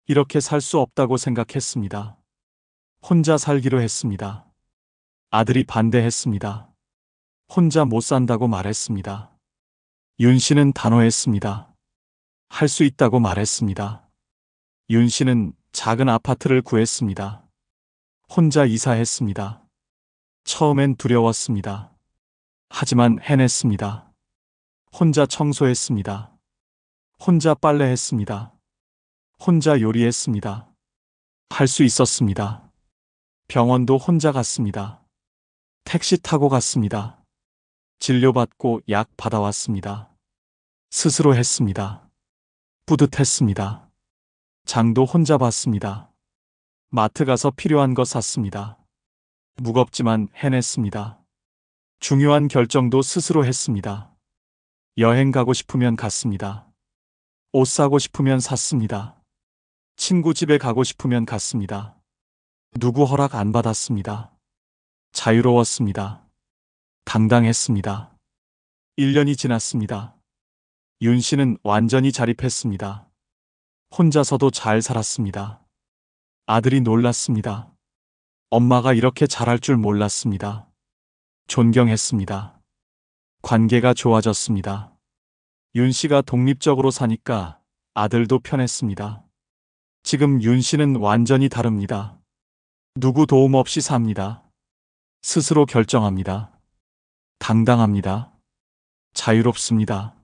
이렇게 살 수 없다고 생각했습니다. 혼자 살기로 했습니다. 아들이 반대했습니다. 혼자 못 산다고 말했습니다. 윤 씨는 단호했습니다. 할 수 있다고 말했습니다. 윤 씨는 작은 아파트를 구했습니다. 혼자 이사했습니다. 처음엔 두려웠습니다. 하지만 해냈습니다. 혼자 청소했습니다. 혼자 빨래했습니다. 혼자 요리했습니다. 할 수 있었습니다. 병원도 혼자 갔습니다. 택시 타고 갔습니다. 진료받고 약 받아왔습니다. 스스로 했습니다. 뿌듯했습니다. 장도 혼자 봤습니다. 마트 가서 필요한 거 샀습니다. 무겁지만 해냈습니다. 중요한 결정도 스스로 했습니다. 여행 가고 싶으면 갔습니다. 옷 사고 싶으면 샀습니다. 친구 집에 가고 싶으면 갔습니다. 누구 허락 안 받았습니다. 자유로웠습니다. 당당했습니다. 1년이 지났습니다. 윤 씨는 완전히 자립했습니다. 혼자서도 잘 살았습니다. 아들이 놀랐습니다. 엄마가 이렇게 잘할 줄 몰랐습니다. 존경했습니다. 관계가 좋아졌습니다. 윤 씨가 독립적으로 사니까 아들도 편했습니다. 지금 윤 씨는 완전히 다릅니다. 누구 도움 없이 삽니다. 스스로 결정합니다. 당당합니다. 자유롭습니다.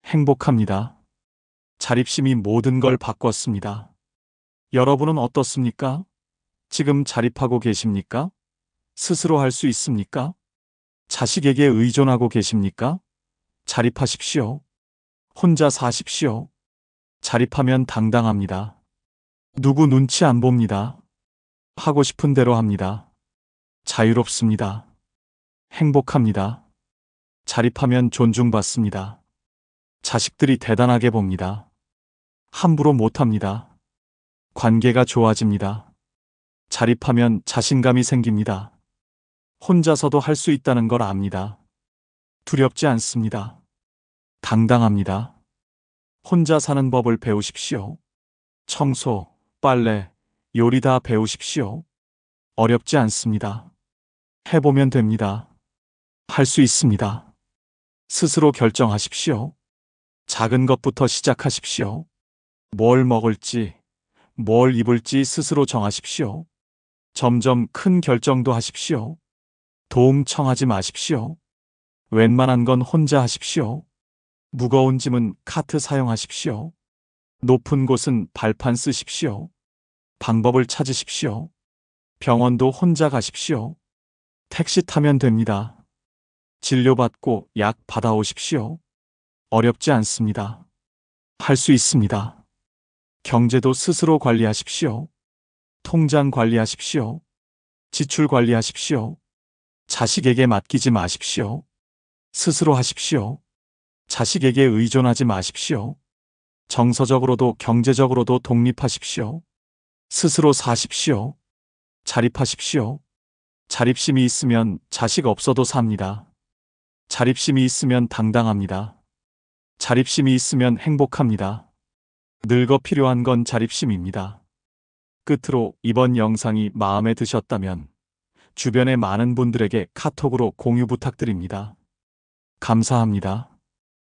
행복합니다. 자립심이 모든 걸 바꿨습니다. 여러분은 어떻습니까? 지금 자립하고 계십니까? 스스로 할 수 있습니까? 자식에게 의존하고 계십니까? 자립하십시오. 혼자 사십시오. 자립하면 당당합니다. 누구 눈치 안 봅니다. 하고 싶은 대로 합니다. 자유롭습니다. 행복합니다. 자립하면 존중받습니다. 자식들이 대단하게 봅니다. 함부로 못합니다. 관계가 좋아집니다. 자립하면 자신감이 생깁니다. 혼자서도 할 수 있다는 걸 압니다. 두렵지 않습니다. 당당합니다. 혼자 사는 법을 배우십시오. 청소, 빨래, 요리 다 배우십시오. 어렵지 않습니다. 해보면 됩니다. 할 수 있습니다. 스스로 결정하십시오. 작은 것부터 시작하십시오. 뭘 먹을지, 뭘 입을지 스스로 정하십시오. 점점 큰 결정도 하십시오. 도움 청하지 마십시오. 웬만한 건 혼자 하십시오. 무거운 짐은 카트 사용하십시오. 높은 곳은 발판 쓰십시오. 방법을 찾으십시오. 병원도 혼자 가십시오. 택시 타면 됩니다. 진료받고 약 받아오십시오. 어렵지 않습니다. 할 수 있습니다. 경제도 스스로 관리하십시오. 통장 관리하십시오. 지출 관리하십시오. 자식에게 맡기지 마십시오. 스스로 하십시오. 자식에게 의존하지 마십시오. 정서적으로도 경제적으로도 독립하십시오. 스스로 사십시오. 자립하십시오. 자립심이 있으면 자식 없어도 삽니다. 자립심이 있으면 당당합니다. 자립심이 있으면 행복합니다. 늙어 필요한 건 자립심입니다. 끝으로 이번 영상이 마음에 드셨다면 주변의 많은 분들에게 카톡으로 공유 부탁드립니다. 감사합니다.